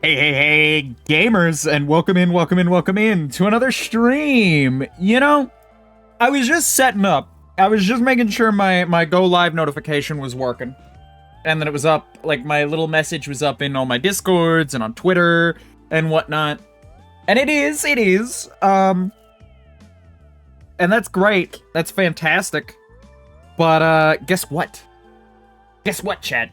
Hey, gamers, and welcome in to another stream. You know, I was just setting up. I was just making sure my go live notification was working. And then it was up, like, my little message was up in all my Discords and on Twitter and whatnot. And it is. And that's great. That's fantastic. But, guess what? Guess what, chat?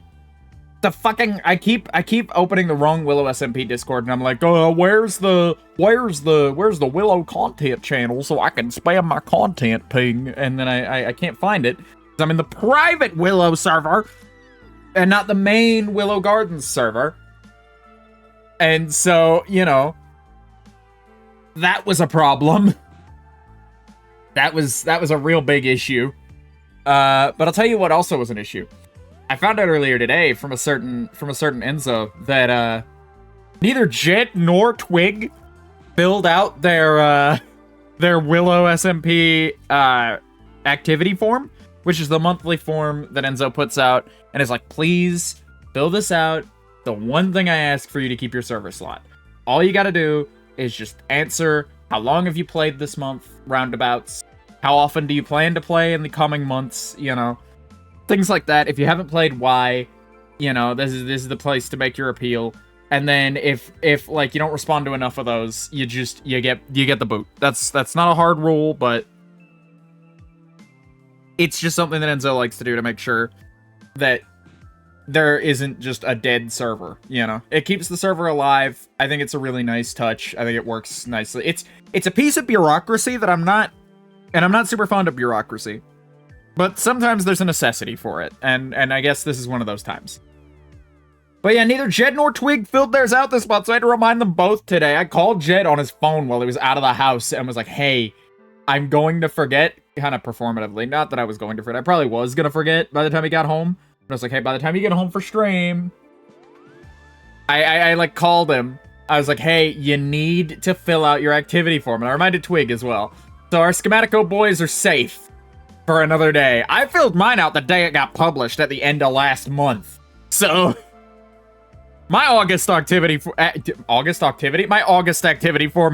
I keep opening the wrong WillowSMP Discord, and I'm like, where's the Willow content channel so I can spam my content ping, and then I can't find it because I'm in the private Willow server and not the main Willow Gardens server. And so, you know, that was a problem. That was a real big issue. But I'll tell you what also was an issue. I found out earlier today from a certain Enzo that neither Jet nor Twig filled out their WillowSMP activity form, which is the monthly form that Enzo puts out, and is like, please fill this out. The one thing I ask for you to keep your server slot. All you gotta do is just answer how long have you played this month, roundabouts. How often do you plan to play in the coming months, you know. Things like that. If you haven't played, why? You know, this is the place to make your appeal. And then if like you don't respond to enough of those, you get the boot. That's not a hard rule, but it's just something that Enzo likes to do to make sure that there isn't just a dead server, you know. It keeps the server alive. I think it's a really nice touch. I think it works nicely. It's a piece of bureaucracy that I'm not super fond of bureaucracy. But sometimes there's a necessity for it, and I guess this is one of those times. But yeah, neither Jed nor Twig filled theirs out this month, so I had to remind them both today. I called Jed on his phone while he was out of the house and was like, hey, I'm going to forget, kind of performatively. Not that I was going to forget. I probably was going to forget by the time he got home. But I was like, hey, by the time you get home for stream, I like called him. I was like, hey, you need to fill out your activity form. And I reminded Twig as well. So our Schematico boys are safe for another day. I filled mine out the day it got published at the end of last month. So my August activity form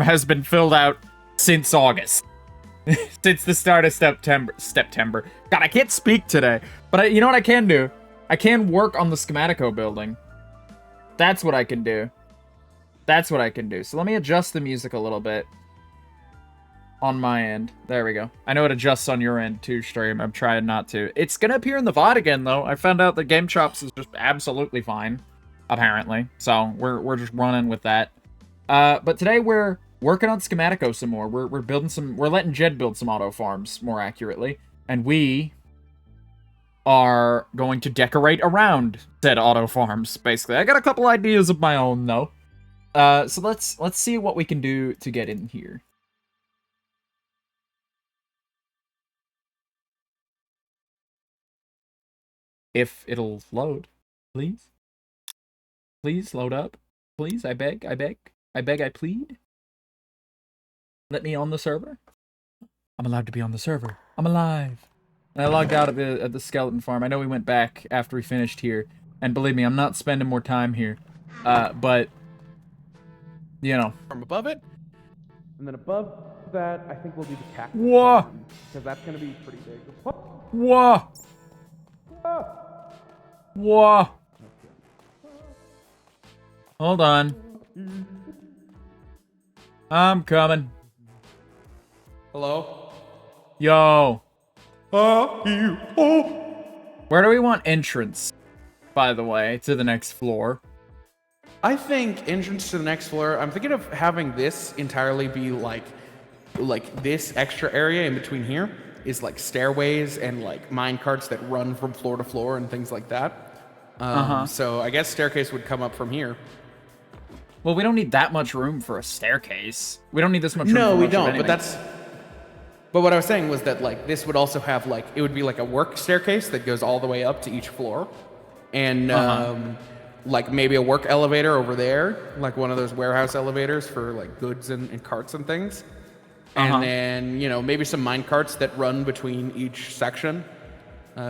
has been filled out since August. Since the start of September. God, I can't speak today. But you know what I can do? I can work on the Schematico building. That's what I can do. So let me adjust the music a little bit. On my end. There we go. I know it adjusts on your end too, stream. I'm trying not to. It's gonna appear in the VOD again, though. I found out that Game Chops is just absolutely fine, apparently. So we're just running with that. But today we're working on Schematico some more. We're letting Jed build some auto farms, more accurately. And we are going to decorate around said auto farms, basically. I got a couple ideas of my own, though. So let's see what we can do to get in here. If it'll load, please. Please load up. Please, I beg, I plead. Let me on the server. I'm allowed to be on the server. I'm alive. And I logged out at the skeleton farm. I know we went back after we finished here. And believe me, I'm not spending more time here. But, you know. From above it. And then above that, I think we'll do the cactus. Whoa! Because that's going to be pretty big. Whoa! Whoa! Hold on. I'm coming. Hello? Yo. Where do we want entrance, by the way, to the next floor? I think entrance to the next floor, I'm thinking of having this entirely be like this extra area in between here is like stairways and like mine carts that run from floor to floor and things like that. So I guess staircase would come up from here. Well, we don't need that much room for a staircase. We don't need this much room. No, for we much don't, of but But what I was saying was that like this would also have like it would be like a work staircase that goes all the way up to each floor, and like maybe a work elevator over there, like one of those warehouse elevators for like goods and carts and things, and then maybe some mine carts that run between each section,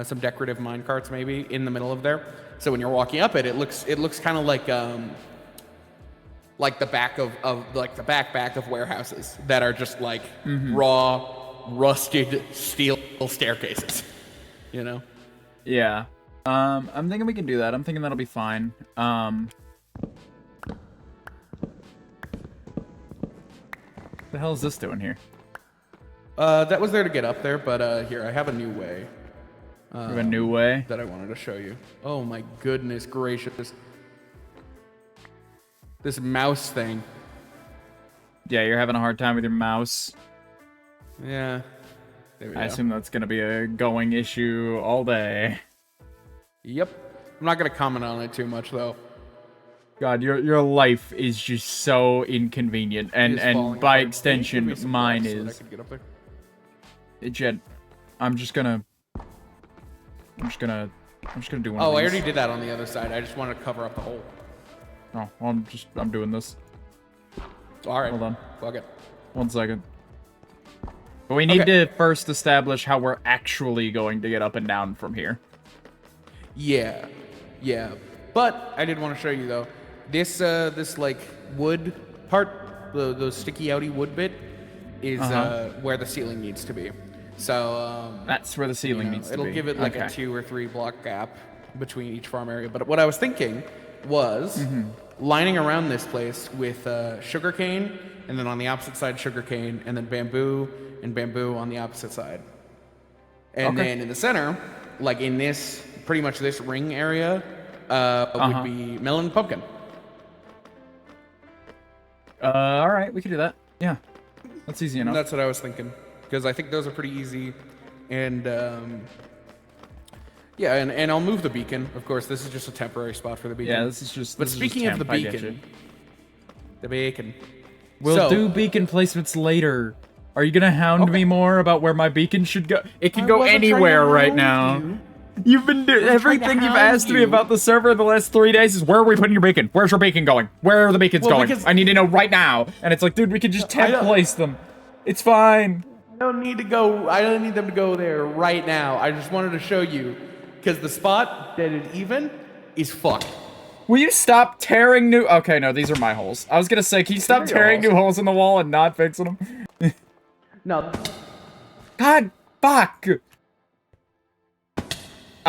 some decorative mine carts maybe in the middle of there. So when you're walking up it looks kind of like the back of like the back of warehouses that are just like raw rusted steel staircases, Yeah. I'm thinking we can do that. I'm thinking that'll be fine. The hell is this doing here? That was there to get up there, but here I have a new way. We have a new way that I wanted to show you. Oh my goodness gracious. This mouse thing. Yeah, you're having a hard time with your mouse. Yeah. There we go. I assume that's gonna be a going issue all day. Yep. I'm not gonna comment on it too much though. God, your life is just so inconvenient, and by extension, mine is. So I could get up there. Jed, I'm just gonna do one of these. Oh, I already did that on the other side. I just wanted to cover up the hole. Oh, well, I'm doing this. All right. Hold on. Fuck it. 1 second. But we need to first establish how we're actually going to get up and down from here. Yeah. But I did want to show you though. This like wood part, the sticky outy wood bit, is where the ceiling needs to be. So that's where the ceiling needs to be. It'll give it like a 2 or 3 block gap between each farm area. But what I was thinking was lining around this place with sugarcane, and then on the opposite side sugarcane, and then bamboo and bamboo on the opposite side. And then in the center, like in this, pretty much this ring area, would be melon and pumpkin. All right, we can do that. Yeah, that's easy enough. That's what I was thinking, because I think those are pretty easy, and yeah, and I'll move the beacon. Of course, this is just a temporary spot for the beacon. Yeah, this is just. But speaking of the beacon, we'll do beacon placements later. Are you gonna hound me more about where my beacon should go? It can go anywhere right now. You've been doing everything you've asked me about the server in the last 3 days is where are we putting your beacon? Where's your beacon going? Where are the beacons going? I need to know right now. And it's like, dude, we can just temp place them. It's fine. I don't need them to go there right now. I just wanted to show you, because the spot that is even is fucked. Will you stop tearing new... Okay, no, these are my holes. I was gonna say, can you stop tearing new holes in the wall and not fixing them? No. God, fuck!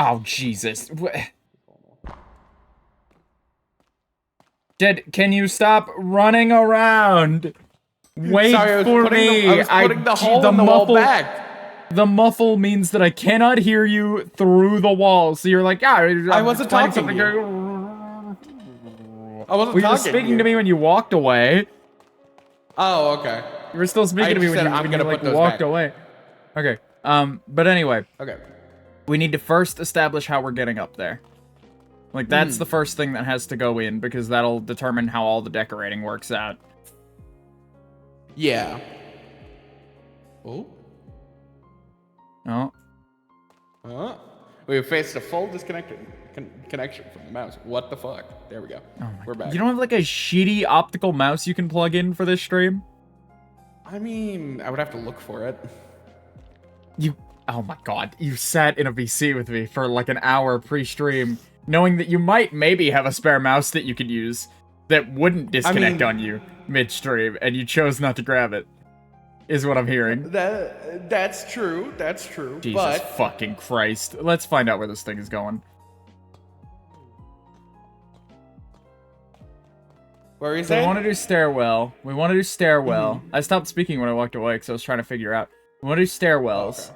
Oh, Jesus. Jed, can you stop running around? Wait for me. I was putting the hole in the wall back. The muffle means that I cannot hear you through the wall. So you're like, yeah, I wasn't talking to you. I wasn't talking. You were speaking to me when you walked away. Oh, okay. You were still speaking to me when you walked away. Okay. But anyway. Okay. We need to first establish how we're getting up there. Like, that's the first thing that has to go in, because that'll determine how all the decorating works out. Yeah. Oh. We have faced a full connection from the mouse. What the fuck? There we go. We're back. You don't have like a shitty optical mouse you can plug in for this stream? I mean, I would have to look for it. Oh my god, you sat in a VC with me for like an hour pre-stream, knowing that you might maybe have a spare mouse that you could use that wouldn't disconnect on you mid-stream, and you chose not to grab it, is what I'm hearing. That's true. Jesus fucking Christ. Let's find out where this thing is going. Where is it? We want to do stairwell. I stopped speaking when I walked away because I was trying to figure out. We want to do stairwells. Okay.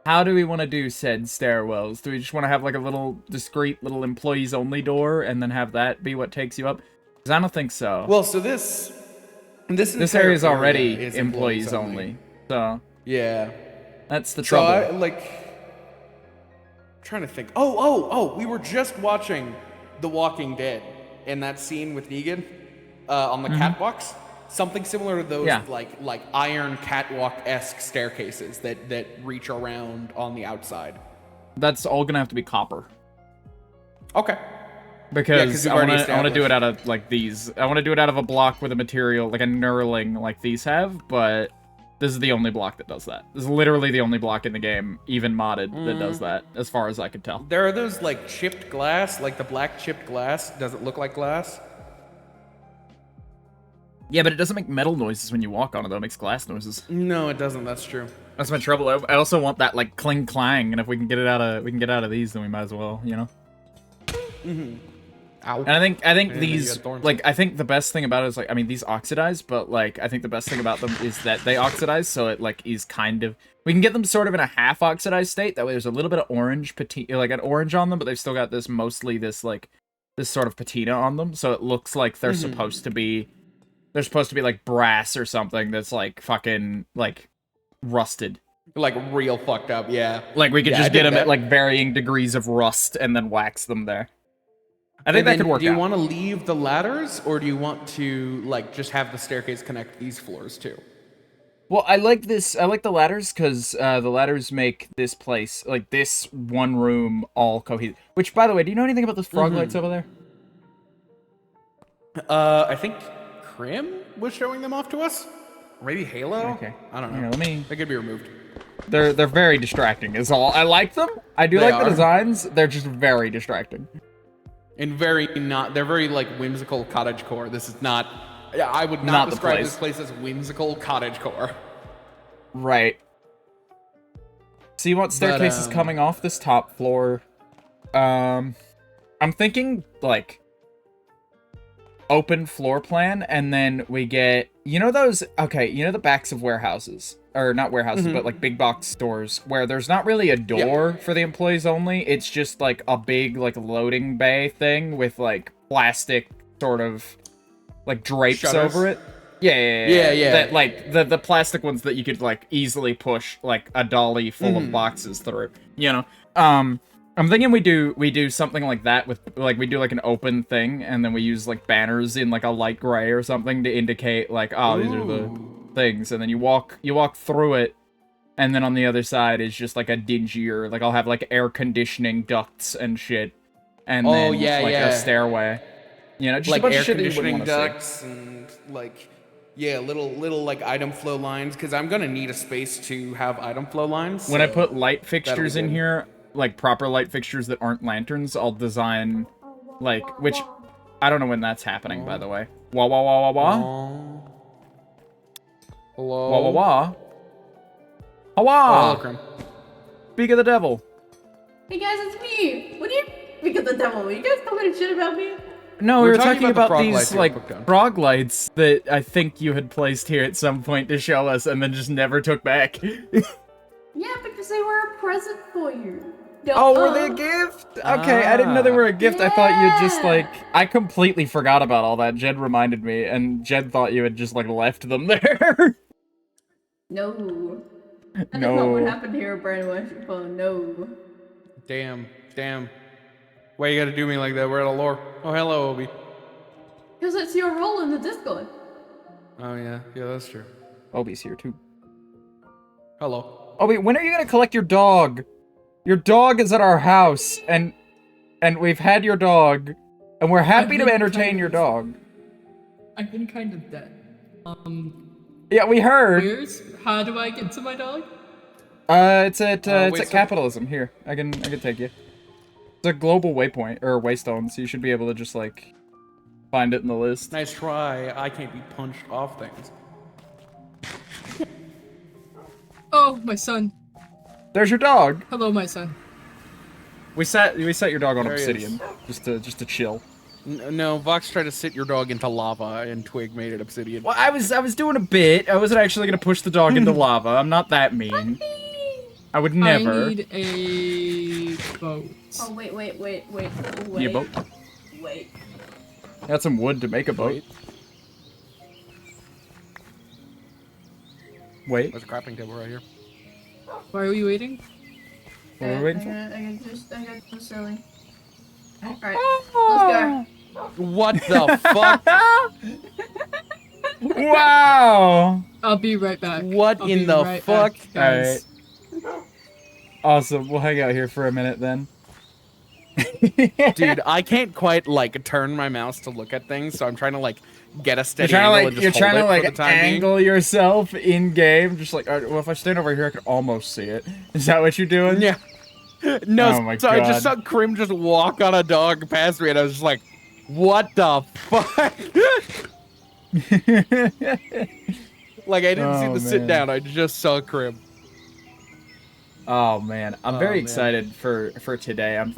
How do we want to do said stairwells? Do we just want to have like a little discreet little employees only door and then have that be what takes you up? Because I don't think so. Well, so this area is already employees only. So yeah, that's the trouble. So I'm trying to think. Oh! We were just watching The Walking Dead in that scene with Negan on the catwalks. Something similar to those Yeah. like iron catwalk-esque staircases that reach around on the outside. That's all gonna have to be copper. Okay. Because you've I already want to do it established. out of like these. I want to do it out of a block with a material like a knurling like these have, but this is the only block that does that. This is literally the only block in the game, even modded, that does that, as far as I can tell. There are those like chipped glass, like the black chipped glass. Does it look like glass? Yeah, but it doesn't make metal noises when you walk on it, though. It makes glass noises. No, it doesn't. That's true. That's my trouble. I also want that like cling clang, and if we can get it out of these, then we might as well, you know. Ow. And I think And then you these got thorns. like I think the best thing about it is like I mean these oxidize, but like I think the best thing about them is that they oxidize, so it like is kind of we can get them sort of in a half oxidized state. That way there's a little bit of orange patina, like an orange on them, but they've still got this mostly this like this sort of patina on them, so it looks like they're supposed to be like brass or something that's like fucking like rusted. Like real fucked up, yeah. Like we could Yeah, just I get dig them that. at like varying degrees of rust and then wax them there. I think And that then could work Do you out. want to leave the ladders, or do you want to like just have the staircase connect these floors too? Well, I like this. I like the ladders because the ladders make this place, like this one room, all cohesive. Which, by the way, do you know anything about those frog lights over there? I think Krim was showing them off to us. Or maybe Halo. Okay. I don't know. Here, let me. They could be removed. They're very distracting. Is all. I like them. I do They like the are. designs. They're just very distracting. And they're very like whimsical cottagecore. This is not. Yeah, I would Not not the describe place. this place as whimsical cottagecore. Right. So you want staircases coming off this top floor. I'm thinking like open floor plan, and then we get you know the backs of warehouses, or not warehouses, but like big box stores where there's not really a door for the employees only. It's just like a big like loading bay thing with like plastic sort of like drapes Shutters? over it. Yeah. That like the plastic ones that you could like easily push like a dolly full of boxes through. You know. I'm thinking we do something like that with like we do like an open thing, and then we use like banners in like a light gray or something to indicate like these are the things, and then you walk through it, and then on the other side is just like a dingier, like I'll have like air conditioning ducts and shit, and then a stairway, you know, just Like a bunch air of shit that you wouldn't conditioning want to see. ducts and like little like item flow lines, because I'm gonna need a space to have item flow lines. When I so put light fixtures in good. here, like proper light fixtures that aren't lanterns, I'll design like which I don't know when that's happening, by the way. Wah wah wah wah wah. Hello. Wah wah wah. Oh, Hawa! hello, Krim. Speak of the devil. Hey guys, it's me! What do you speak of the devil? You guys talking shit about me? No, we We're were talking talking about the about frog these lights you like hooked on. frog lights that I think you had placed here at some point to show us, and then just never took back. Yeah, because they were a present for you. Oh, were they a gift? Okay, I didn't know they were a gift. I thought you had just like I completely forgot about all that. Jed reminded me, and Jed thought you had just like left them there. No. That's No. not what happened here at Brainwash your phone. No. Damn. Why you gotta do me like that? We're at a lore. Oh, hello, Obi. Because it's your role in the Discord. Oh yeah, that's true. Obi's here too. Hello. Obi, when are you gonna collect your dog? Your dog is at our house, and we've had your dog, and we're happy to been entertain kind your of- dog. I've been kind of dead. Yeah, we heard. How do I get to my dog? It's at Waystone. capitalism. Here, I can take you. It's a global waypoint or waystone, so you should be able to just like find it in the list. Nice try. I can't be punched off things. Oh, my son. There's your dog. Hello, my son. We set your dog on There he is. obsidian just to chill. No, Vox tried to sit your dog into lava, and Twig made it obsidian. Well, I was doing a bit. I wasn't actually gonna push the dog into lava. I'm not that mean. I would never. I need a boat. Oh, wait. Need a boat? Wait. Got some wood to make a boat. Wait. There's a crafting table right here. Why are we waiting? What are we waiting for? I got so silly. Alright, let's go. What the fuck? Wow. I'll be right back. What I'll in be the right fuck? back, guys. Awesome. We'll hang out here for a minute then. Dude, I can't quite like turn my mouse to look at things, so I'm trying to like get a You're steady trying angle to and just you're hold trying to it for the like time being. angle yourself in game, just like, all right, well, if I stand over here, I can almost see it. Is that what you're doing? Yeah. No, Oh my so I just God. saw Krim just walk on a dog past me, and I was just like, "What the fuck?" Like I didn't see Oh, the sit man. down. I just saw Krim. Oh man, I'm Oh, very man. excited for today. I'm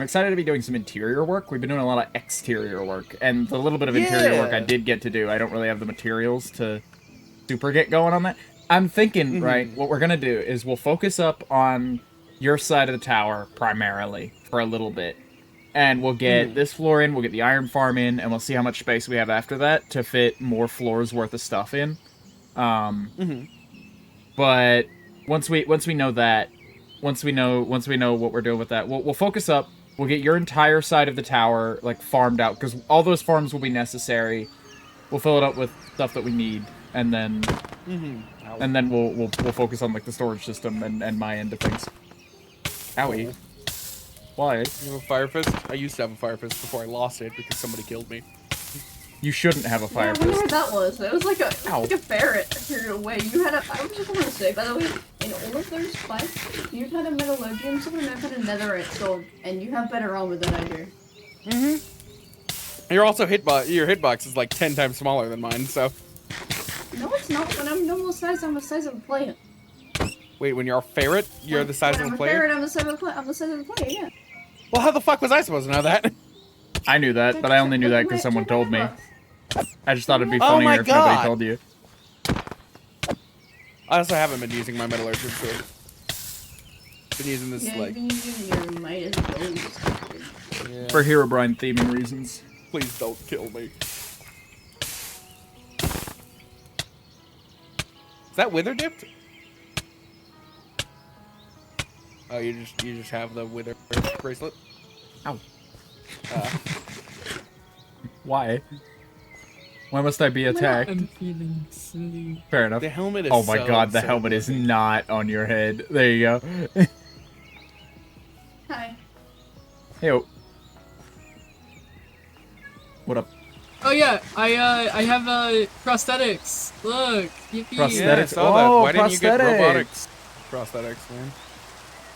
excited to be doing some interior work. We've been doing a lot of exterior work, and the little bit of interior work I Yeah. did get to do, I don't really have the materials to super get going on that. I'm thinking, right, what we're gonna do is we'll focus up on your side of the tower primarily for a little bit, and we'll get this floor in, we'll get the iron farm in, and we'll see how much space we have after that to fit more floors worth of stuff in. But once we know that, once we know what we're doing with that, we'll focus up. We'll get your entire side of the tower like farmed out because all those farms will be necessary. We'll fill it up with stuff that we need, and then we'll focus on like the storage system and my end of things. Owie. Why? You have a fire fist? I used to have a fire fist before I lost it because somebody killed me. You shouldn't have a Yeah, fire I wonder fist. what that was. It was like a Ow. ferret carried away. You had a. I was just want to say, by the way, in all of those fights, you've had a metallurgian, someone who had a netherite sword, and you have better armor than I do. Your hitbox is like 10 times smaller than mine. So No, it's not. When I'm normal size, I'm the size of a player. wait, when you're a ferret, you're the size When of I'm a player. ferret, I'm the size of a player. I'm the size of a player. Yeah. Well, how the fuck was I supposed to know that? I knew that, but I only knew that because someone told me. I just thought it'd be Oh funnier my if nobody God. told you. I also haven't been using my metallurgian sword. Been using this Yeah, like. you've been using your might as well. Yeah. For Herobrine theming reasons. Please don't kill me. Is that wither dipped? Oh, you just have the wither bracelet. Ow. Why? Why must I be attacked? I'm feeling silly. Fair enough. The helmet is. Oh my so, god, the so helmet is goofy. not on your head. There you go. Hi. Hey, what up? Oh yeah, I have prosthetics. Look, yippee. Prosthetics. Yeah, I saw Oh, that. Why didn't you get prosthetics. prosthetics, man?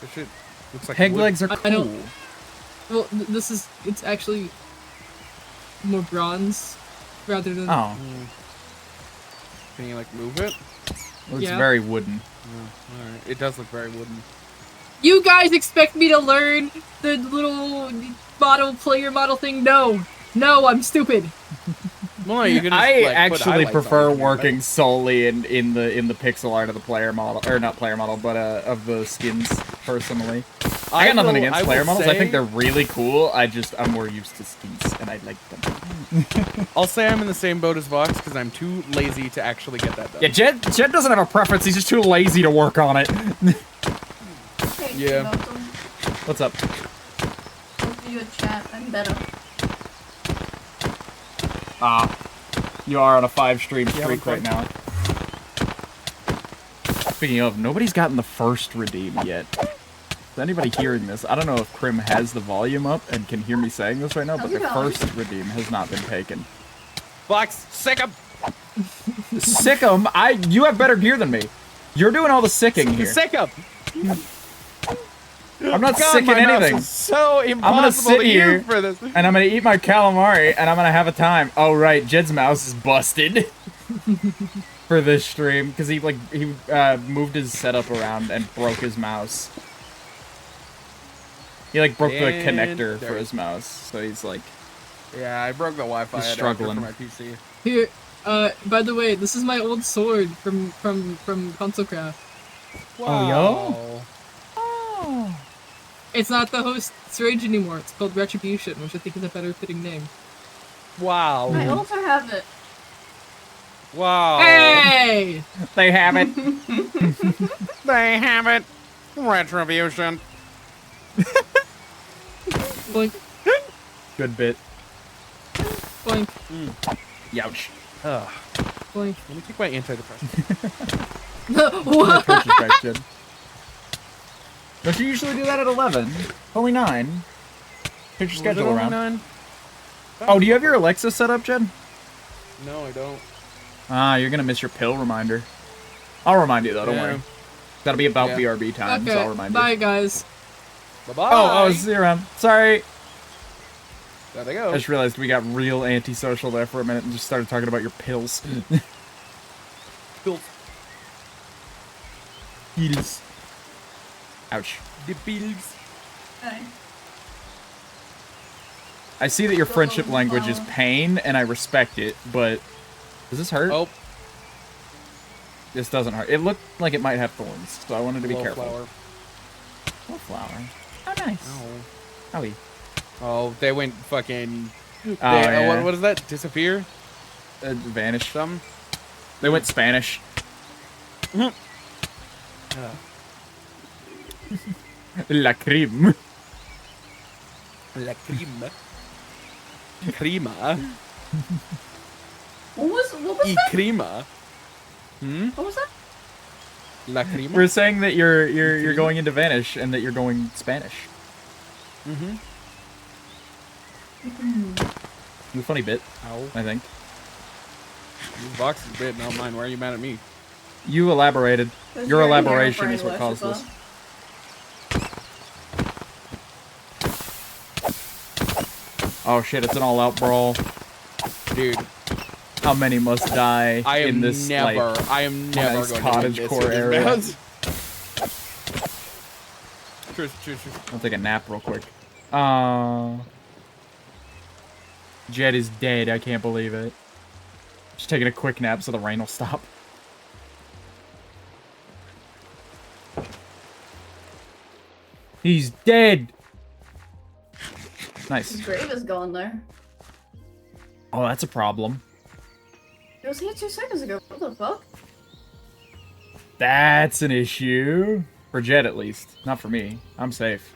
This shit looks like Peg wood. legs are I cool. don't- Well, it's actually more bronze rather than. Oh, Can you like move it? looks Yeah. very wooden. All right. It does look very wooden. You guys expect me to learn the little player model thing? No, I'm stupid. Well, no, you can just, I like, put actually highlights on prefer it, working solely in the pixel art of the player model, or not player model, but of the skins personally. I got nothing against player models. I think they're really cool. I'm more used to skins, and I like them. I'll say I'm in the same boat as Vox because I'm too lazy to actually get that done. Yeah, Jed doesn't have a preference. He's just too lazy to work on it. Hey, Yeah. Malcolm. What's up? I'll give you a chat. I'm better. You are on a 5-stream Yeah, streak I'm right now. Speaking of, nobody's gotten the first redeem yet. Is anybody hearing this? I don't know if Krim has the volume up and can hear me saying this right now, but How's the it going? first redeem has not been taken. Vox, sick him! Sick 'em? You have better gear than me. You're doing all the sicking here. Sick him! I'm not God, sicking my mouse anything. is so gonna impossible sit to here use for this. And I'm gonna eat my calamari, and I'm gonna have a time. Oh right, Jed's mouse is busted for this stream because he moved his setup around and broke his mouse. He like broke the And connector there- for his mouse, so he's like, Yeah, I broke the Wi-Fi He's adapter struggling. for my PC. Here, by the way, this is my old sword from ConsoleCraft. Oh, yo? Wow. It's not the host's rage anymore. It's called Retribution, which I think is a better fitting name. Wow. I also have it. Wow. Hey! they have it. They have it. Retribution. Boink, Good bit. boink. Youch. Ugh. Blink. Let me take my antidepressant. What? Purchase back, Jed. Don't you usually do that at 11? Only 9. Put your schedule around. 9? Oh, do you have your Alexa set up, Jed? No, I don't. Ah, you're gonna miss your pill reminder. I'll remind you though, don't Yeah. worry. That'll be about Yeah. BRB time, so Okay, I'll remind bye you. guys. Bye-bye. Oh, see you around. Sorry. There they go. I just realized we got real antisocial there for a minute and just started talking about your pills. Pills. Pills. Ouch. The pills. Okay. I see that your friendship language is Flower. pain, and I respect it, but... Does this hurt? Oh, This doesn't hurt. It looked like it might have thorns, so I wanted to be low careful. flower. Oh, flower. Oh, nice. Oh. Owie. Oh, they went fucking. Oh, yeah. What is that? Disappear? Vanish. Some? They went Spanish. La creme. La crema. Crema. What was Y that? crema. What was that? La crema. We're saying that you're going into Vanish and that you're going Spanish. Mm-hmm. The funny bit, Ow. I think. This box is bit, not mine. Why are you mad at me? You elaborated. 'Cause Your you're here elaboration for is what caused Lucifer. this. Oh shit, it's an all-out brawl. Dude, How many must die I am in this, never, like... I am never nice going cottage to win this core in this area. match. Cheers. I'll take a nap real quick. Jed is dead, I can't believe it. Just taking a quick nap so the rain will stop. He's dead! Nice. His grave is gone there. Oh, that's a problem. It was here 2 seconds ago. What the fuck? That's an issue. For Jed, at least. Not for me. I'm safe.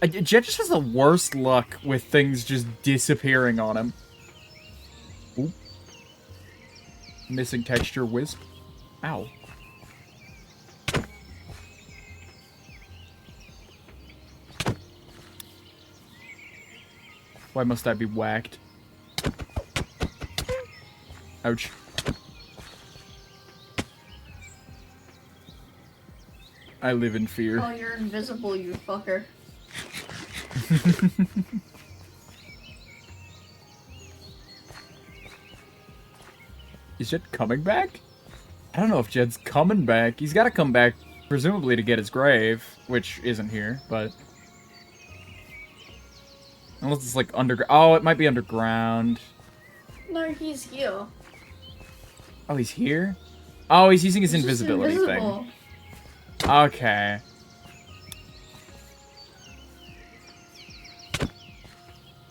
Jed just has the worst luck with things just disappearing on him. Oop. Missing texture wisp. Ow. Why must I be whacked? Ouch. I live in fear. Oh, you're invisible, you fucker. Is Jed coming back? I don't know if Jed's coming back. He's got to come back, presumably to get his grave, which isn't here, but... Unless it's like underground. Oh, it might be underground. No, he's here. Oh, he's here? Oh, he's using his He's just invisibility invisible. thing. Okay.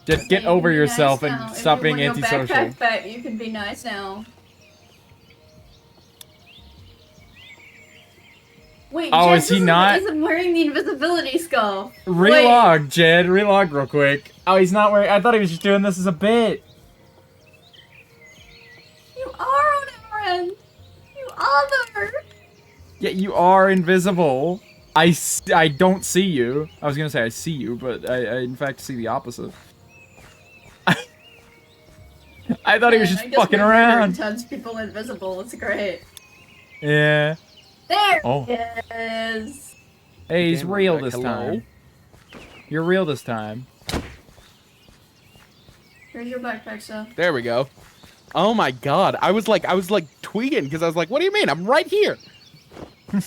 Just get Okay, you over can be yourself nice and now. If stop you being want your antisocial. backpack back, you can be nice now. Wait, Oh, Jed is he not? isn't wearing the invisibility scarf. Relog, Jed. Relog real quick. Oh, he's not wearing... I thought he was just doing this as a bit. You are on our end. You are there. Yeah, you are invisible. I don't see you. I was gonna say I see you, but I in fact see the opposite. I thought he was Man, just I guess fucking my murder around. turns people invisible. It's great. Yeah. There Oh. he is. Hey, he's Gamer real back, this hello? time. You're real this time. Here's your backpack, sir. There we go. Oh my god. I was like tweaking because I was like, what do you mean? I'm right here. We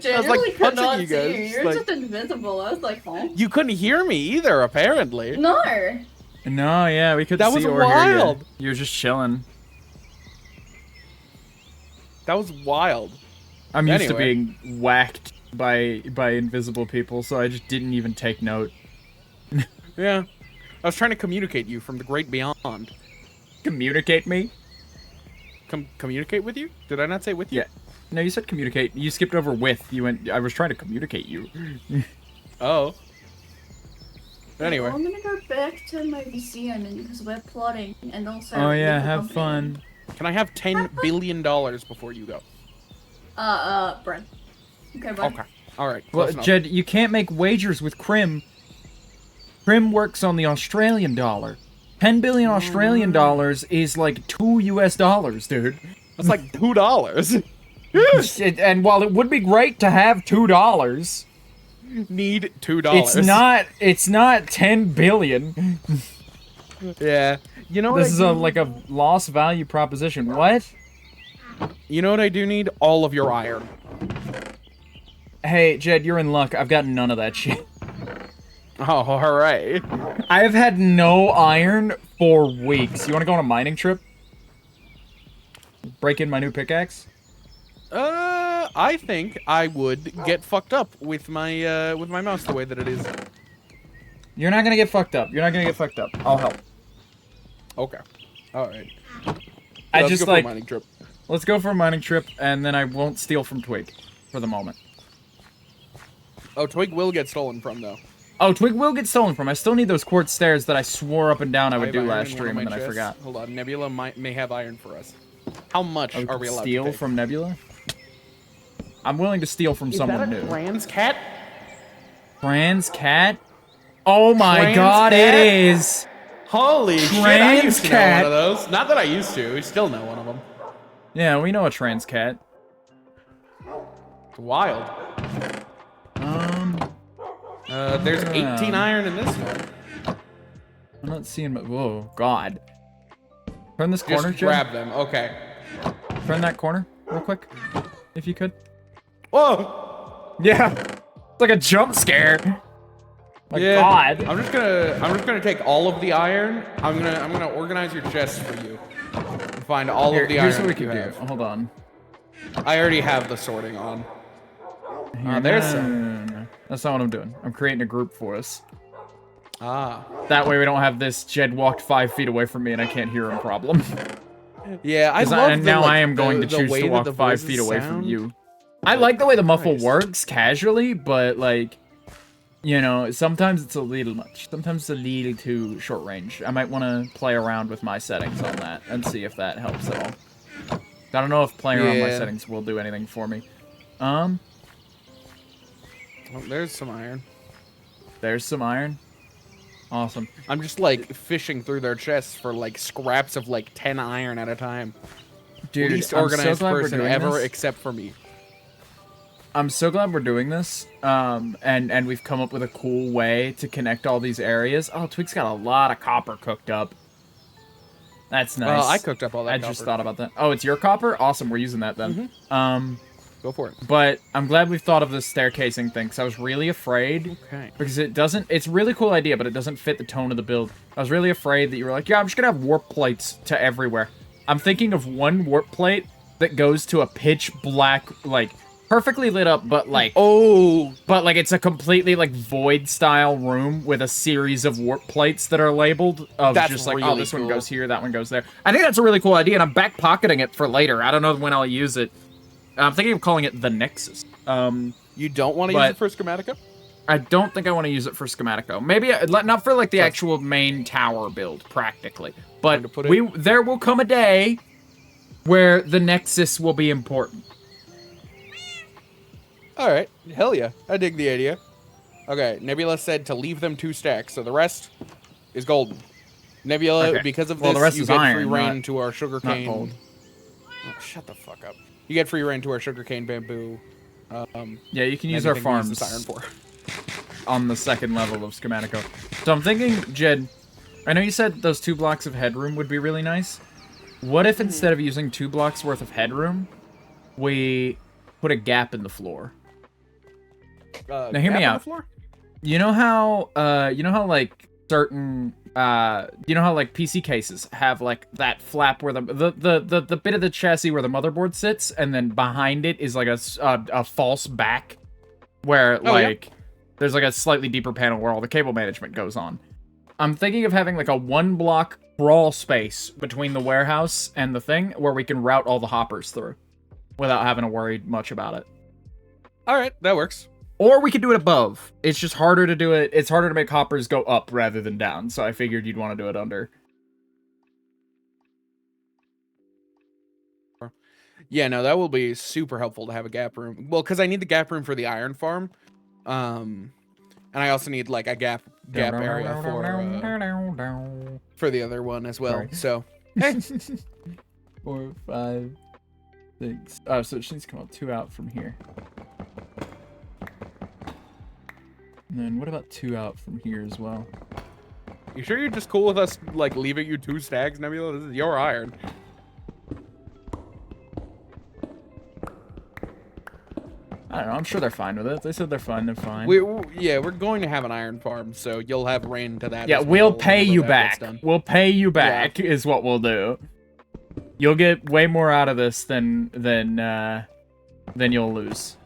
genuinely could punching not you see guys, you. You're like- just invisible. I was like, huh? You couldn't hear me either, apparently. No. No, yeah, we couldn't That see was or hear you. wild. You were just chilling. That was wild. I'm used to Anyway. being whacked by invisible people, so I just didn't even take note. Yeah. I was trying to communicate you from the great beyond. Communicate me? Communicate with you? Did I not say with you? Yeah. No, you said communicate. You skipped over with. You went. I was trying to communicate you. Oh. Anyway. I'm gonna go back to my VC I'm in because we're plotting and also. Oh yeah, legal have company. fun. Can I have $10 billion before you go? Brent. Okay, bye. Okay. All right. Well, close enough. Jed, you can't make wagers with Crim. Crim works on the Australian dollar. 10 billion Australian dollars is like $2 US, dude. That's like $2. And while it would be great to have $2, Need $2. it's not 10 billion. Yeah. You know what? This is like a loss value proposition. What? You know what I do need? All of your iron. Hey, Jed, you're in luck. I've got none of that shit. Oh, all right. I've had no iron for weeks. You want to go on a mining trip? Break in my new pickaxe? I think I would get fucked up with my mouse the way that it is. You're not gonna get fucked up. You're not gonna get fucked up. I'll help. Okay. All right. I Let's just go for a like, mining trip. let's go for a mining trip, and then I won't steal from Twig for the moment. Oh, Twig will get stolen from though. Oh, Twig will get stolen from. I still need those quartz stairs that I swore up and down I would have do iron last in one of stream, my and then I chests. forgot. Hold on, Nebula may have iron for us. How much Oh, are we allowed steal to take? from Nebula? I'm willing to steal from someone new. trans cat? Trans cat? Oh my Trans god, cat? it is! Holy shit! I Trans used to know cat. one of those. Not that I used to. We still know one of them. Yeah, we know a trans cat. It's wild. There's 18 iron in this one. I'm not seeing my... Whoa, god. Turn this corner, Just Jed. grab them. Okay. Turn that corner real quick, if you could. Whoa! Yeah. It's like a jump scare. My Yeah. god. I'm just gonna take all of the iron. I'm gonna organize your chests for you. And find all of the iron Here's what we that you can do. have. Hold on. I already have the sorting on. Here, there's no, some. no. That's not what I'm doing. I'm creating a group for us. Ah. That way we don't have this Jed walked 5 feet away from me and I can't hear him problem. Yeah, I 'Cause love and the, now like, I am going to the choose way to that walk the 5 voices feet away from sound. you. I like the way the muffle Nice. works casually, but like, you know, sometimes it's a little much. Sometimes it's a little too short range. I might want to play around with my settings on that and see if that helps at all. I don't know if playing around my Yeah. settings will do anything for me. Oh, there's some iron. There's some iron. Awesome. I'm just like fishing through their chests for like scraps of like 10 iron at a time. Dude, Least I'm so organized glad we're person doing ever this. except for me. I'm so glad we're doing this, and we've come up with a cool way to connect all these areas. Oh, Twig's got a lot of copper cooked up. That's nice. I cooked up all that I copper. just thought about that. Oh, it's your copper? Awesome, we're using that then. Go for it. But I'm glad we've thought of this staircasing thing, because I was really afraid. Okay. Because it doesn't, it's a really cool idea, but it doesn't fit the tone of the build. I was really afraid that you were like, yeah, I'm just gonna have warp plates to everywhere. I'm thinking of one warp plate that goes to a pitch black, like, perfectly lit up, but like, but like it's a completely like void style room with a series of warp plates that are labeled of That's just like, oh, really this one cool. goes here, that one goes there. I think that's a really cool idea, and I'm back pocketing it for later. I don't know when I'll use it. I'm thinking of calling it the Nexus. You don't want to But- use it for Schematica? I don't think I want to use it for Schematico. Maybe not for like the actual main tower build, practically. But to put it- there will come a day where the Nexus will be important. All right. Hell yeah. I dig the idea. Okay. Nebula said to leave them 2 stacks, so the rest is golden. Nebula, Okay. because of Well, this, the rest you is get iron, free reign not- to our sugarcane. gold. Oh, shut the fuck up. You get free reign to our sugarcane bamboo. Yeah, you can use our anything we use farms this iron for. on the second level of Schematico. So I'm thinking, Jed, I know you said those 2 blocks of headroom would be really nice. What if instead of using 2 blocks worth of headroom, we put a gap in the floor? Now hear me gap on out. the floor? You know how like certain you know how like PC cases have like that flap where the bit of the chassis where the motherboard sits, and then behind it is like a false back where Oh, yeah. like there's like a slightly deeper panel where all the cable management goes on. I'm thinking of having like a 1 block crawl space between the warehouse and the thing where we can route all the hoppers through without having to worry much about it. All right. That works. Or we could do it above. It's just harder to do it. It's harder to make hoppers go up rather than down. So I figured you'd want to do it under. Yeah, no, that will be super helpful to have a gap room. Well, because I need the gap room for the iron farm, and I also need like a gap area for the other one as well. Sorry. So, hey, 4, 5, 6. Oh, so it needs to come out 2 out from here. And then what about 2 out from here as well? you sure you're just cool with us like leaving you 2 stacks, Nebula? This is your iron. I don't know. I'm sure they're fine with it. They said they're fine. They're fine. Yeah, we're going to have an iron farm, so you'll have rain to that. Yeah, as we'll well pay whenever you that back. gets done. We'll pay you back is what we'll do. You'll get way more out of this than you'll lose.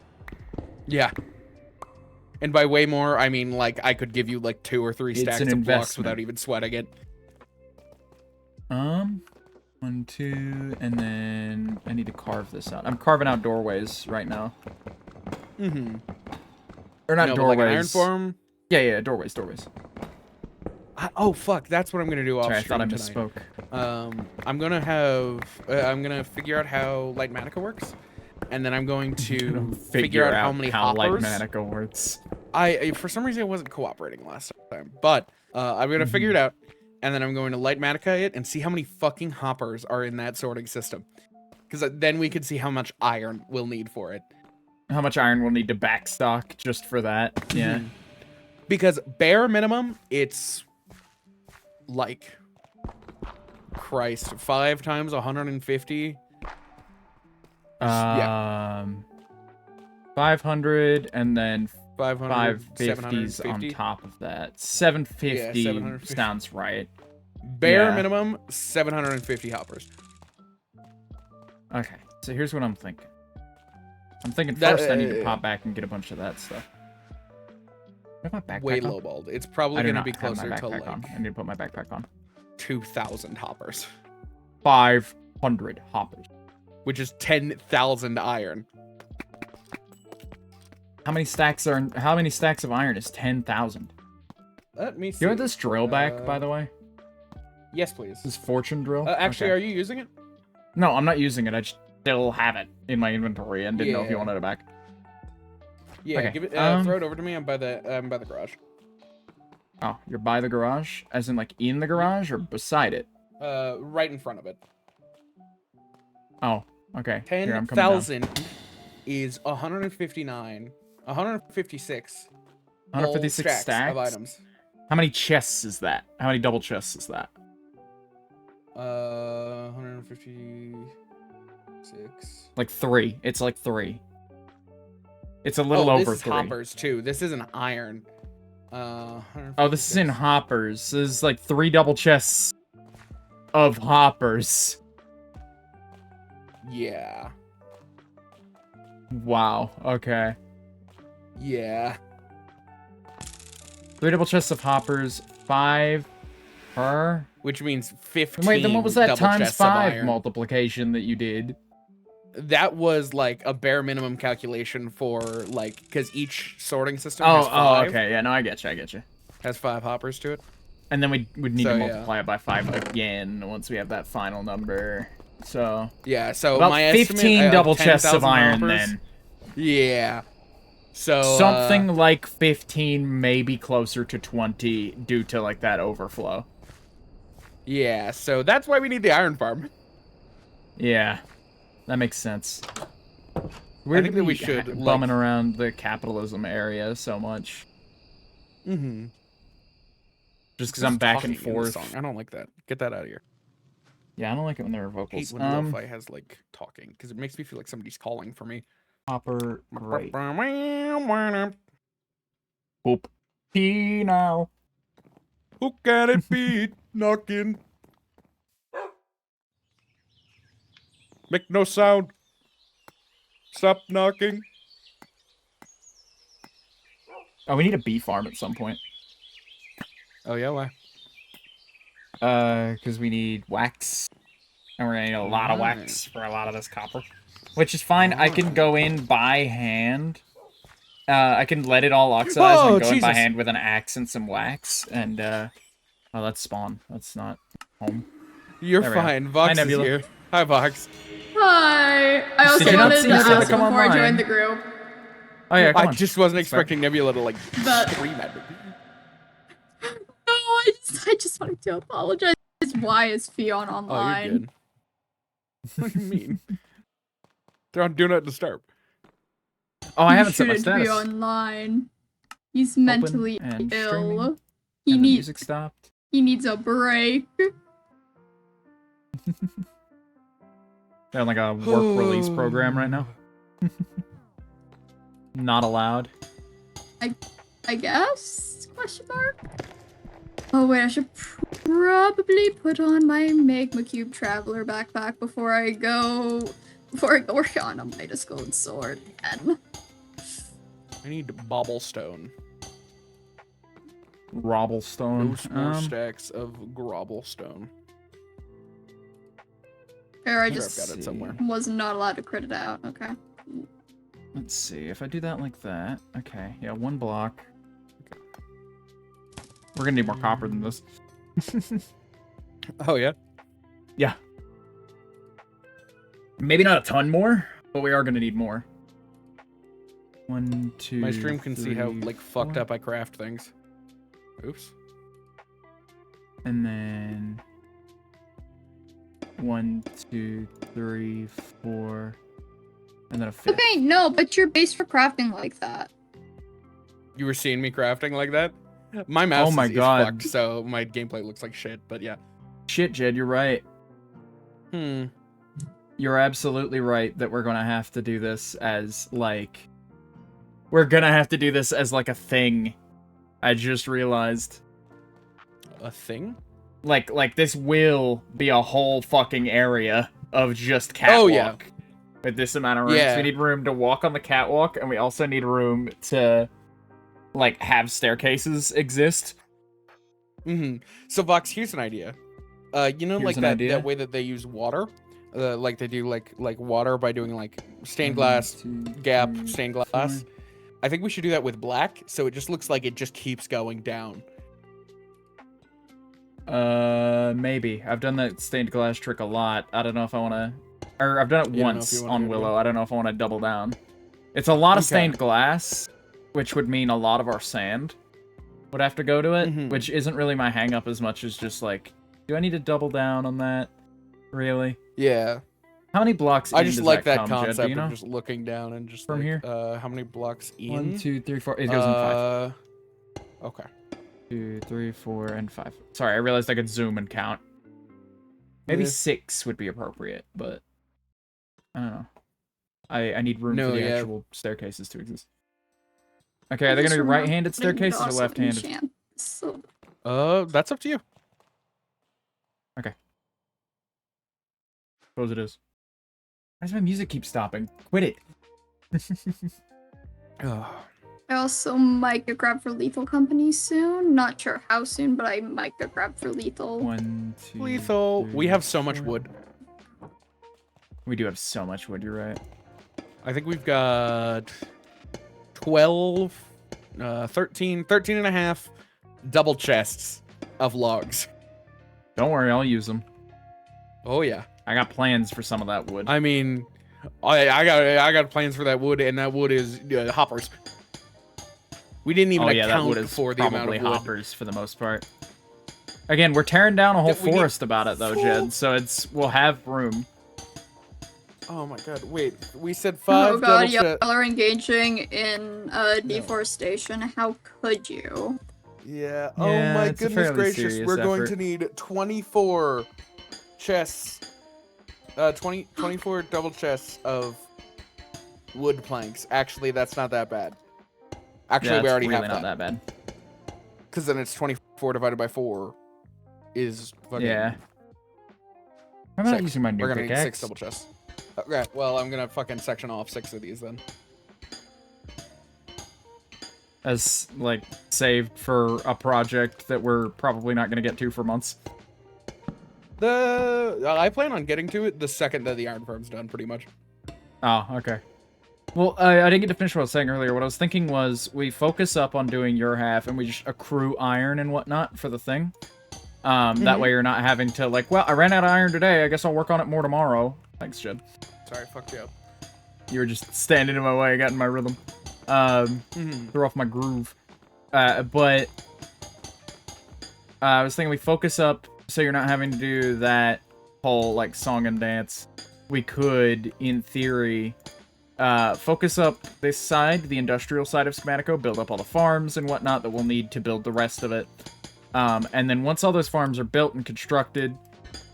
Yeah. And by way more, I mean like I could give you like 2 or 3 It's stacks an of blocks investment. without even sweating it. 1, 2, and then I need to carve this out. I'm carving out doorways right now. Mm-hmm. Or not No, but doorways. like an iron farm. Yeah, doorways. Oh fuck, that's what I'm gonna do off Sorry, I stream thought I tonight. misspoke. I'm gonna figure out how Light Manica works, and then I'm going to figure out how many hoppers. Light Manica works. I for some reason it wasn't cooperating last time, but I'm gonna figure it out, and then I'm going to Light Manica it and see how many fucking hoppers are in that sorting system, because then we can see how much iron we'll need for it. How much iron we'll need to backstock just for that? Yeah. Because bare minimum, it's like Christ, 5 times 150. Yeah. 500 and then 500, 550s on 750. top of that. 750 Yeah, 750. sounds right. Bare Yeah. minimum, 750 hoppers. Okay, so here's what I'm thinking. I'm thinking That, first I need to pop back and get a bunch of that stuff. Do I have my backpack Way on? lowballed. It's I probably do going to not be have my closer to backpack on. like I need to put my backpack on. 2,000 hoppers, 500 hoppers. which is 10,000 iron. How many stacks of iron is 10,000? Let me see. You want this drill back, by the way? Yes, please. This fortune drill? Actually, Okay. are you using it? No, I'm not using it. I still have it in my inventory and didn't know if you Yeah. wanted it back. Yeah, Okay, give it. Throw it over to me. I'm by the garage. Oh, you're by the garage? As in, like, in the garage or beside it? Right in front of it. Oh, okay. Here, I'm coming down. 10,000 is 159, 156. 156 whole stacks of items. How many chests is that? How many double chests is that? 156. Like 3. It's like 3. It's a little over this is 3. hoppers too. This isn't iron. Oh, this is in hoppers. This is like 3 double chests of hoppers. Yeah. Wow. Okay. Yeah. 3 double chests of hoppers. 5 per. Which means 15. Wait, then what was that double times chests of 5 iron. multiplication that you did? That was like a bare minimum calculation for like because each sorting system has 5, okay. Yeah, no, I get you. has 5 hoppers to it. And then we would need So, to yeah. multiply it by 5 again once we have that final number. So Yeah, so about my 15 estimate, double chests of 10,000 iron hoppers. then. Yeah. So Something like 15, maybe closer to 20 due to like that overflow. Yeah, so that's why we need the iron farm. Yeah. That makes sense. I Weird think that we should, like- bumming around the capitalism area so much. Mm-hmm. Just because I'm back and forth. I don't like that. Get that out of here. Yeah, I don't like it when there are I vocals. hate when lo-fi has like talking because it makes me feel like somebody's calling for me. Hopper, great. Who Boop. Pee now. can it be knocking? Make no sound. Stop knocking. Oh, we need a bee farm at some point. Oh yeah, why? Because we need wax. And we're gonna need a lot of wax for a lot of this copper. Which is fine. I can go in by hand. I can let it all oxidize Oh, and go in by Jesus. hand with an axe and some wax. And, oh, that's spawn. That's not home. You're There we go. fine. Vox Hi, is Nebula. here. Hi, Vox. Hi. I also Did you not wanted see to Nebula ask come before I online? joined the group. Oh yeah, come I on. just wasn't That's fair. expecting Nebula to like But- scream at me. No, I just wanted to apologize. Why is Fion Oh, online? you're good. What do you mean? They're on Do Not Disturb. Oh, I He haven't set my shouldn't be status. online. He's Open mentally and ill. streaming, He and the needs music stopped. he needs a break. They're on like a work release program right now. Not allowed. I guess? Question mark? Oh wait, I should probably put on my Magma Cube Traveler backpack before I go work on a Midas Gold Sword again. I need Bobblestone. Robblestone. No more stacks of Grobblestone. Or I I've just got it somewhere. was not allowed to crit it out. Okay. Let's see, if I do that like that. Okay, yeah, 1 block. Okay. We're gonna need more copper than this. Oh yeah. Yeah. Maybe not a ton more, but we are gonna need more. 1, 2. My stream can see how 3, like fucked 4. up I craft things. Oops. And then 1, 2, 3, 4, and then a 5th. Okay, no, but you're based for crafting like that. You were seeing me crafting like that? My mouse Oh my is God. fucked, so my gameplay looks like shit, but yeah. Shit, Jed, you're right. You're absolutely right that we're gonna have to do this as, like... We're gonna have to do this as, like, a thing. I just realized. A thing? Like, this will be a whole fucking area of just catwalk. Oh, yeah. With this amount of room. Yeah. So we need room to walk on the catwalk, and we also need room to, like, have staircases exist. So, Vox, here's an idea. You know, Here's like an that, idea. that way that they use water? Like they do, like water by doing, like, stained glass, 1, 2, gap, 3, stained glass. 4. I think we should do that with black, so it just looks like it just keeps going down. Maybe. I've done that stained glass trick a lot. I don't know if I want to... Or I've done it You don't know if once you wanna on do it Willow. again? I don't know if I want to double down. It's a lot of Okay. stained glass, which would mean a lot of our sand would have to go to it, which isn't really my hang-up as much as just, like, do I need to double down on that? Really? Yeah. How many blocks I in just does like that come, Jed? Do concept you know? of just looking down and just From like, here? how many blocks in? 1, 2, 3, 4. It goes in 5. Okay. 2, 3, 4, and 5. Sorry, I realized I could zoom and count. Maybe Yeah. 6 would be appropriate, but I don't know. I need room No, for the yeah. actual staircases to exist. Okay, are they gonna be right-handed staircases or left-handed? So That's up to you. Suppose it is. Why does my music keep stopping? Quit it. I also might get grabbed for Lethal Company soon. Not sure how soon, but I might get grabbed for Lethal. 1, 2, Lethal. 3, We have so much 4. wood. We do have so much wood, you're right. I think we've got 12, 13 and a half double chests of logs. Don't worry, I'll use them. Oh yeah. I got plans for some of that wood. I mean, I got plans for that wood, and that wood is hoppers. We didn't even Oh yeah, that account wood is for the amount probably of wood. hoppers for the most part. Again, we're tearing down a whole We need forest about it though, full- Jed. So we'll have room. Oh my god! Wait, we said Oh 5 god, double y'all chests. are engaging in deforestation. How could you? Yeah. Yeah, Oh my it's a goodness fairly gracious! serious We're going effort. to need 24 chests. 24 double chests of wood planks. Actually, that's not that bad. Actually, Yeah, we it's already really have not that. that bad. Because then it's 24 divided by 4 is fucking Yeah. I'm not 6. using my new We're gonna need pickaxe. 6 double chests. Okay, well, I'm gonna fucking section off 6 of these then. As, like, saved for a project that we're probably not going to get to for months. I plan on getting to it the second that the iron farm's done, pretty much. Oh, okay. Well, I didn't get to finish what I was saying earlier. What I was thinking was we focus up on doing your half and we just accrue iron and whatnot for the thing. That way you're not having to, like, well, I ran out of iron today. I guess I'll work on it more tomorrow. Thanks, Jed. Sorry, fucked you up. You were just standing in my way, got in my rhythm. Threw off my groove. But I was thinking we focus up so you're not having to do that whole, like, song and dance. We could, in theory, focus up this side, the industrial side of Schematico, build up all the farms and whatnot that we'll need to build the rest of it. And then once all those farms are built and constructed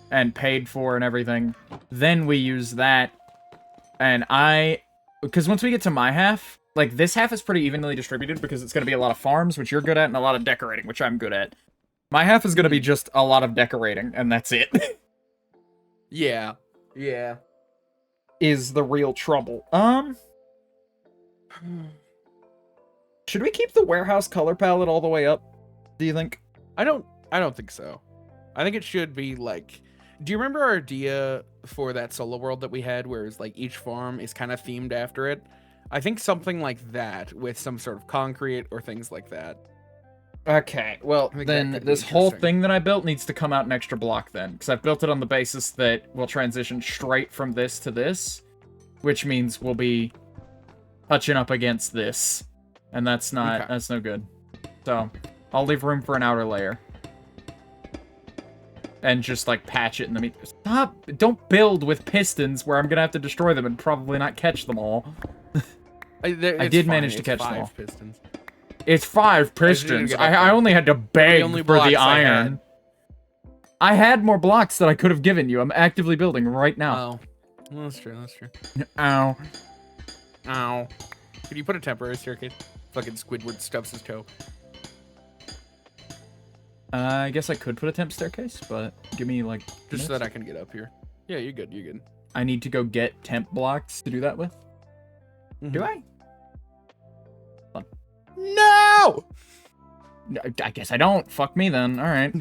and paid for and everything, then we use that. And because once we get to my half, like, this half is pretty evenly distributed because it's going to be a lot of farms, which you're good at, and a lot of decorating, which I'm good at. My half is going to be just a lot of decorating, and that's it. Yeah. Yeah. Is the real trouble. Should we keep the warehouse color palette all the way up, do you think? I don't think so. I think it should be like, do you remember our idea for that solo world that we had where it's like each farm is kind of themed after it? I think something like that with some sort of concrete or things like that. Okay, well, I think then that could be this whole interesting. thing that I built needs to come out an extra block then, because I've built it on the basis that we'll transition straight from this to this, which means we'll be touching up against this, and that's not, Okay. that's no good. So, I'll leave room for an outer layer. And just, like, patch it in the meat. Stop! Don't build with pistons where I'm gonna have to destroy them and probably not catch them all. I did manage to catch them all. Pistons. It's 5 pistons. I only had to beg only for the blocks I iron. I had more blocks that I could have given you. I'm actively building right now. Oh, well, that's true. That's true. Ow. Ow. Could you put a temporary staircase? Fucking Squidward stubs his toe. I guess I could put a temp staircase, but give me, like, Just so minutes. that I can get up here. Yeah, you're good. You're good. I need to go get temp blocks to do that with. Do I? No! No, I guess I don't. Fuck me then. All right.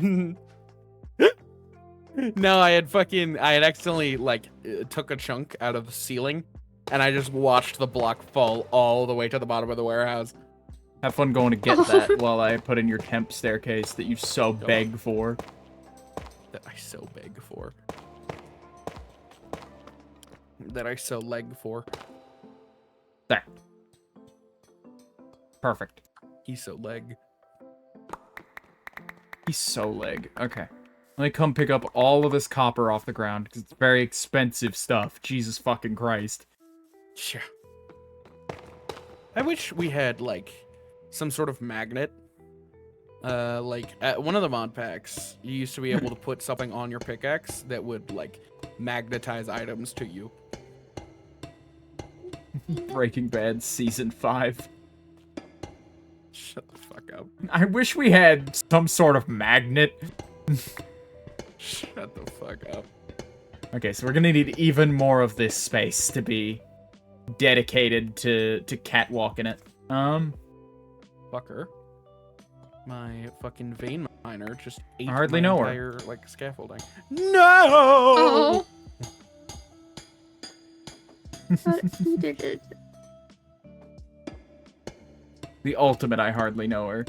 No, I had accidentally, like, took a chunk out of the ceiling, and I just watched the block fall all the way to the bottom of the warehouse. Have fun going to get that while I put in your temp staircase that you so beg for. That I so beg for. That I so leg for. There. Perfect. He's so leg. He's so leg. Okay. Let me come pick up all of this copper off the ground, because it's very expensive stuff. Jesus fucking Christ. Yeah. I wish we had, like, some sort of magnet. Like, at one of the mod packs, you used to be able to put something on your pickaxe that would, like, magnetize items to you. Breaking Bad Season 5. Shut the fuck up. I wish we had some sort of magnet. Shut the fuck up. Okay, so we're gonna need even more of this space to be dedicated to catwalking it. Fucker. My fucking vein miner just ate I hardly my know her. entire, like, scaffolding. No! Oh. But he did it. The ultimate I hardly know her.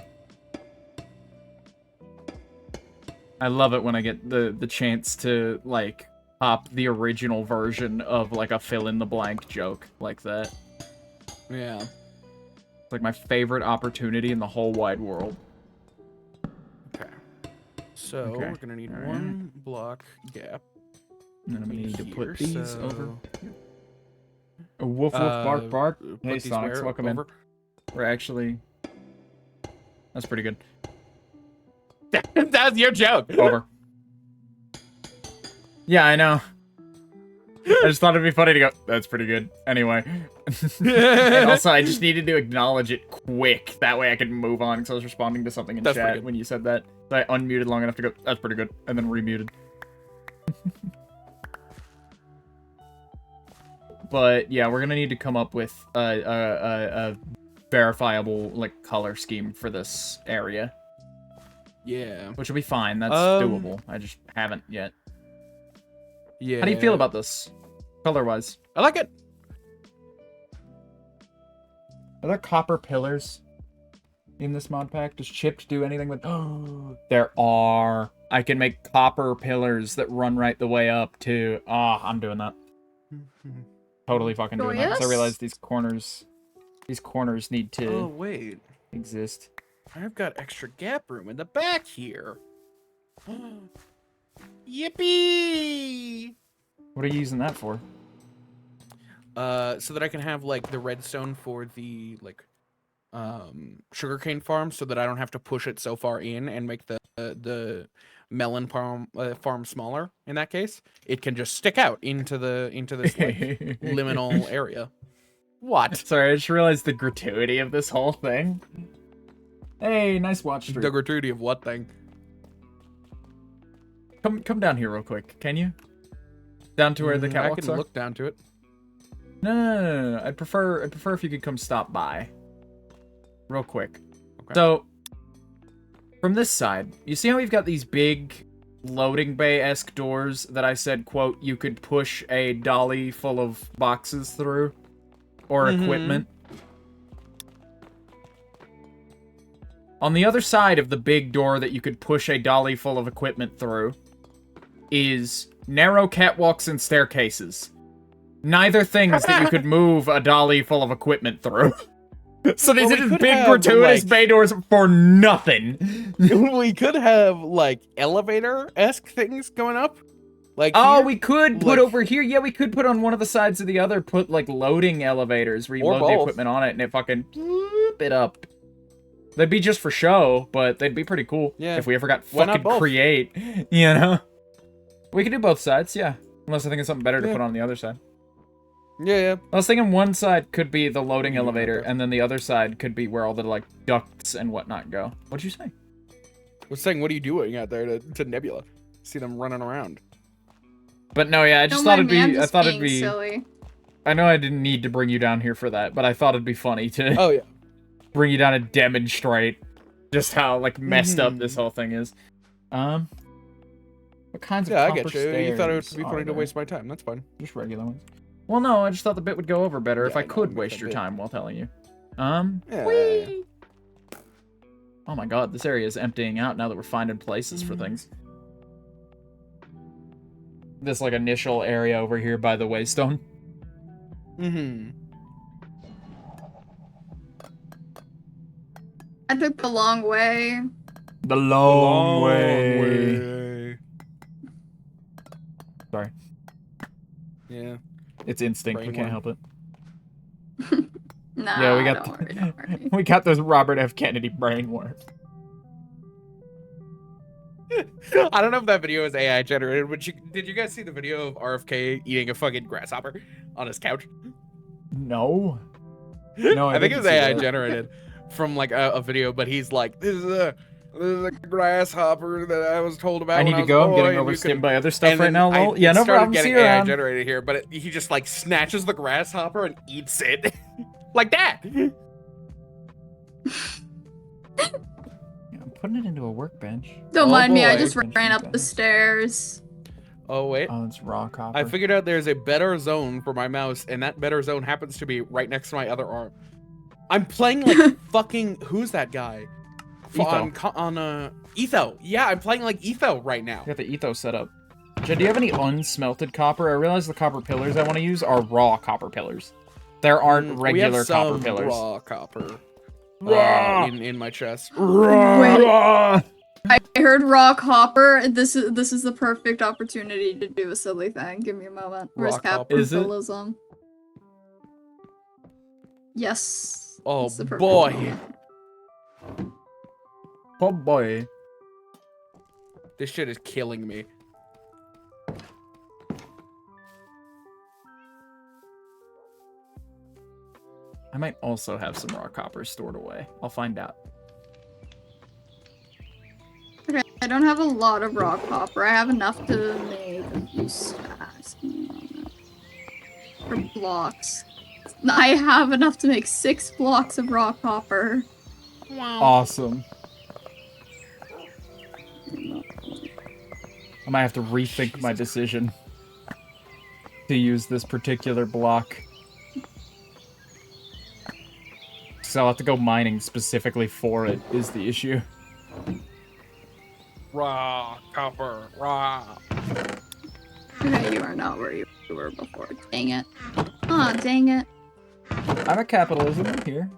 I love it when I get the chance to, like, pop the original version of, like, a fill-in-the-blank joke like that. Yeah. It's like my favorite opportunity in the whole wide world. Okay. So, Okay. we're gonna need Alright. one block gap. And then I'm gonna need to here, put these so- over. A woof woof bark bark. Put Hey, these Sonics, where? welcome Over? in. We're actually... That's pretty good. That's your joke. Over. Yeah, I know. I just thought it'd be funny to go, that's pretty good. Anyway. And also, I just needed to acknowledge it quick. That way I could move on, because I was responding to something in That's pretty chat good. when you said that. So I unmuted long enough to go, that's pretty good. And then remuted. But, yeah, we're gonna need to come up with a verifiable, like, color scheme for this area. Yeah. Which will be fine. That's Um, doable. I just haven't yet. Yeah. How do you feel about this? Color-wise? I like it. Are there copper pillars in this mod pack? Does Chipped do anything with... Oh, there are. I can make copper pillars that run right the way up, too. Ah, I'm doing that. Totally fucking doing that. 'Cause I Joyous? realized these corners need to Oh wait, exist. I've got extra gap room in the back here. Yippee! What are you using that for? So that I can have like the redstone for the sugarcane farm, so that I don't have to push it so far in and make the melon farm smaller. In that case, it can just stick out into this like liminal area. What? Sorry, I just realized the gratuity of this whole thing. Hey, nice watch stream. The gratuity of what thing? Come down here real quick, can you? Down to where the I catwalks can are? look down to it. No. I'd prefer if you could come stop by. Real quick. Okay. So, from this side, you see how we've got these big loading bay-esque doors that I said, quote, you could push a dolly full of boxes through? Or equipment? On the other side of the big door that you could push a dolly full of equipment through is narrow catwalks and staircases. Neither things that you could move a dolly full of equipment through. So these Well, are we just could big have, gratuitous like- bay doors for nothing. We could have like elevator-esque things going up. Like Oh, here. we could put Like- over here. Yeah, we could put on one of the sides of the other, put like loading elevators where you Or load the both. equipment on it and it fucking bloop it up. They'd be just for show, but they'd be pretty cool. Yeah. If we ever got Why not fucking both? create, you know? We could do both sides, yeah. Unless I think of something better to Yeah. put on the other side. Yeah. I was thinking one side could be the loading Yeah, elevator, okay. and then the other side could be where all the like ducts and whatnot go. What'd you say? I was saying, what are you doing out there to Nebula? See them running around. But no, yeah, I just Don't thought mind it'd me, I'm be. I just thought it'd being be. silly. I know I didn't need to bring you down here for that, but I thought it'd be funny to Oh yeah. bring you down and demonstrate just how like messed up Mhm. this whole thing is. What kinds of Yeah, I copper get you. You thought it would stairs be are funny to there? waste my time. That's fine. Just regular ones. Well, no, I just thought the bit would go over better if Yeah, I I know, could make waste that your bit. time while telling you. Yeah. Whee! Oh my god, this area is emptying out now that we're finding places for things. This like initial area over here by the waystone. Mm-hmm. I took the long way. The long way. Sorry. Yeah. It's instinct. We Brain can't worm. help it. Nah, Yeah, we got don't worry, don't worry. we got those Robert F. Kennedy brain worms. I don't know if that video is AI generated, but did you guys see the video of RFK eating a fucking grasshopper on his couch? No. No, I think it didn't was see AI that. generated from like a video, but he's like, this is a grasshopper that I was told about. I need when to go. was a I'm boy, getting and you overstimmed can-" by other stuff And right then now, lol. it Yeah, no started problem. See getting you AI around. generated here, but he just like snatches the grasshopper and eats it like that. Yeah, I'm putting it into a workbench. Don't Oh mind me, I boy. just ran up the stairs. Oh wait. Oh, it's raw copper. I figured out there's a better zone for my mouse, and that better zone happens to be right next to my other arm. I'm playing like fucking who's that guy? On Etho. Yeah, I'm playing like Etho right now. I got the ethos set up. Jed, do you have any unsmelted copper? I realize the copper pillars I want to use are raw copper pillars. There aren't We regular have copper some pillars. raw copper Raw. in my chest. Raw. I heard raw copper. This is the perfect opportunity to do a silly thing. Give me a moment. Where's Raw copper. Is it? capitalism? Yes. Oh it's the perfect boy. moment. Oh boy. This shit is killing me. I might also have some raw copper stored away. I'll find out. Okay, I don't have a lot of raw copper. I have enough to make a few stacks. For blocks. I have enough to make 6 blocks of raw copper. Awesome. I might have to rethink my decision to use this particular block. So I'll have to go mining specifically for it, is the issue. Raw copper. Raw. Okay, you are not where you were before. Dang it. Aw, dang it. I'm a capitalism here.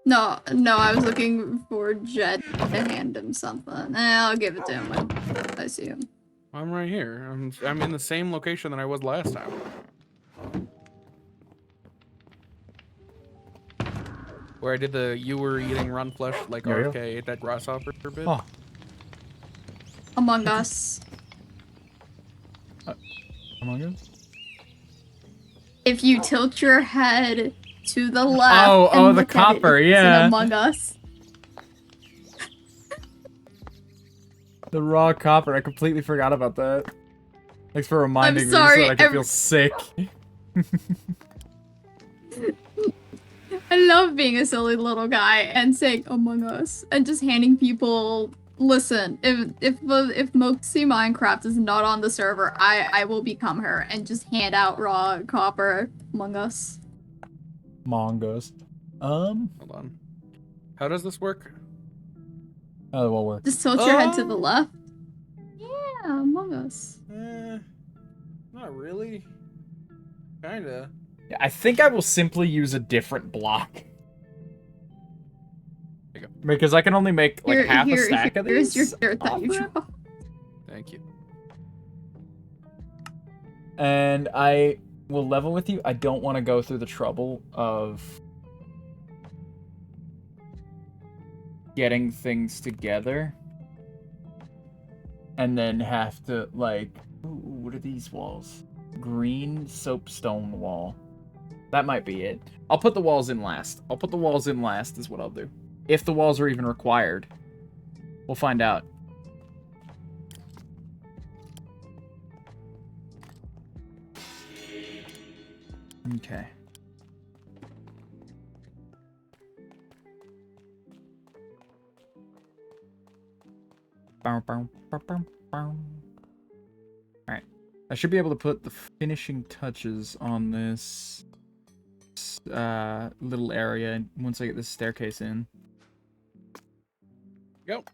No, I was looking for Jed to hand him something. I'll give it to him when I see him. I'm right here. I'm in the same location that I was last time. Where I did the you were eating run flesh like Yeah, yeah. RFK ate that grasshopper bit. Oh, Among Us. Among Us? If you tilt your head to the left Oh, and the look copper, at it, it's yeah. an Among Us. The raw copper. I completely forgot about that. Thanks for reminding me sorry, so that I can feel sick. I love being a silly little guy and saying Among Us and just handing people. Listen, if Moxie Minecraft is not on the server, I will become her and just hand out raw copper Among Us. Mongos. Hold on. How does this work? Oh, it will work. Just tilt your head to the left. Yeah, Among Us. Not really. Kinda. Yeah, I think I will simply use a different block. There you go. Because I can only make like half a stack of these. Here's your dirt that you off-rip. dropped. Thank you. And I will level with you. I don't want to go through the trouble of getting things together and then have to like, ooh, what are these walls? Green soapstone wall. That might be it. I'll put the walls in last. I'll put the walls in last is what I'll do. If the walls are even required. We'll find out. Okay. Alright. I should be able to put the finishing touches on this little area once I get this staircase in. Go.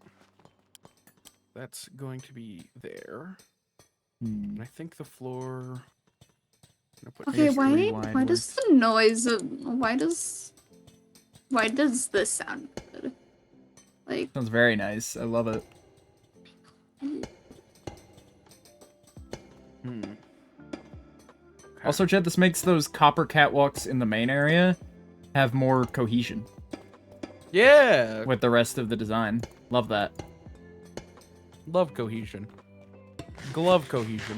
That's going to be there. And I think the floor. Okay, three why wide does the noise of why does this sound good? Like Sounds very nice. I love it. Also, Jed, this makes those copper catwalks in the main area have more cohesion Yeah. with the rest of the design. Love that. Love cohesion. Glove cohesion.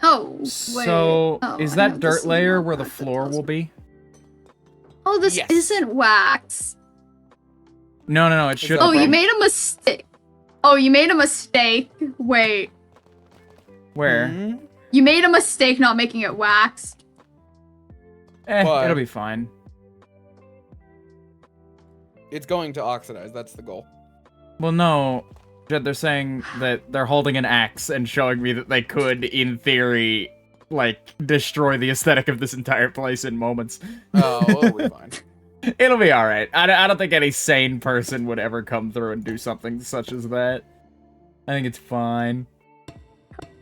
oh wait. So, Oh, is I that know dirt this is layer not where the part that floor does will it. be? Oh, this Yes. isn't wax. No, it should. Oh, you problem. made a mistake. Oh, you made a mistake. Wait. Where? Mhm. You made a mistake not making it waxed. Why? It'll be fine. It's going to oxidize. That's the goal. Well, no, Jed, they're saying that they're holding an axe and showing me that they could, in theory, like, destroy the aesthetic of this entire place in moments. Oh, it'll be fine. It'll be alright. I don't think any sane person would ever come through and do something such as that. I think it's fine.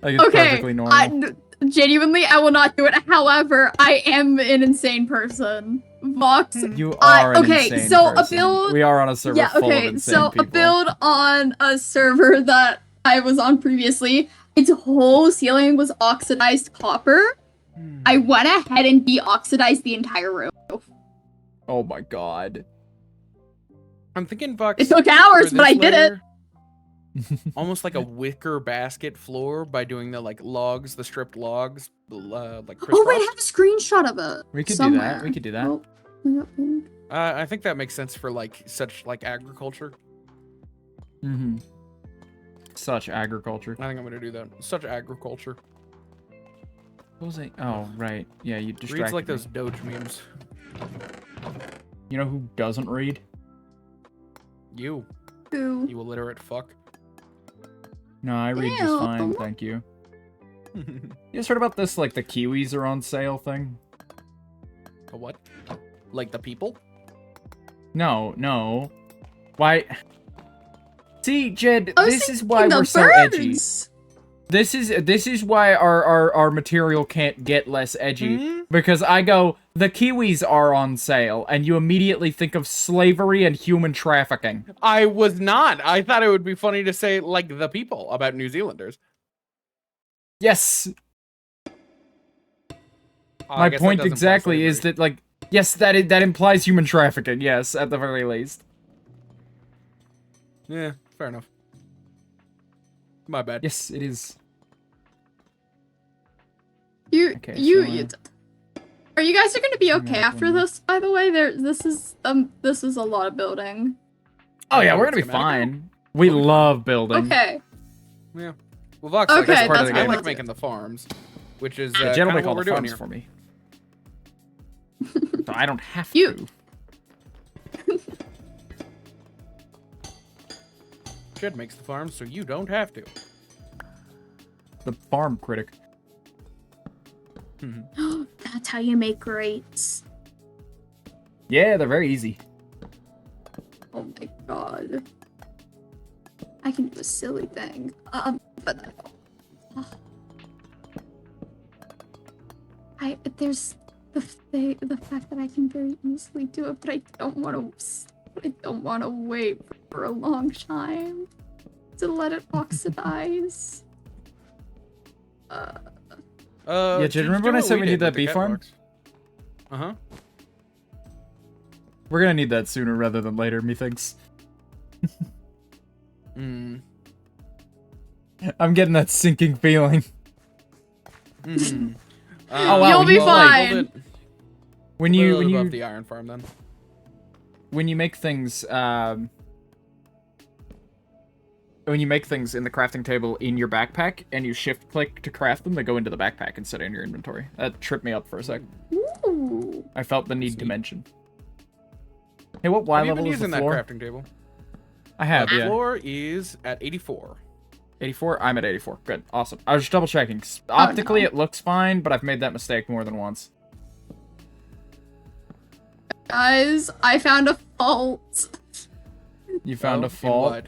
I think it's perfectly normal. Genuinely, I will not do it. However, I am an insane person. Vox. You are an okay, insane so person. a build. We are on a server Yeah, full of okay, insane so people. a build on a server that I was on previously, its whole ceiling was oxidized copper. I went ahead and de-oxidized the entire room. Oh my god. I'm thinking, Vox. It took for hours, but this I did it. layer, almost like a wicker basket floor by doing the like logs, the stripped logs, like crisscross. Oh wait, I have a screenshot of it. We could somewhere. do that. We could do that. Oh, I got pinged. I think that makes sense for like such like agriculture. Mm-hmm. Such agriculture. I think I'm gonna do that. Such agriculture. What was I? Oh, right. Yeah, you distracted Reads like me. those Doge memes. You know who doesn't read? You Ooh. illiterate fuck. No, I read just Ew. fine, thank you. You guys heard about this, like, the kiwis are on sale thing? A what? Like the people? No. Why? See, Jed, I was this is thinking why the we're so edgy. birds. This is why our material can't get less edgy. Because I go, the Kiwis are on sale, and you immediately think of slavery and human trafficking. I was not. I thought it would be funny to say, like, the people about New Zealanders. Yes. I My guess that point doesn't imply exactly is slavery. that, like, yes, that implies human trafficking, yes, at the very least. Yeah, fair enough. My bad. Yes, it is. You, Okay, you, so, are you guys going to be okay Yeah, after this? By the way, this is a lot of building. Oh yeah, we're gonna be Schematic now? fine. We love building. Okay. Yeah. Well, Vox, like, Okay, that's part of that's the game. I fine. like making the farms, which is The kind Jen will of make all what the we're doing farms here. for me. So I don't have You- to. Jed makes the farms, so you don't have to. The farm critic. That's how you make grapes. Yeah, they're very easy. Oh my god. I can do a silly thing. But there's the fact that I can very easily do it, but I don't want to wait for a long time to let it oxidize. Yeah, do you remember when I said we need that bee farm? Uh-huh. We're gonna need that sooner rather than later, methinks. Mm. I'm getting that sinking feeling. Mm. Oh, wow, You'll when be you, like, fine. When You you above the iron farm, then. when you make things when you make things in the crafting table in your backpack and you shift click to craft them, they go into the backpack instead of in your inventory. That tripped me up for a sec. Ooh. I felt the need to Sweet. mention. Hey, what Y Have you level been is the using that floor? crafting table? I have, The yeah. floor is at 84. 84? I'm at 84. Good. Awesome. I was just double checking. Optically, no. it looks fine, but I've made that mistake more than once. Guys, I found a fault. You found Oh, a in fault. what?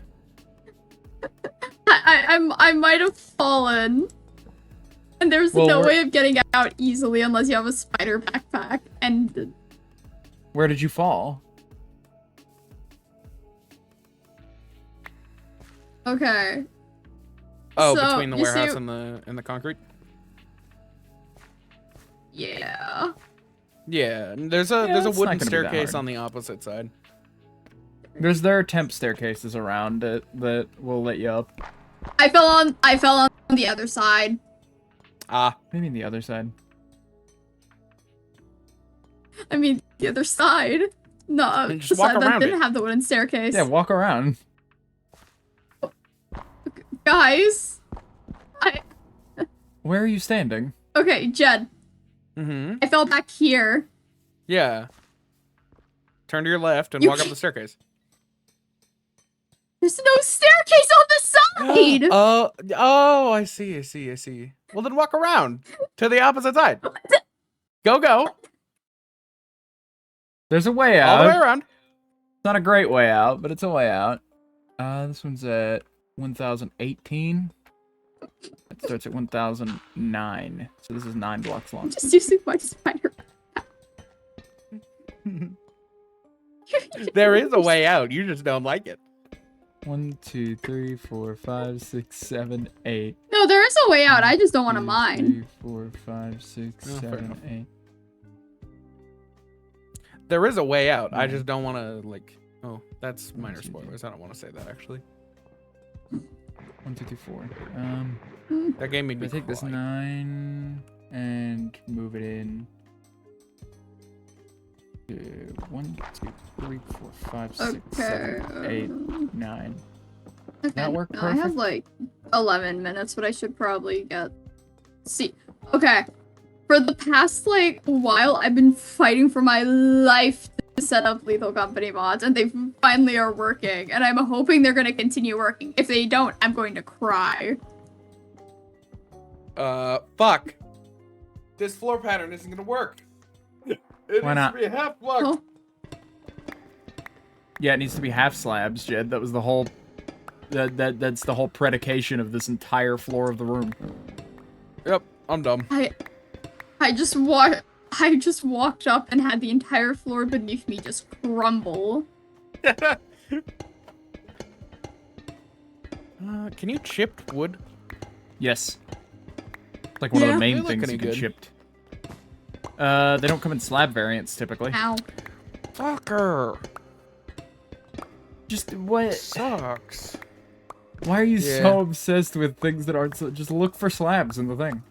I might have fallen. And there's Well, no we're- way of getting out easily unless you have a spider backpack. And Where did you fall? okay. Oh, So, between the you warehouse see- and the concrete? Yeah. Yeah, and there's a Yeah, there's a it's not wooden gonna be that staircase hard. on the opposite side. There are temp staircases around it that will let you up. I fell on the other side. Ah, Maybe on the other side. I mean the other side. No, And just the walk side that around didn't it. have the wooden staircase. Yeah, walk around. Guys. Where are you standing? Okay, Jed. mm-hmm. I fell back here. Yeah. Turn to your left and You walk up can't- the staircase. There's no staircase on the side. Oh, I see. Well, then walk around to the opposite side. Go. There's a way All the way out. around. It's not a great way out, but it's a way out. This one's at 1018. It starts at 1009. So this is 9 blocks long. Just using my spider. There is a way out. You just don't like it. 1, 2, 3, 4, 5, 6, 7, 8. No, there is a way out. I just don't want to 2, mine. 3, 4, 5, 6, Oh, fair 7, enough. 8. There is a way out. I Mhm. just don't want to, like... Oh, that's minor 1, 2, 3. spoilers. I don't want to say that, actually. 1, 2, 3, 4. That game made If me I take this cry. 9 and move it in to 1, 2, 3, 4, 5, 6, 7, 8, 9. Okay. that work I have perfect? like 11 minutes, but I should probably get. See, okay. For the past like while, I've been fighting for my life to set up Lethal Company mods, and they finally are working. And I'm hoping they're gonna continue working. If they don't, I'm going to cry. Fuck. This floor pattern isn't gonna work. It Why needs not? to be a half block. Oh. Yeah, it needs to be half slabs, Jed. That was the whole That's the whole predication of this entire floor of the room. Yep, I'm dumb. I just walked up and had the entire floor beneath me just crumble. Can you chip wood? Yes. Like one of the main They look things kinda you can good. chip. They don't come in slab variants typically. Ow. Fucker. Just what? Sucks. Why are you Yeah. so obsessed with things that aren't? Just look for slabs in the thing.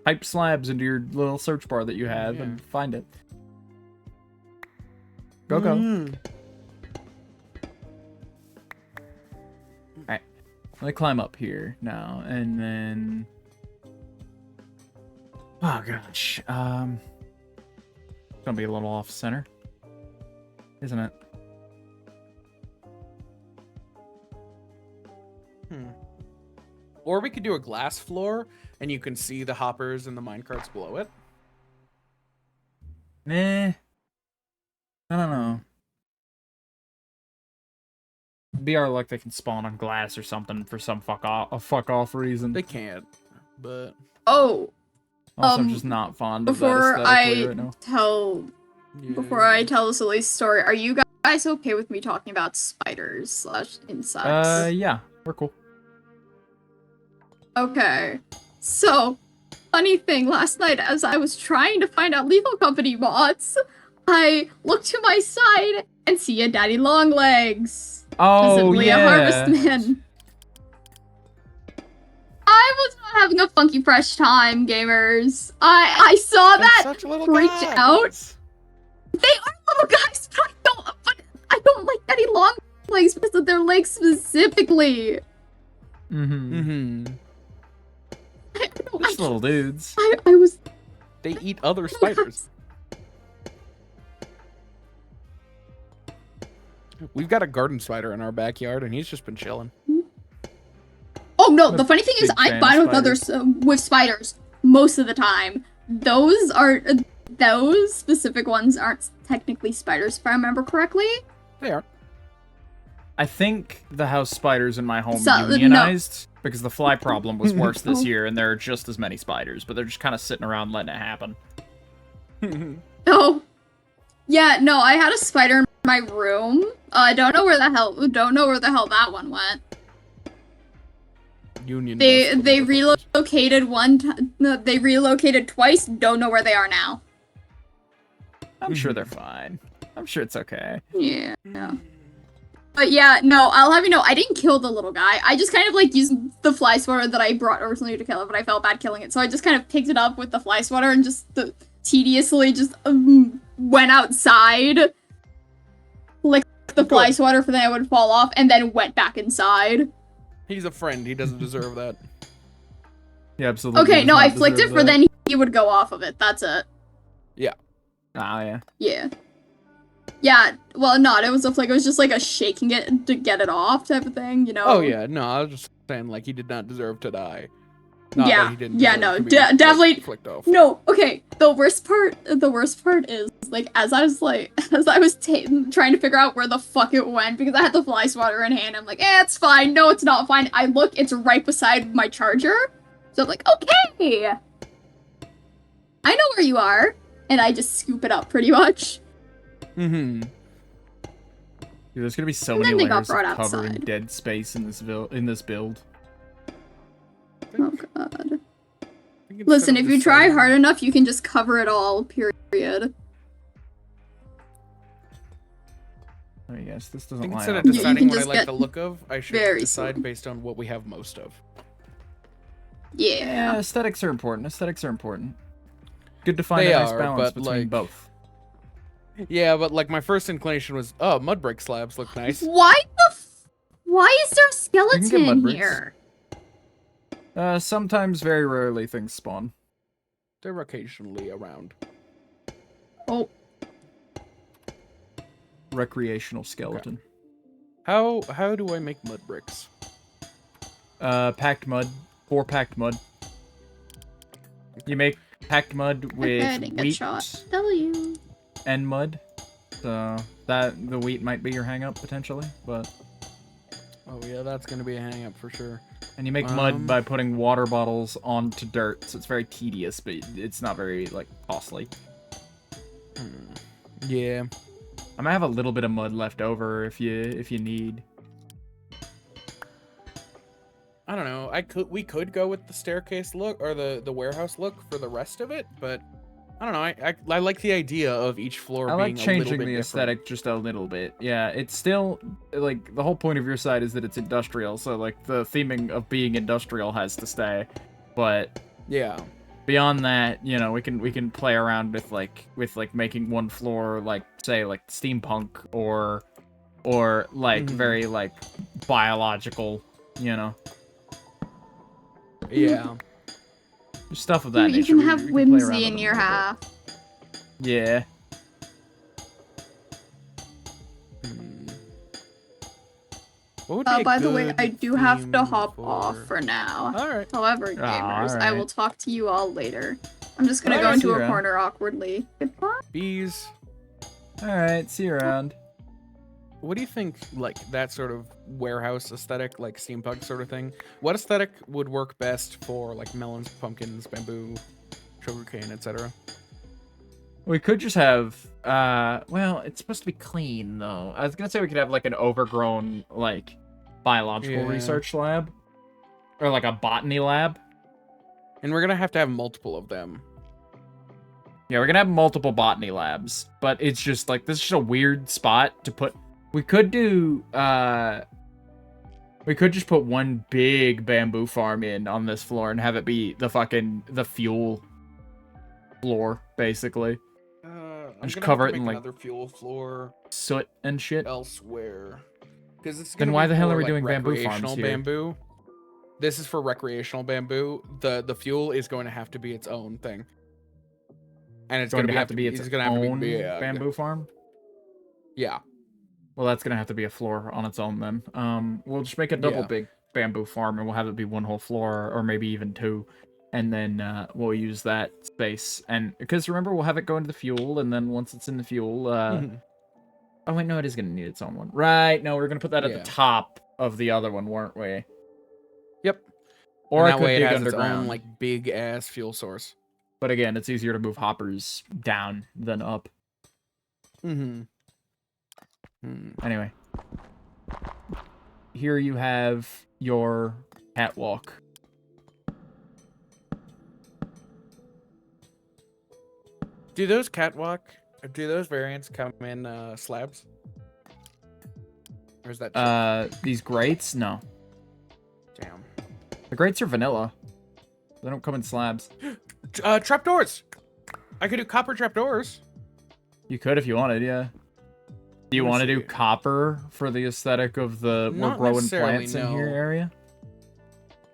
Type slabs into your little search bar that you have and find it. Go. Alright. Let me climb up here now, and then... Oh, gosh. It's gonna be a little off-center. Isn't it? Or we could do a glass floor, and you can see the hoppers and the minecarts below it. Nah. I don't know. Be our luck they can spawn on glass or something for some fuck off reason. They can't, but... Oh, Also, I'm just not fond of that before aesthetically I right now. before I tell the silly story, are you guys okay with me talking about spiders / insects? Yeah, we're cool. Okay. So, funny thing, last night as I was trying to find out Lethal Company mods, I looked to my side and see a Daddy Longlegs. Oh, Specifically yeah. a Harvestman. I was not having a funky fresh time, gamers. I saw that, Such little freaked guys. out. They are little guys, but I don't like Daddy Longlegs because of their legs specifically. Mm-hmm. I Just little dudes. I was... They eat other spiders. We've got a garden spider in our backyard, and he's just been chilling. Oh no, the funny thing is Big I'm fan fine of with others with spiders most of the time. Those specific ones aren't technically spiders if I remember correctly. They are. I think the house spiders in my home So, no. unionized because the fly problem was worse this year, and there are just as many spiders, but they're just kind of sitting around letting it happen. Oh. Yeah, no, I had a spider in my room. I don't know where the hell that one went. Union. They relocated they relocated twice, don't know where they are now. I'm sure they're fine. I'm sure it's okay. Yeah. But yeah, no, I'll have you know, I didn't kill the little guy. I just kind of like used the fly swatter that I brought originally to kill it, but I felt bad killing it. So I just kind of picked it up with the fly swatter and just tediously just went outside. Like the fly swatter for then it would fall off and then went back inside. He's a friend. He doesn't deserve that. Yeah, absolutely. Okay, does no, not I flicked it deserve for that. then he would go off of it. That's it. Yeah. Ah, yeah. Yeah. Yeah, well, not. It was a flick. It was just like a shaking it to get it off type of thing, you know? Oh yeah. No, I was just saying like he did not deserve to die. Not Yeah, that he didn't yeah, deserve no, to be, definitely- like, flicked off. No, okay. The worst part is like as I was trying to figure out where the fuck it went because I had the fly swatter in hand. I'm like, it's fine. No, it's not fine. I look, it's right beside my charger. So I'm like, okay, I know where you are, and I just scoop it up pretty much. Mm-hmm. Dude, there's gonna be so And many then they got layers of brought covering outside. dead space in this build. Oh god. Listen, if you try hard enough, you can just cover it all. Period. Oh yes, this I doesn't think line instead up. of You deciding can what I just like get the look of, I should very decide slow. based on what we have most of. Yeah, Yeah. aesthetics are important. Aesthetics are important. Good to find They a nice are, balance but, between like, both. Yeah, but like my first inclination was, oh, mud brick slabs look nice. Why is there a mud skeleton bricks. here? Sometimes, very rarely, things spawn. They're occasionally around. Oh, Recreational skeleton. How do I make mud bricks? Packed mud. 4 packed mud. You make packed mud with okay, I didn't get wheat shot. W. and mud. So that the wheat might be your hang up potentially, but Oh yeah, that's gonna be a hang up for sure. And you make mud by putting water bottles onto dirt, so it's very tedious, but it's not very, like, costly. Yeah. I might have a little bit of mud left over if you need. I don't know. We could go with the staircase look or the warehouse look for the rest of it, but I don't know. I like the idea of each floor I being like changing a little bit the aesthetic just a little bit. Yeah, it's still, like, the whole point of your site is that it's industrial, so, like, the theming of being industrial has to stay. But yeah. Beyond that, you know, we can play around with making one floor, like, say, like, steampunk or like, very, like, biological, you know? Yeah. Stuff of that You nature. can We have can play whimsy around in with your them a little half. bit. Yeah. What would be a By the way, good I do have to theme hop off for now. Alright. However, gamers, I alright. will talk to you all later. I'm just gonna go Alright, see into you a around. corner awkwardly. Goodbye. Bees. Alright, see you around. What do you think, like, that sort of warehouse aesthetic, like steampunk sort of thing? What aesthetic would work best for, like, melons, pumpkins, bamboo, sugarcane, etc.? We could just have, well, it's supposed to be clean, though. I was gonna say we could have, like, an overgrown, like, biological Yeah. research lab. Or, like, a botany lab. And we're gonna have to have multiple of them. Yeah, we're gonna have multiple botany labs. But it's just, like, this is just a weird spot to put... We could do, we could just put one big bamboo farm in on this floor and have it be the fuel floor, basically. I'm just gonna cover have to it in, make like, another fuel floor soot and shit. elsewhere. Because it's Then gonna why be the hell for, are we like, doing bamboo farms recreational here? bamboo. This is for recreational bamboo. The fuel is going to have to be its own thing. And it's Going to have to be its gonna have to own be bamboo farm? Yeah. Well, that's gonna have to be a floor on its own then. We'll just make a double Yeah. big bamboo farm and we'll have it be one whole floor, or maybe even two. And then we'll use that space. And because remember, we'll have it go into the fuel, and then once it's in the fuel, oh wait, no, it is gonna need its own one. Right? No, we're gonna put that at Yeah. the top of the other one, weren't we? Yep. Or And I that could way it dig has underground. its own, like, big ass fuel source. But again, it's easier to move hoppers down than up. Anyway. Here you have your catwalk. Do those variants come in slabs? Or is that These grates? No. damn. The grates are vanilla. They don't come in slabs. Trapdoors! I could do copper trapdoors. You could if you wanted, yeah. Do you Let's want to do see. copper for the aesthetic of the we're Not growing necessarily, plants in here no. area?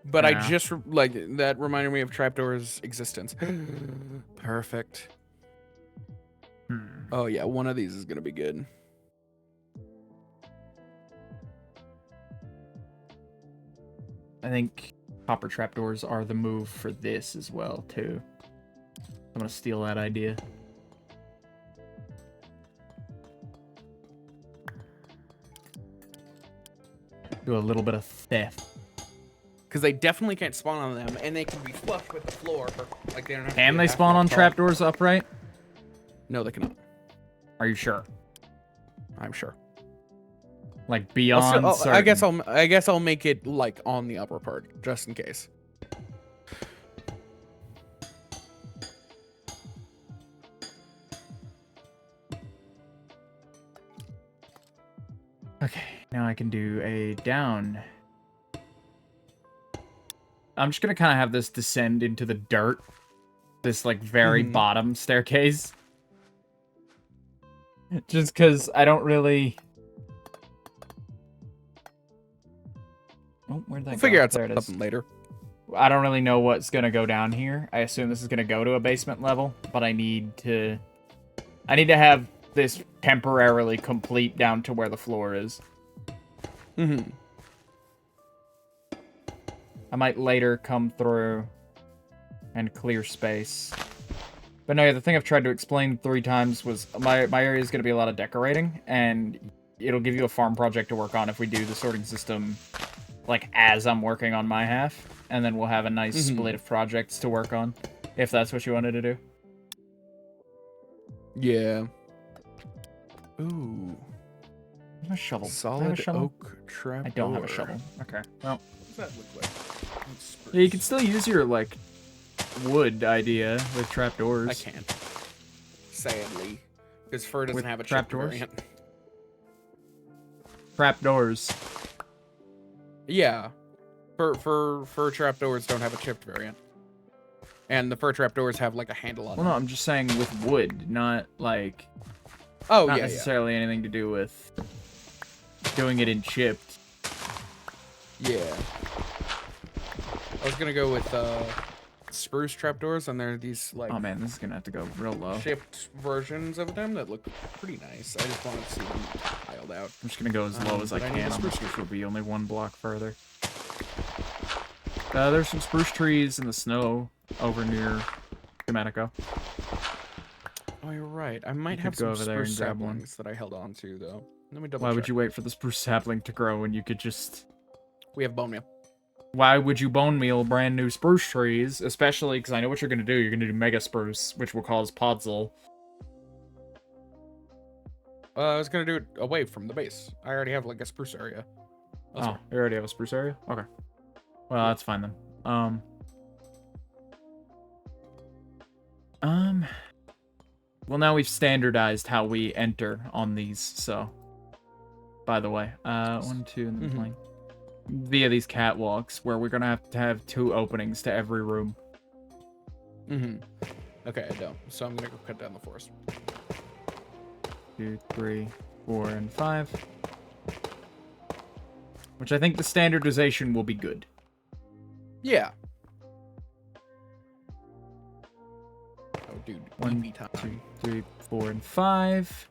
But Yeah. I just, like, that reminded me of trapdoors' existence. Perfect. Oh yeah, one of these is gonna be good. I think copper trapdoors are the move for this as well, too. I'm gonna steal that idea. Do a little bit of theft. Because they definitely can't spawn on them, and they can be flush with the floor. Like they don't have to Can be they half spawn that on tall. trapdoors upright? No, they cannot. Are you sure? I'm sure. Like beyond I guess I'll make it like on the upper part, just in case. Okay, now I can do a down. I'm just gonna kind of have this descend into the dirt. This, like, very bottom staircase. Just because I don't really... Oh, where'd that We'll go? figure out There it is. something later. I don't really know what's gonna go down here. I assume this is gonna go to a basement level, but I need to have this temporarily complete down to where the floor is. I might later come through and clear space. But no, the thing I've tried to explain 3 times was my area is going to be a lot of decorating, and it'll give you a farm project to work on if we do the sorting system, like, as I'm working on my half. And then we'll have a nice split of projects to work on, if that's what you wanted to do. Yeah. Ooh. I have a shovel. Solid I have a shovel? oak trap. I don't have a shovel. Okay. Well, What does that look like? yeah, you can still use your, like, wood idea with trapdoors. I can't. Sadly. Because fur doesn't With have a trapdoors? variant. Trapdoors. Yeah. Fur trapdoors don't have a chipped variant. And the fur trapdoors have like a handle on Well, them. no, I'm just saying with wood, not, like, Oh, not yeah, necessarily anything to do with doing it in chipped. yeah. I was gonna go with spruce trapdoors, and there are these like Oh man, this is gonna have to go real low. chipped versions of them that look pretty nice. I just wanted to see them tiled out. I'm just gonna go as low as I but I need can a on spruce this, which will be only one block further. There's some spruce trees in the snow over near Domenico. Oh, you're right. I might could have go some over there and spruce grab one. saplings that I held on to, though. Let me double Why check. would you wait for the spruce sapling to grow when you could just... We have bone meal. Why would you bone meal brand new spruce trees? Especially because I know what you're gonna do. You're gonna do mega spruce, which will cause podzol. I was gonna do it away from the base. I already have like a spruce area. Oh, you already have a spruce area? Okay. Well, that's fine then. Well, now we've standardized how we enter on these, so... By the way, 1, 2, and then plane. Via these catwalks, where we're gonna have to have 2 openings to every room. Okay, I don't. So I'm gonna go cut down the forest. 2, 3, 4, and 5. Which I think the standardization will be good. Yeah. Oh, dude. 1, EP time. 2, 3, 4, and 5.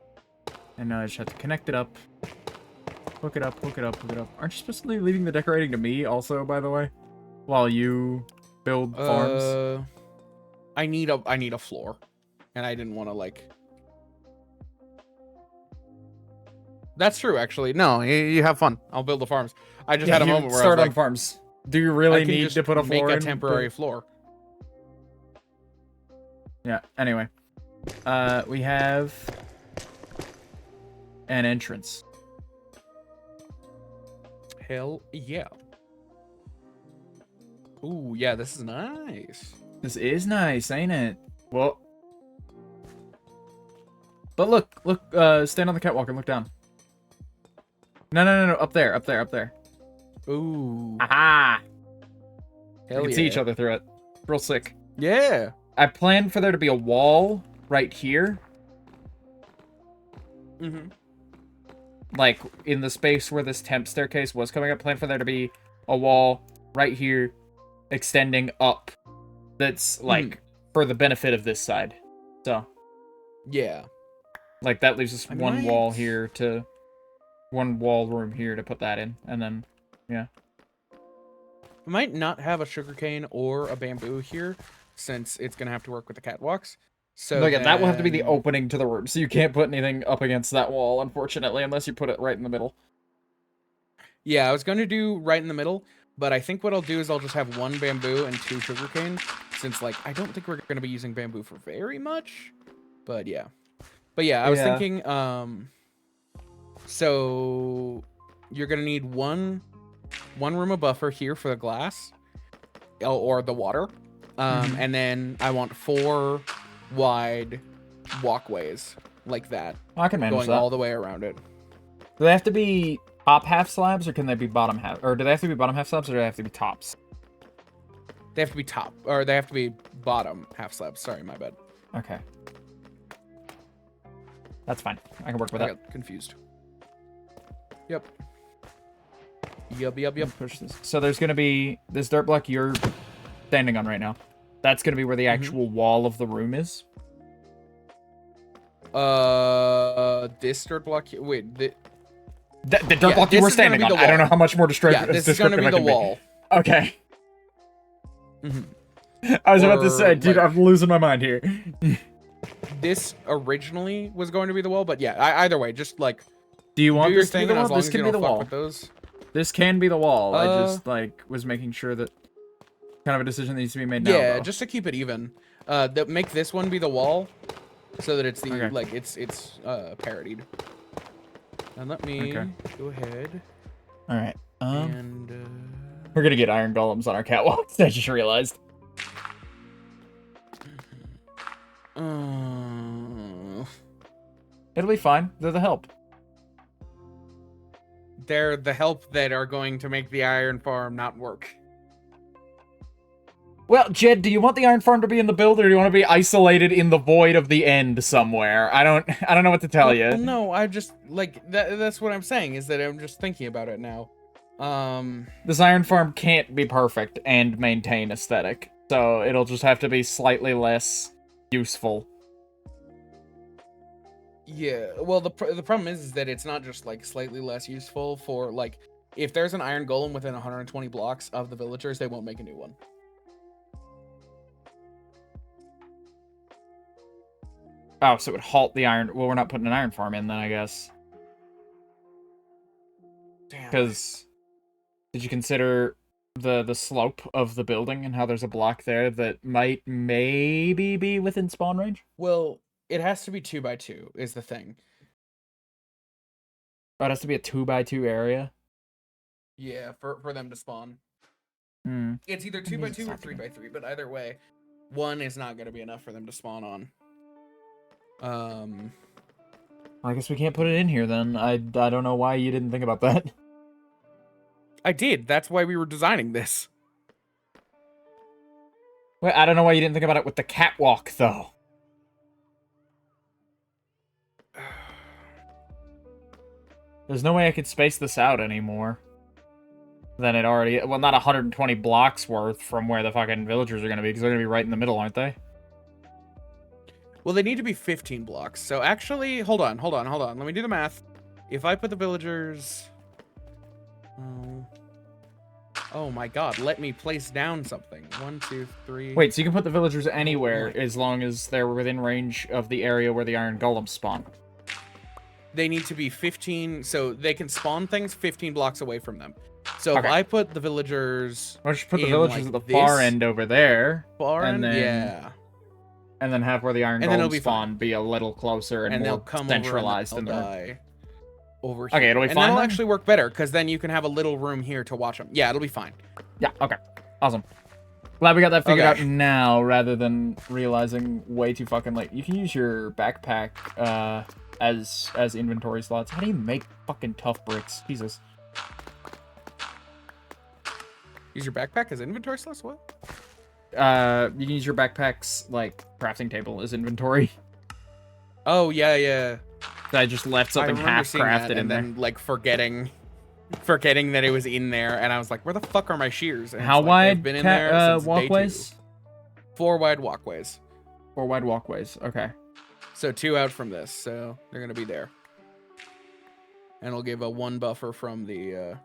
And now I just have to connect it up. Hook it up, hook it up, hook it up. Aren't you supposed to be leaving the decorating to me also, by the way? While you build farms? I need a floor. And I didn't want to like... That's true, actually. No, you have fun. I'll build the farms. I just had a moment where start I was on like, farms. Do you really I can need just to put a floor make a in? temporary floor. Yeah, anyway. We have an entrance. Hell yeah. Ooh, yeah, this is nice. This is nice, ain't it? Well. But look, stand on the catwalk and look down. No, up there. Ooh. Aha! Hell You can yeah. see each other through it. Real sick. Yeah. I planned for there to be a wall right here. Like, in the space where this temp staircase was coming up, planned for there to be a wall right here, extending up. That's, like, for the benefit of this side. So. Yeah. Like, that leaves us one wall might- here to... One wall room here to put that in. And then, yeah. We might not have a sugarcane or a bamboo here, since it's going to have to work with the catwalks. So Look, that will have to be the then- opening to the room, so you can't put anything up against that wall, unfortunately, unless you put it right in the middle. Yeah, I was going to do right in the middle, but I think what I'll do is I'll just have 1 bamboo and 2 sugarcane, since, like, I don't think we're going to be using bamboo for very much, but yeah. But yeah, I was Yeah. thinking, so you're going to need one room of buffer here for the glass, or the water, and then I want 4 wide walkways like that, I can manage going that. all the way around it. Do they have to be top half slabs, or can they be bottom half? Or do they have to be bottom half slabs, or do they have to be tops? They have to be top, or they have to be bottom half slabs. Sorry, my bad. Okay. That's fine. I can work with I that. got confused. Yep. Yep. Push this. So there's gonna be this dirt block you're standing on right now. That's gonna be where the actual wall of the room is. This dirt block. Wait, The dirt block you this were is gonna standing be on. the I don't know wall. how much more yeah, this is gonna be the wall. Okay. Mhm. I was about to say, Or, dude, like- I'm losing my mind here. This originally was going to be the wall, but yeah, either way, just like Do you want Do your this to be thing, the and wall? as long This as can you be don't the fuck wall. with those. This can be the wall. I Uh, just, like, was making sure that kind of a decision needs to be made now, Yeah, though. just to keep it even. Make this one be the wall, so that it's the Okay. like it's parodied. And let me go ahead Alright. and We're gonna get iron golems on our catwalks, I just realized. It'll be fine. They're the help. they're the help that are going to make the iron farm not work. Well, Jed, do you want the iron farm to be in the build, or do you want to be isolated in the void of the end somewhere? I don't know what to tell you. Well, no, I just like that's what I'm saying is that I'm just thinking about it now. This iron farm can't be perfect and maintain aesthetic, so it'll just have to be slightly less useful. Yeah, well, the problem is that it's not just like slightly less useful for like if there's an iron golem within 120 blocks of the villagers, they won't make a new one. Oh, so it would halt the iron. Well, we're not putting an iron farm in then, I guess. Damn. Because did you consider the slope of the building and how there's a block there that might maybe be within spawn range? Well, it has to be 2x2 is the thing. Oh, it has to be a 2x2 area. Yeah, for them to spawn. Hmm. It's either 2x2 or 3x3, but either way, one is not going to be enough for them to spawn on. I guess we can't put it in here then. I don't know why you didn't think about that. I did. That's why we were designing this. Well, I don't know why you didn't think about it with the catwalk, though. There's no way I could space this out anymore. Than it already... Well, not 120 blocks worth from where the fucking villagers are going to be, because they're going to be right in the middle, aren't they? Well, they need to be 15 blocks. So actually, hold on. Let me do the math. If I put the villagers... Oh my god, let me place down something. 1, 2, 3... Wait, so you can put the villagers anywhere as long as they're within range of the area where the iron golems spawn. They need to be 15... So they can spawn things 15 blocks away from them. So Okay. if I put the villagers... Why don't you put the in, villagers like, at the far this end over there, far and end? then- Yeah. and then have where the iron And then it'll golems be spawn fine. be a little closer and they'll more come centralized over in and there. they'll die over here. Okay, it'll be and fine that'll then? actually work better, because then you can have a little room here to watch them. Yeah, it'll be fine. Yeah, okay. Awesome. Glad we got that figured Okay. out now, rather than realizing way too fucking late. You can use your backpack as inventory slots. How do you make fucking tough bricks? Jesus. Use your backpack as inventory slots? What? You can use your backpack's, like, crafting table as inventory. Oh, yeah. I just left something I remember half seeing that crafted in and there. then, like, forgetting that it was in there, and I was like, where the fuck are my shears? And How it's like, wide they've been in there since day 2. walkways? 4 wide walkways. 4 wide walkways. Okay. So 2 out from this, so they're gonna be there. And it'll give a 1 buffer from the,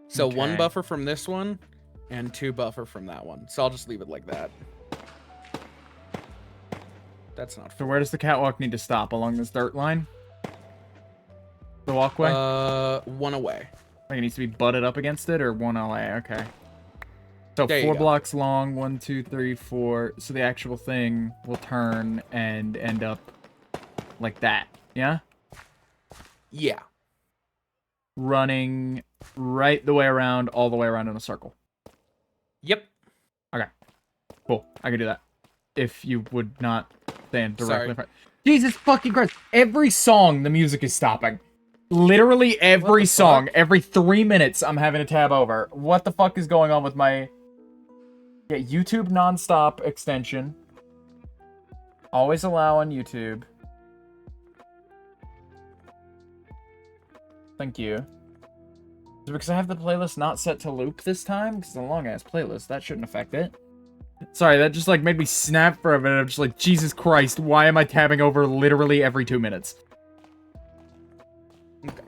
So 1 Okay. buffer from this one, and 2 buffer from that one. So I'll just leave it like that. That's not So fair. where does the catwalk need to stop? Along this dirt line? The walkway? 1 away. Like it needs to be butted up against it, or 1 away? Okay. So There you 4 go. blocks long, 1, 2, 3, 4. So the actual thing will turn and end up like that. Yeah? Yeah. Running right the way around, all the way around in a circle. Yep. Okay. Cool. I can do that. If you would not stand directly Sorry. in front. Jesus fucking Christ. Every song, the music is stopping. Literally every the song. fuck? Every 3 minutes, I'm having to tab over. What the fuck is going on with my... Yeah, YouTube nonstop extension. Always allow on YouTube. Thank you. Is it because I have the playlist not set to loop this time? Because it's a long-ass playlist. That shouldn't affect it. Sorry, that just, like, made me snap for a minute. I'm just like, Jesus Christ, why am I tabbing over literally every 2 minutes? Okay.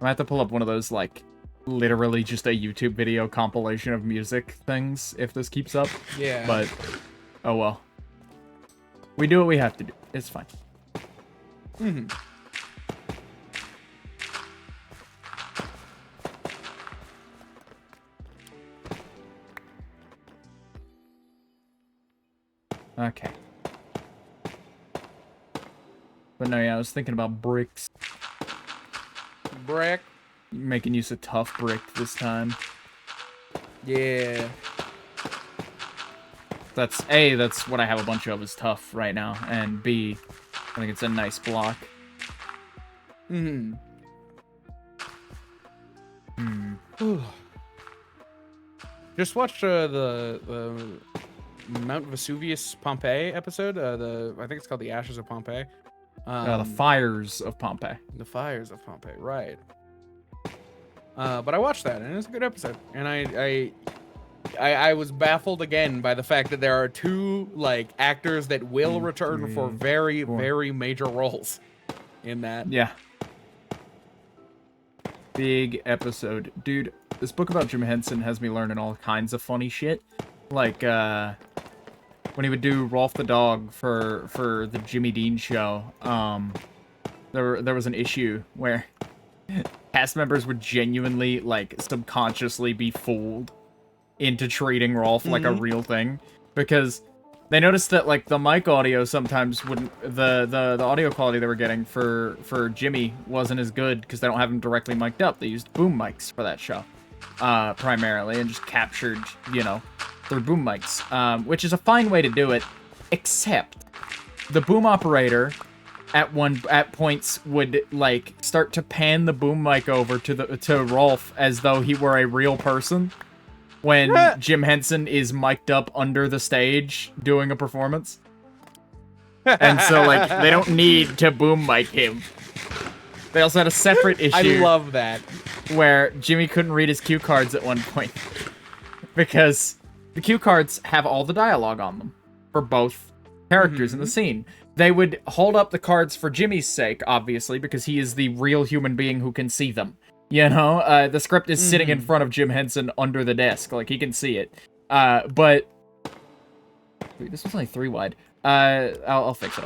I have to pull up one of those, like, literally just a YouTube video compilation of music things if this keeps up. Yeah. But, oh well. We do what we have to do. It's fine. Mm-hmm. Okay. But no, yeah, I was thinking about bricks. Brick. Making use of tough brick this time. Yeah. That's A, that's what I have a bunch of is tough right now. And B, I think it's a nice block. Mm-hmm. Hmm. Just watched the Mount Vesuvius Pompeii episode. I think it's called The Ashes of Pompeii. The fires of Pompeii. The fires of Pompeii, right? But I watched that, and it's a good episode. And I was baffled again by the fact that there are two like actors that will return for very, very major roles in that. Yeah. Big episode. Dude, this book about Jim Henson has me learning all kinds of funny shit. Like, when he would do Rolf the Dog for the Jimmy Dean show, there was an issue where cast members would genuinely, like, subconsciously be fooled into treating Rolf like a real thing. Because they noticed that, like, the mic audio sometimes wouldn't... The audio quality they were getting for Jimmy wasn't as good because they don't have him directly mic'd up. They used boom mics for that show, primarily, and just captured, you know, through boom mics, which is a fine way to do it, except the boom operator at points would, like, start to pan the boom mic over to Rolf as though he were a real person when Jim Henson is mic'd up under the stage doing a performance. And so, like, they don't need to boom mic him. They also had a separate issue. I love that. Where Jimmy couldn't read his cue cards at one point. Because the cue cards have all the dialogue on them for both characters in the scene. They would hold up the cards for Jimmy's sake, obviously, because he is the real human being who can see them. You know, the script is sitting in front of Jim Henson under the desk. Like, he can see it. But... Wait, this was only 3 wide. I'll fix it,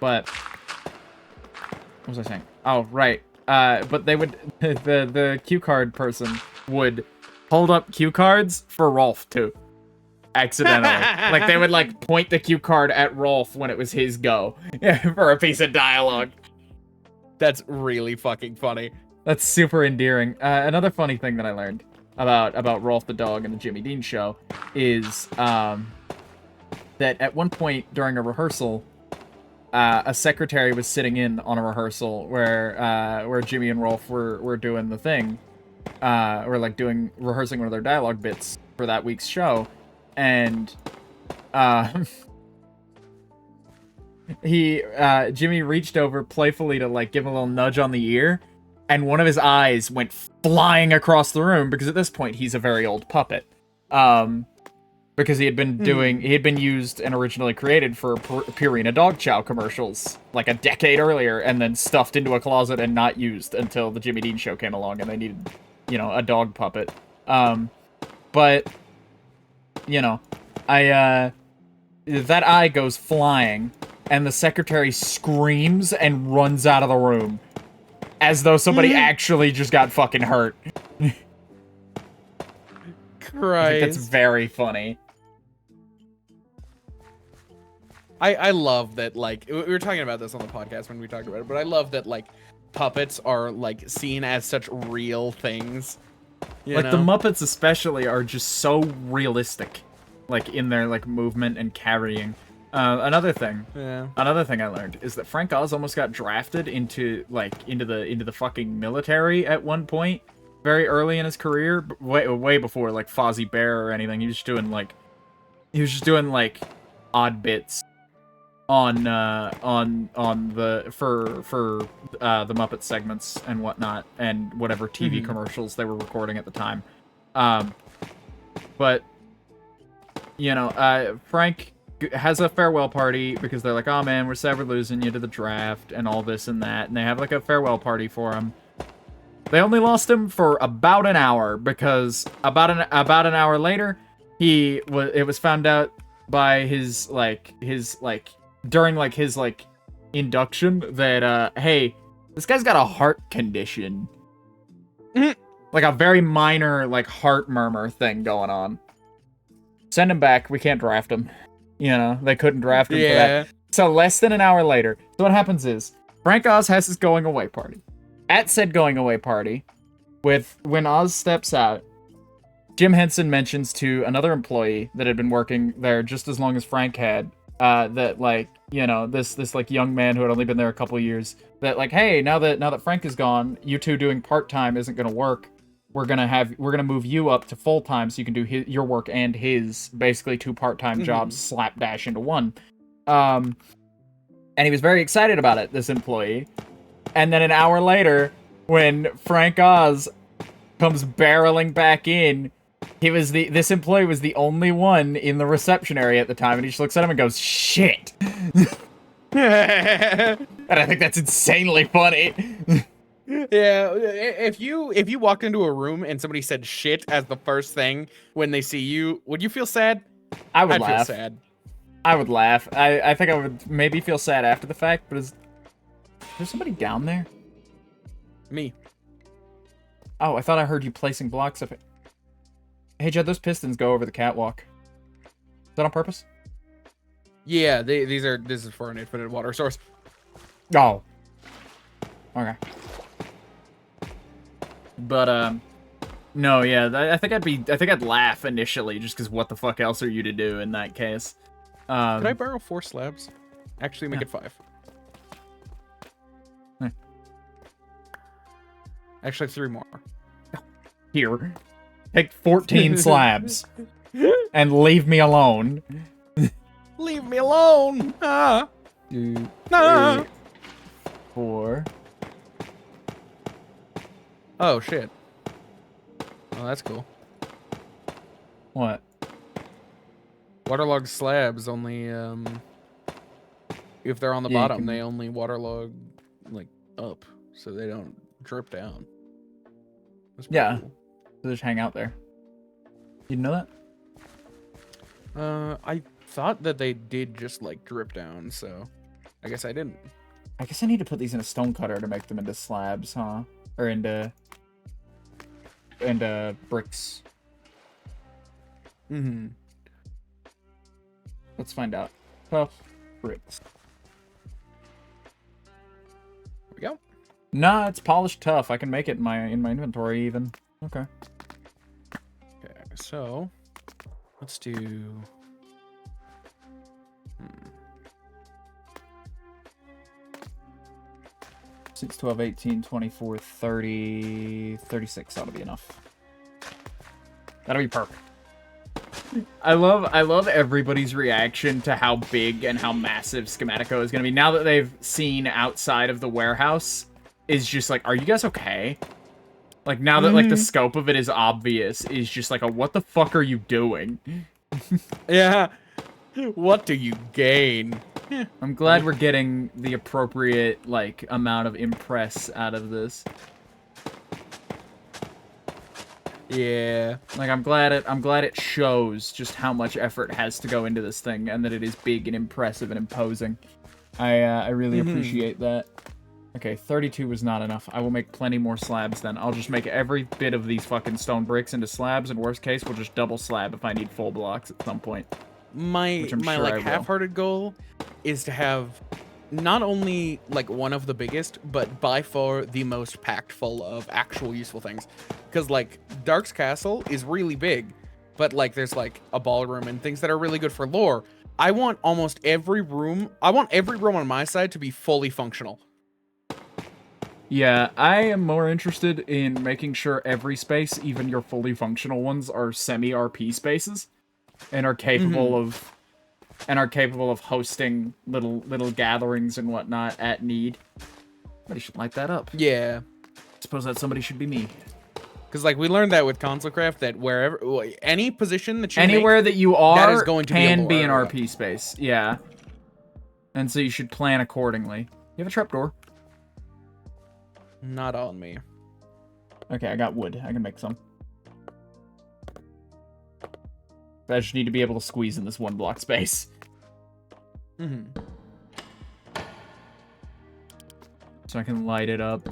But... What was I saying? Oh, right. But they would... The cue card person would hold up cue cards for Rolf, too. Accidentally. Like, they would, like, point the cue card at Rolf when it was his go. For a piece of dialogue. That's really fucking funny. That's super endearing. Another funny thing that I learned about Rolf the Dog and the Jimmy Dean show is that at one point during a rehearsal, a secretary was sitting in on a rehearsal where Jimmy and Rolf were doing the thing, or like rehearsing one of their dialogue bits for that week's show, and Jimmy reached over playfully to like give him a little nudge on the ear. And one of his eyes went flying across the room because at this point he's a very old puppet. Because he had been used and originally created for Purina dog chow commercials like a decade earlier, and then stuffed into a closet and not used until the Jimmy Dean show came along and they needed, you know, a dog puppet. But you know, that eye goes flying, and the secretary screams and runs out of the room. As though somebody actually just got fucking hurt. Christ. That's very funny. I love that, like, we were talking about this on the podcast when we talked about it, but I love that, like, puppets are, like, seen as such real things. Like, the Muppets especially are just so realistic. Like, in their, like, movement and carrying. Another thing I learned is that Frank Oz almost got drafted into the fucking military at one point, very early in his career, way before like Fozzie Bear or anything. He was just doing like odd bits on the Muppet segments and whatnot, and whatever TV commercials they were recording at the time. But you know, Frank has a farewell party because they're like, oh man, we're sad we're losing you to the draft and all this and that, and they have like a farewell party for him. They only lost him for about an hour because about an hour later, it was found out by his during his induction that, hey, this guy's got a heart condition. Like a very minor, like, heart murmur thing going on. Send him back. We can't draft him. You know, they couldn't draft him for that. So less than an hour later, so what happens is, Frank Oz has his going away party. At said going away party, when Oz steps out, Jim Henson mentions to another employee that had been working there just as long as Frank had, that, like, you know, this like young man who had only been there a couple of years, that like, hey, now that Frank is gone, you two doing part-time isn't gonna work. We're gonna move you up to full-time so you can do your work and his, basically 2 part-time jobs slapdash into one. And he was very excited about it, this employee. And then an hour later, when Frank Oz comes barreling back in, this employee was the only one in the reception area at the time, and he just looks at him and goes, "Shit." And I think that's insanely funny. Yeah, if you walked into a room and somebody said shit as the first thing when they see you, would you feel sad? I'd laugh. Feel sad. I would laugh. I think I would maybe feel sad after the fact, but is there somebody down there? Me. Oh, I thought I heard you placing blocks of it. Hey, Jed, those pistons go over the catwalk. Is that on purpose? Yeah, this is for an infinite water source. Oh. Okay. But, no, yeah, I think I'd laugh initially, just because what the fuck else are you to do in that case? Could I borrow 4 slabs? Actually, make it 5. Actually, 3 more. Here. Take 14 slabs. And leave me alone. Leave me alone! 2, 3, 4. Oh, shit. Oh, that's cool. What? Waterlogged slabs only, if they're on the bottom, they only waterlog, like, up, so they don't drip down. Yeah. Cool. They just hang out there. You know that? I thought that they did just, like, drip down, so I guess I didn't. I guess I need to put these in a stone cutter to make them into slabs, huh? Or into bricks. Mm-hmm. Let's find out. Tough bricks. Here we go. Nah, it's polished tough. I can make it in my inventory even. Okay. Okay, so let's do 6, 12, 18, 24, 30, 36 ought to be enough. That'll be perfect. I love everybody's reaction to how big and how massive Schematico is going to be. Now that they've seen outside of the warehouse, is just like, are you guys okay? Like, now that, like, the scope of it is obvious, is just like, what the fuck are you doing? Yeah. What do you gain? I'm glad we're getting the appropriate, like, amount of impress out of this. Yeah. Like, I'm glad it shows just how much effort has to go into this thing, and that it is big and impressive and imposing. I really appreciate that. Okay, 32 was not enough. I will make plenty more slabs then. I'll just make every bit of these fucking stone bricks into slabs, and worst case, we'll just double slab if I need full blocks at some point. My like half-hearted goal is to have not only like one of the biggest, but by far the most packed full of actual useful things. Because like Dark's Castle is really big, but like there's like a ballroom and things that are really good for lore. I want almost every room. I want every room on my side to be fully functional. Yeah, I am more interested in making sure every space, even your fully functional ones, are semi-RP spaces, and are capable of hosting little gatherings and whatnot at need. Somebody should light that up. Yeah. Suppose that somebody should be me. Because like we learned that with ConsoleCraft, that wherever any position that you anywhere that you are that is going to can be an RP space. Yeah. And so you should plan accordingly. You have a trapdoor? Not on me. Okay, I got wood. I can make some. I just need to be able to squeeze in this 1 block space. so I can light it up.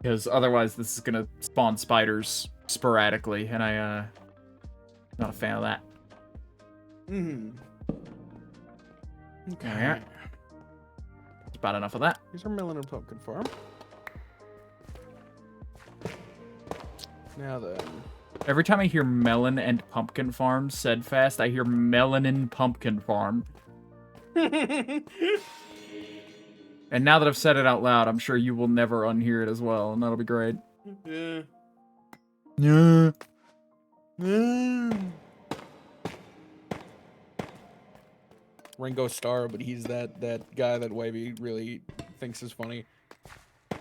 Because otherwise this is gonna spawn spiders sporadically, and not a fan of that. Mm-hmm. Okay. There we are. That's about enough of that. Here's our melon and pumpkin farm. Now then. Every time I hear melon and pumpkin farm said fast, I hear melon and pumpkin farm. And now that I've said it out loud, I'm sure you will never unhear it as well, and that'll be great. Yeah. Yeah. Ringo Starr, but he's that guy that Wavy really thinks is funny. Oh,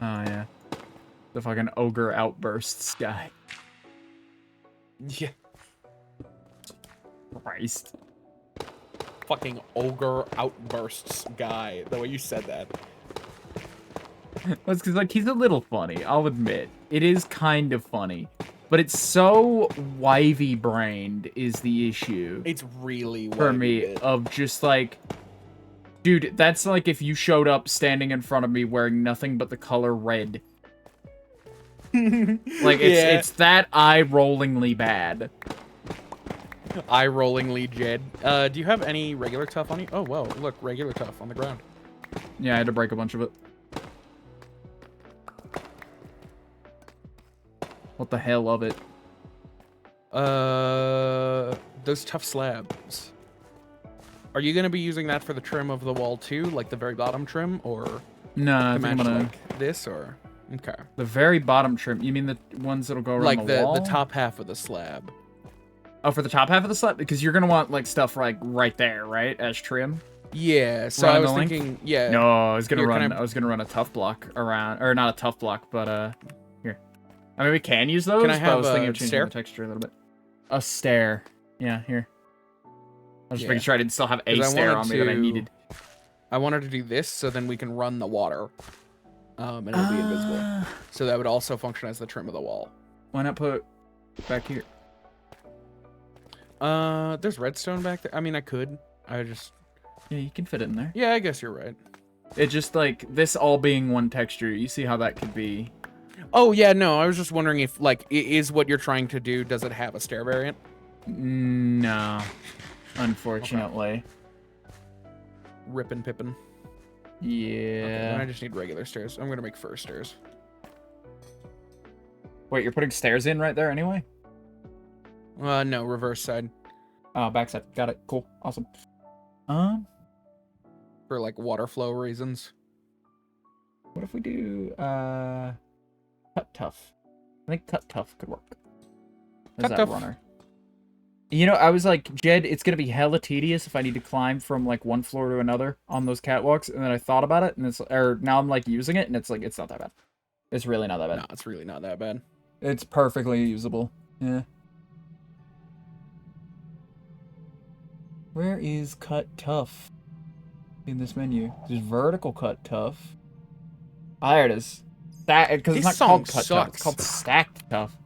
yeah. The fucking ogre outbursts guy. Yeah. Christ. Fucking ogre outbursts guy. The way you said that. That's because, like, he's a little funny, I'll admit. It is kind of funny. But it's so wivey-brained is the issue. It's really For me, wavy. of just, like... Dude, that's like if you showed up standing in front of me wearing nothing but the color red. Like, it's that eye-rollingly bad. Eye-rollingly Jed. Do you have any regular tough on you? Oh, well, look, regular tough on the ground. Yeah, I had to break a bunch of it. What the hell of it? Those tough slabs. Are you gonna be using that for the trim of the wall too, like the very bottom trim, or No, I to think I'm match gonna... like this, or okay, The very bottom trim. You mean the ones that'll go around like the wall? the top half of the slab. Oh, for the top half of the slab? Because you're gonna want, like, stuff, like, right there, right? As trim? Yeah. So Run I was the length? thinking, yeah. No, I was gonna Here, run. can I- I was gonna run a tough block around, or not a tough block, but here. I mean, we can use those. Can I but I have was thinking a of changing stair? the texture a little bit. A stair. Yeah, here. I was just Yeah. making sure I didn't still have a 'Cause I stair wanted on me that I to- needed. I wanted to do this so then we can run the water, and it'll be invisible. So that would also function as the trim of the wall. Why not put back here? There's redstone back there. I mean, I could. I just. Yeah, you can fit it in there. Yeah, I guess you're right. It just like this all being one texture. You see how that could be? Oh yeah, no. I was just wondering if like is what you're trying to do. Does it have a stair variant? No, unfortunately. Rippin' Pippin. Yeah. Okay, then I just need regular stairs. I'm gonna make first stairs. Wait, you're putting stairs in right there anyway? No, reverse side Oh, backside. Got it. Cool. Awesome. for like water flow reasons. What if we do cut tough? I think cut tough could work. As Cut that tough. runner. You know, I was like, Jed, it's gonna be hella tedious if I need to climb from like one floor to another on those catwalks, and then I thought about it, and now I'm like using it, and it's like it's not that bad. It's really not that bad. No, it's really not that bad. It's perfectly usable. Yeah. Where is cut tough in this menu? There's vertical cut tough. Ah, there it is. That because it's This not called song cut tough. It's sucks. called stacked tough.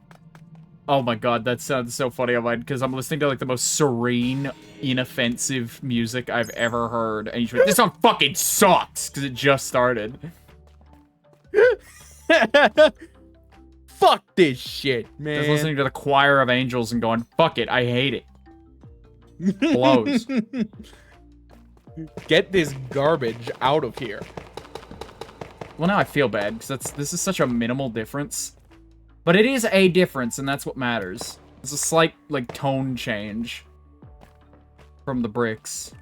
Oh my god, that sounds so funny on mine because I'm listening to like the most serene, inoffensive music I've ever heard, and you're like, this song fucking sucks because it just started. Fuck this shit, Just man. listening to the choir of angels and going, fuck it, I hate it. Blows. Get this garbage out of here. Well, now I feel bad because this is such a minimal difference, but it is a difference, and that's what matters. It's a slight like tone change from the bricks,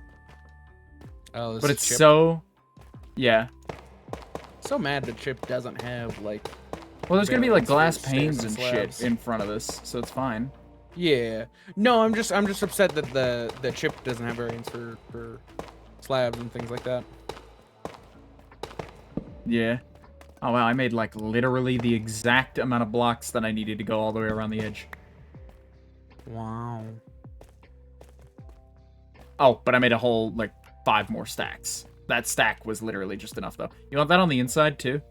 Oh, this but is it's Chip. yeah. So mad that Chip doesn't have like. Well, there's gonna be like glass Stairs panes and and shit slabs. in front of this, so it's fine. Yeah. No, I'm just upset that the Chip doesn't have variants for slabs and things like that. Yeah. Oh wow, I made like literally the exact amount of blocks that I needed to go all the way around the edge. Wow. Oh, but I made a whole like 5 more stacks. That stack was literally just enough though. You want that on the inside too?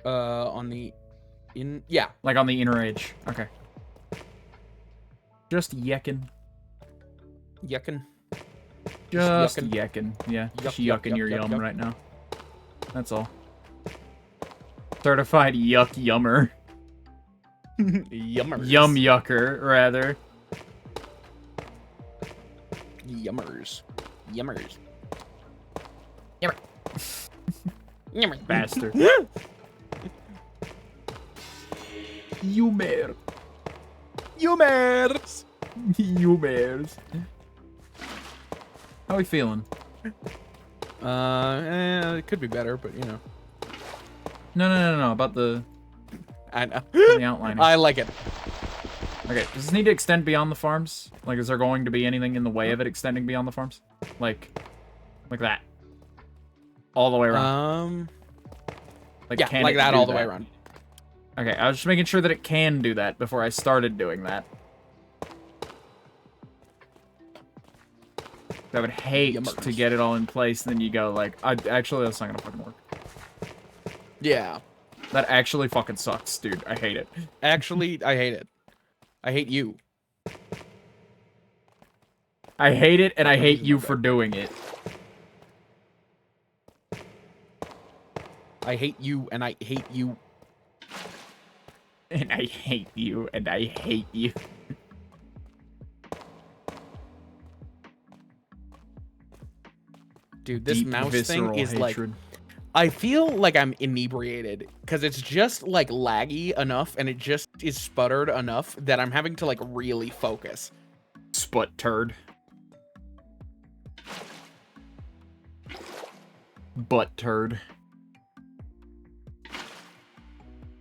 On the yeah. Like on the inner edge. Okay. Just yeckin'. Yuckin'. Just yucking. yucking. Yeah, just yuck, yucking yuck, your yuck, yum yuck. right now. That's all. Certified yuck yummer. Yummers. Yum yucker, rather. Yummers. Yummers. Yummer. Bastard. Yumer. Yummers. Yumers. How we feeling? It could be better, but you know. No. About the I know. outlining. I like it. Okay, does this need to extend beyond the farms? Like, is there going to be anything in the way of it extending beyond the farms? Like that. All the way around. Yeah, can like it that do all the way around. Okay, I was just making sure that it can do that before I started doing that. I would hate Yummers. to get it all in place, and then you go like, actually, that's not gonna fucking work. Yeah. That actually fucking sucks, dude. I hate it. Actually, I hate it. I hate you. I hate it, and I hate you for doing it. I hate you, and I hate you. And I hate you, and I hate you. Dude, this Deep, mouse thing visceral is like... hatred. I feel like I'm inebriated because it's just like laggy enough and it just is sputtered enough that I'm having to like really focus. Sput turd. Butt turd.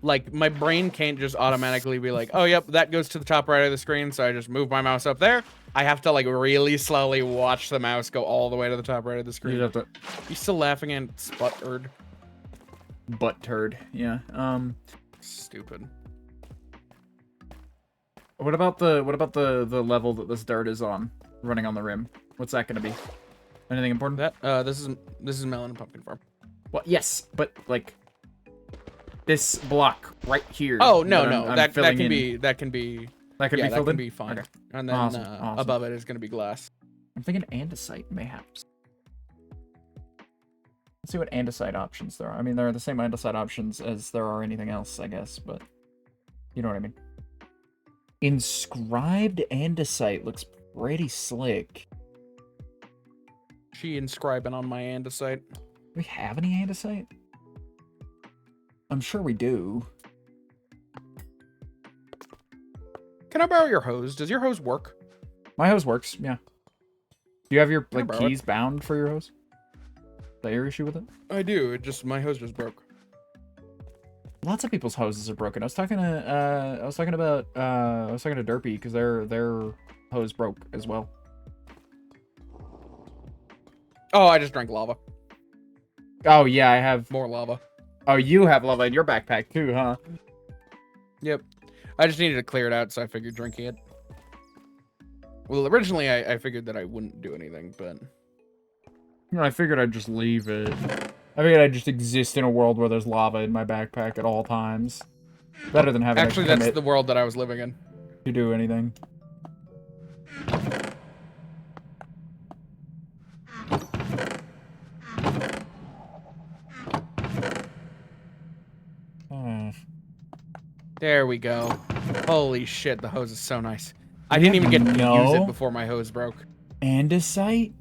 Like my brain can't just automatically be like, oh, yep, that goes to the top right of the screen. So I just move my mouse up there. I have to like really slowly watch the mouse go all the way to the top right of the screen. You'd have to... You still laughing at sputtered? Butt turd. Yeah. Stupid. What about the level that this dirt is on, running on the rim? What's that gonna be? Anything important? That this is melon and pumpkin farm. Well, yes, but like this block right here. Oh no, that no, I'm that filling can in, be that can be that can yeah, be that filled can in? be fine. Okay. And then Awesome, awesome. above it is gonna be glass. I'm thinking andesite, mayhaps. Let's see what andesite options there are. I mean, there are the same andesite options as there are anything else, I guess, but you know what I mean. Inscribed andesite looks pretty slick. She inscribing on my andesite. Do we have any andesite? I'm sure we do. Can I borrow your hose? Does your hose work? My hose works, yeah. Do you have your Can I like borrow it? keys bound for your hose? Is that your issue with it? I do. It just my hose just broke. Lots of people's hoses are broken. I was talking to Derpy because their hose broke as well. Oh, I just drank lava. Oh yeah, I have. More lava. Oh, you have lava in your backpack too, huh? Yep. I just needed to clear it out, so I figured drinking it. Well, originally I figured that I wouldn't do anything, but You know, I figured I'd just leave it. I figured I'd just exist in a world where there's lava in my backpack at all times. Better than having actually to that's commit the world that I was living in. to do anything. There we go. Holy shit, the hose is so nice. I didn't even get to use it before my hose broke. Andesite?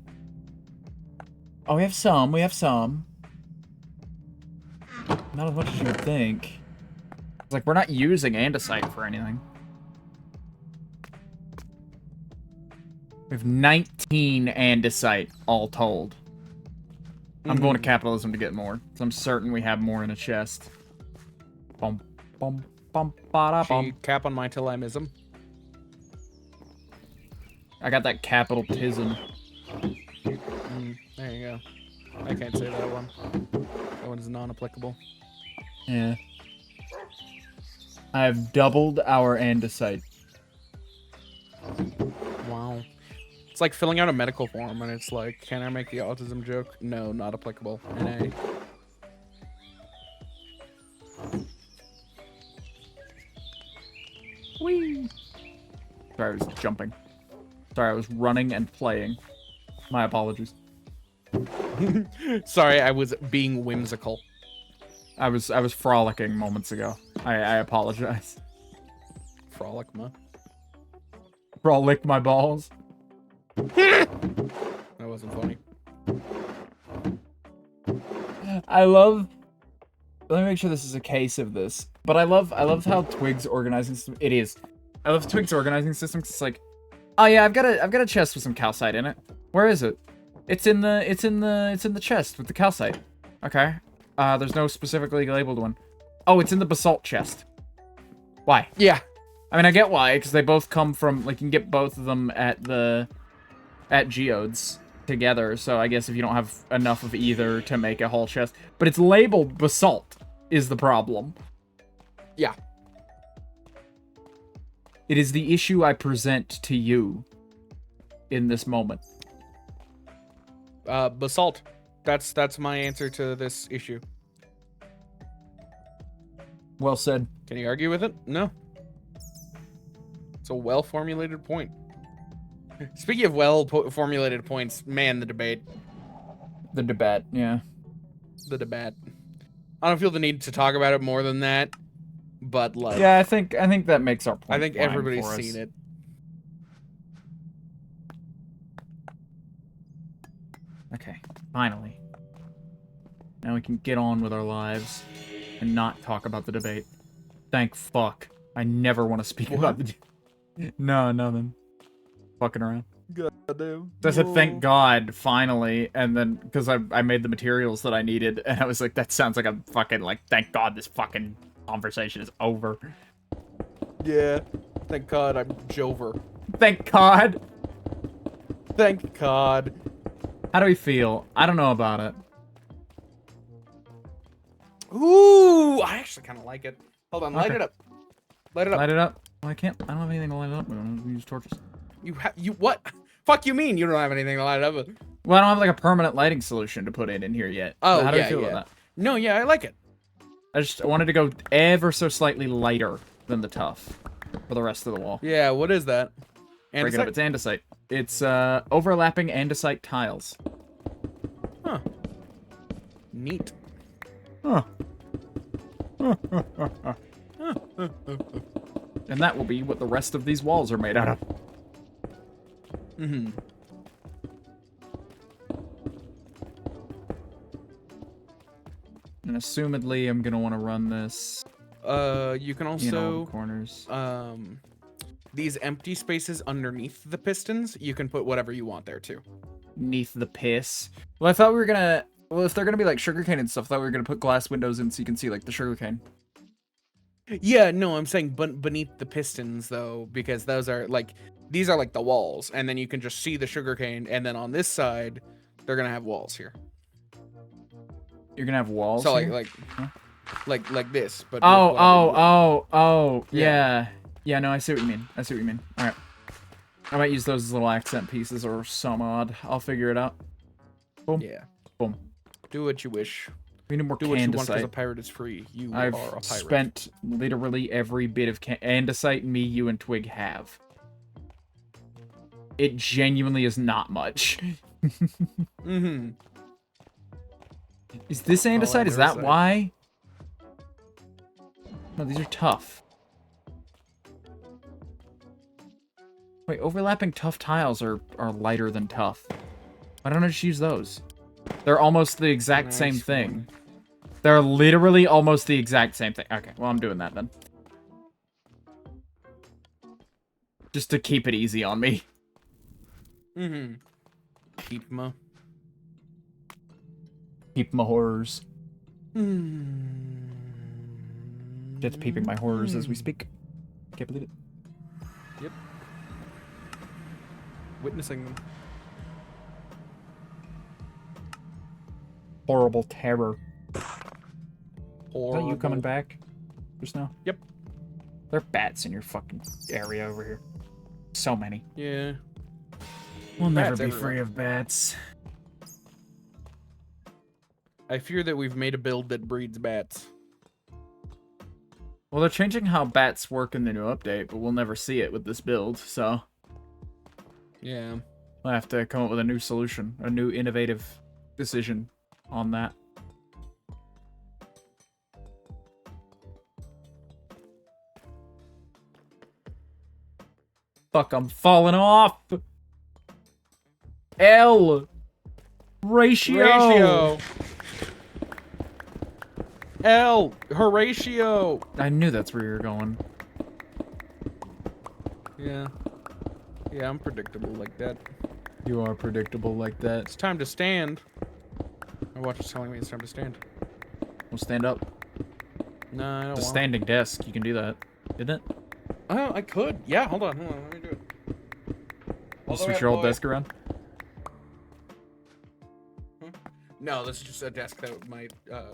Oh, we have some. We have some. Not as much as you would think. It's like, we're not using andesite for anything. We have 19 andesite, all told. I'm going to capitalism to get more. So I'm certain we have more in a chest. Bum, bum, bum, ba-da, She bum. cap on my Telemism. I got that capital tism. There you go. I can't say that one. That one is non-applicable. Yeah. I've doubled our andesite. Wow. It's like filling out a medical form and it's like, can I make the autism joke? No, not applicable. NA. Whee! Sorry, I was jumping. Sorry, I was running and playing. My apologies. Sorry, I was being whimsical. I was frolicking moments ago. I apologize. Frolic, ma. Frolic my balls. That wasn't funny. I love. Let me make sure this is a case of this. But I love how Twig's organizing system. It is. I love Twig's organizing system. 'Cause it's like, oh yeah, I've got a chest with some calcite in it. Where is it? It's in the chest with the calcite. Okay. There's no specifically labeled one. Oh, it's in the basalt chest. Why? Yeah. I mean, I get why, because they both come from, like, you can get both of them at geodes together, so I guess if you don't have enough of either to make a whole chest. But it's labeled basalt is the problem. Yeah. It is the issue I present to you in this moment. Basalt. That's my answer to this issue. Well said. Can you argue with it? No. It's a well-formulated point. Speaking of well-formulated points, man, the debate. The debate, yeah. The debate. I don't feel the need to talk about it more than that, but like... Yeah, I think that makes our point. I think fine everybody's for us. seen it. Okay, finally. Now we can get on with our lives and not talk about the debate. Thank fuck. I never want to speak about the... No, nothing. Fucking around. Goddamn. So I said, thank God, finally, and then, because I made the materials that I needed, and I was like, that sounds like a fucking, like, thank God this fucking conversation is over. Yeah. Thank God I'm Jover. Thank God! Thank God. How do we feel? I don't know about it. Ooh, I actually kind of like it. Hold on, light Okay. it up. Light it up. Light it up? Well, I can't, I don't have anything to light it up with. I'm gonna use torches. You what? Fuck you mean you don't have anything to light it up with? Well, I don't have, like, a permanent lighting solution to put in here yet. Oh, So how do yeah, you feel yeah. about that? No, yeah, I like it. I wanted to go ever so slightly lighter than the tough for the rest of the wall. Yeah, what is that? Break it up. It's andesite. It's overlapping andesite tiles. Huh. Neat. Huh. And that will be what the rest of these walls are made out of. Mm-hmm. And assumedly, I'm gonna want to run this You can in all also the corners. these empty spaces underneath the pistons, you can put whatever you want there too. Neath the piss. Well, I thought we were gonna. Well, if they're gonna be like sugarcane and stuff, I thought we were gonna put glass windows in so you can see like the sugarcane. Yeah, no, I'm saying beneath the pistons though, because those are like these are like the walls, and then you can just see the sugarcane, and then on this side, they're gonna have walls here. You're gonna have walls. So here? like this, but with Oh, whatever you want. oh, Yeah. yeah. Yeah, no, I see what you mean. I see what you mean. Alright. I might use those as little accent pieces or some odd. I'll figure it out. Boom. Yeah. Boom. Do what you wish. We need more Do what you want because a andesite. pirate is free. You I've are a pirate. spent literally every bit of andesite me, you, and Twig have. It genuinely is not much. Mm-hmm. Is this andesite? Is that andesite. why? No, these are tough. Wait, overlapping tough tiles are lighter than tough. Why don't I just use those? They're almost the exact same Nice thing. one. They're literally almost the exact same thing. Okay, well, I'm doing that then. Just to keep it easy on me. Mm-hmm. Keep ma. Peep my horrors. Mm. Jet's peeping my horrors as we speak. Can't believe it. Yep. Witnessing them. Horrible terror. Is Horrible. that you coming back just now? Yep. There are bats in your fucking area over here. So many. Yeah. We'll Bats never be everywhere. free of bats. I fear that we've made a build that breeds bats. Well, they're changing how bats work in the new update, but we'll never see it with this build, so... Yeah. I'll have to come up with a new solution, a new innovative decision on that. Fuck, I'm falling off! L! Ratio! L! Horatio! I knew that's where you were going. Yeah. Yeah, I'm predictable like that. You are predictable like that. It's time to stand. My watch is telling me it's time to stand. We'll stand up. No, I don't It's a want standing desk. You can do that. Didn't it? Oh, I could. Yeah, hold on, let me do it. We'll switch your old desk around. No, this is just a desk that my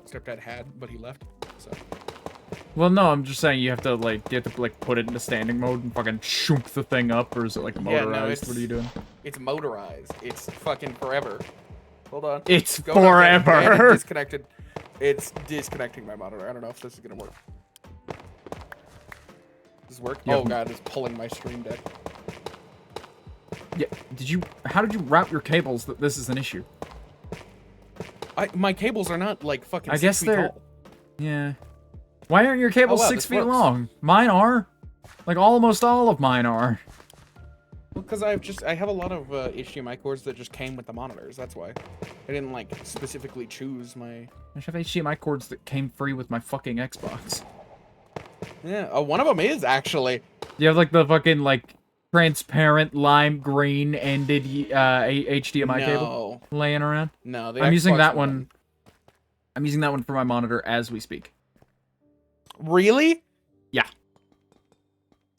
stepdad had, but he left, so. Well, no, I'm just saying you have to like put it into standing mode and fucking shook the thing up, or is it like motorized? Yeah, no, it's, what are you doing? It's motorized. It's fucking forever. Hold on. It's Going up there, and forever. it disconnected. It's disconnecting my monitor. I don't know if this is gonna work. Does this work? Yeah. Oh god, it's pulling my stream deck. Yeah. How did you route your cables that this is an issue? My cables are not like fucking. I 6 guess feet they're. tall. Yeah. Why aren't your cables Oh, wow, 6 this feet works. long? Mine are. Like almost all of mine are. Well, because I have a lot of HDMI cords that just came with the monitors. That's why. I didn't like specifically choose my. I just have HDMI cords that came free with my fucking Xbox. Yeah, one of them is actually. You have like the fucking like transparent lime green ended HDMI cable laying around. No, I'm using that one. I'm using that one for my monitor as we speak. Really? Yeah.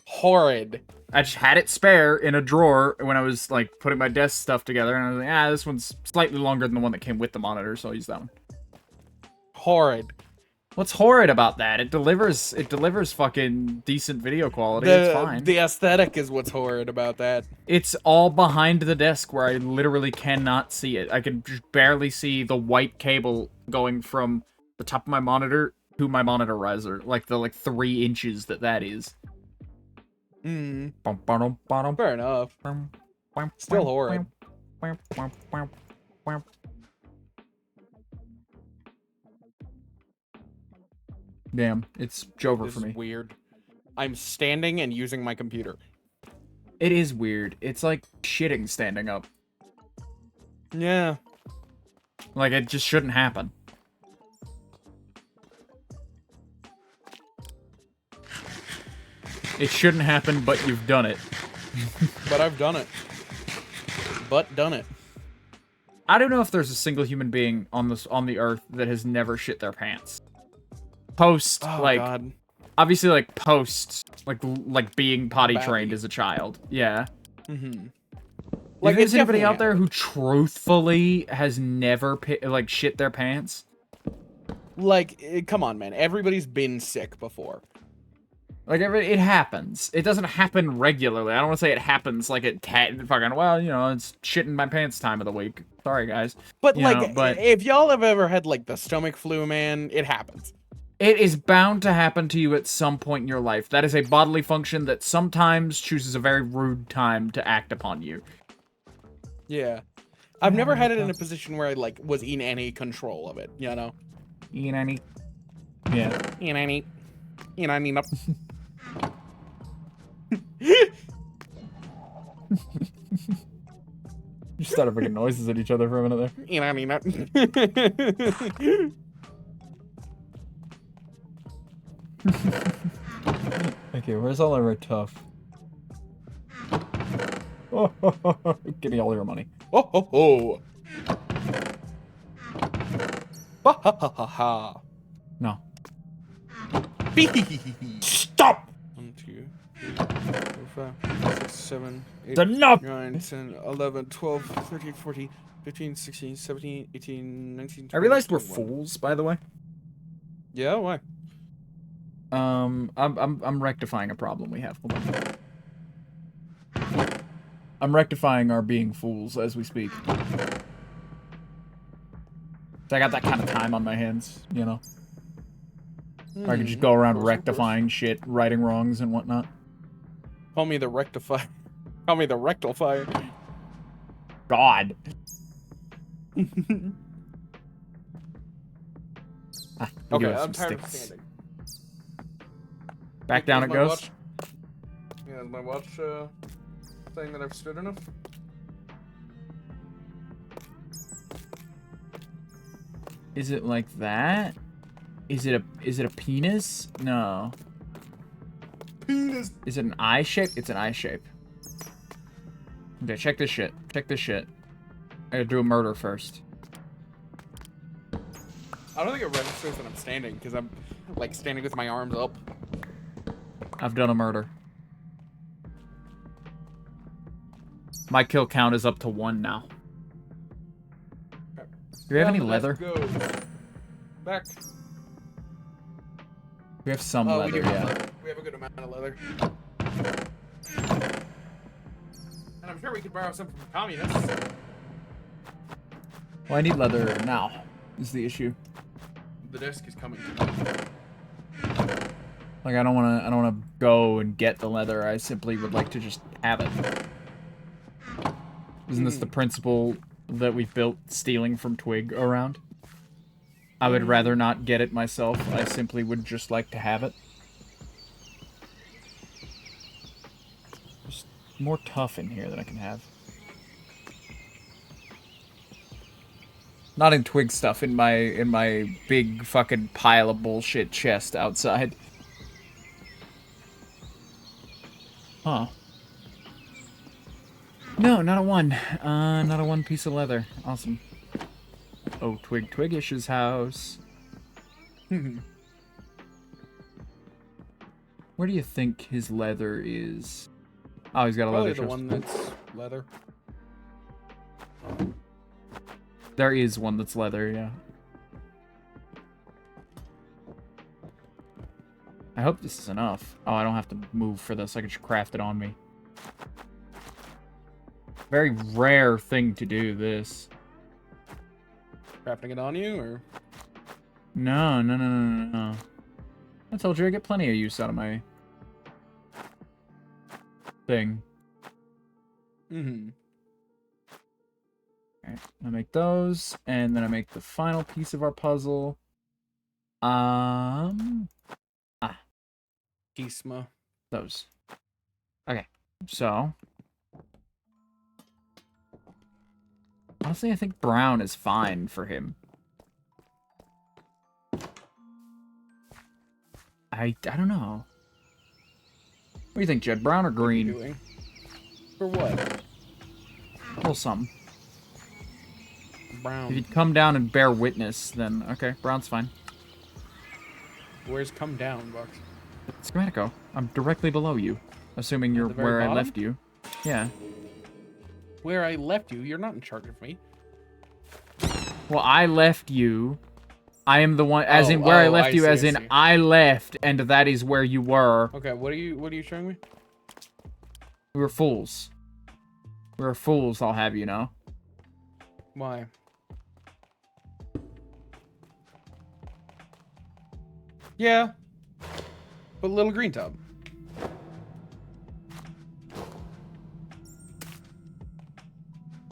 Horrid. I just had it spare in a drawer when I was like putting my desk stuff together, and I was like, this one's slightly longer than the one that came with the monitor, so I'll use that one. Horrid. What's horrid about that? It delivers fucking decent video quality. It's fine. The aesthetic is what's horrid about that. It's all behind the desk where I literally cannot see it. I can just barely see the white cable going from the top of my monitor to my monitor riser, like the 3 inches that is. Fair enough. Still horrid. Damn, it's Jover This for me. is weird. I'm standing and using my computer. It is weird. It's like shitting standing up. Yeah. Like, it just shouldn't happen. It shouldn't happen, but you've done it. But I've done it. But done it. I don't know if there's a single human being on the earth that has never shit their pants. Post, Oh, like, God. obviously, like, post, like being potty trained as a child. Yeah. Mm-hmm. Like, it's is anybody definitely out there who truthfully has never, like, shit their pants? Like, come on, man. Everybody's been sick before. Like, it happens. It doesn't happen regularly. I don't want to say it happens like it fucking, well, you know, it's shitting my pants time of the week. Sorry, guys. But, You like, know, but if y'all have ever had, like, the stomach flu, man, it happens. it is bound to happen to you at some point in your life. That is a bodily function that sometimes chooses a very rude time to act upon you. Yeah. I've never had it in a position where I, like, was in any control of it, you know? You know what I mean? Yeah. You know what I mean? You started making noises at each other for a minute there. You know what I mean? Okay, where's all our tough? Oh, give me all your money. Oh ho ho! Ha ha ha ha ha! No. Stop! 1, 2, 3, 4, 5, 6, 7, 8, Enough! 9, 10, 11, 12, 13, 14, 15, 16, 17, 18, 19, 20, I realized we're 21. fools, by the way. Yeah, why? I'm rectifying a problem we have. Hold on. I'm rectifying our being fools as we speak. So I got that kind of time on my hands, you know? I can just go around rectifying shit, righting wrongs and whatnot. Call me the rectifier. Call me the rectifier. God. Okay, I'm tired of standing. Back down it goes. Watch? Yeah, is my watch saying that I've stood enough? Is it like that? Is it a penis? No. Penis. Is it an eye shape? It's an eye shape. Okay, check this shit. Check this shit. I gotta do a murder first. I don't think it registers that I'm standing because I'm like standing with my arms up. I've done a murder. My kill count is up to 1 now. Do we have any leather? Back. We have some leather, we do have yeah. leather. We have a good amount of leather. And I'm sure we could borrow some from communists. Well, I need leather now, is the issue. The desk is coming. Like, I don't wanna go and get the leather. I simply would like to just have it. Isn't this the principle that we've built stealing from Twig around? I would rather not get it myself. I simply would just like to have it. There's more tough in here that I can have. Not in Twig stuff, in my big fucking pile of bullshit chest outside. Huh. No, not a 1. Not a 1 piece of leather. Awesome. Oh, Twigish's house. Where do you think his leather is? Oh, he's got a leather Probably the chest. one that's leather. There is one that's leather, yeah. I hope this is enough. Oh, I don't have to move for this. I can just craft it on me. Very rare thing to do, this. Crafting it on you, or? No. I told you I get plenty of use out of my thing. Mm-hmm. Alright, I make those, and then I make the final piece of our puzzle. Kisma. Those. Okay, so. Honestly, I think brown is fine for him. I don't know. What do you think, Jed? Brown or green? What are you doing? For what? Well, something. Brown. If you'd come down and bear witness, then okay, brown's fine. Where's come down, Bucks? Schematico, I'm directly below you. Assuming you're the very where I bottom? left you. Yeah. Where I left you? You're not in charge of me. Well, I left you. I am the one, as in where I left you, as in I left, and that is where you were. Okay, what are you showing me? We were fools. We were fools, I'll have you know. Why? Yeah. But little green tub.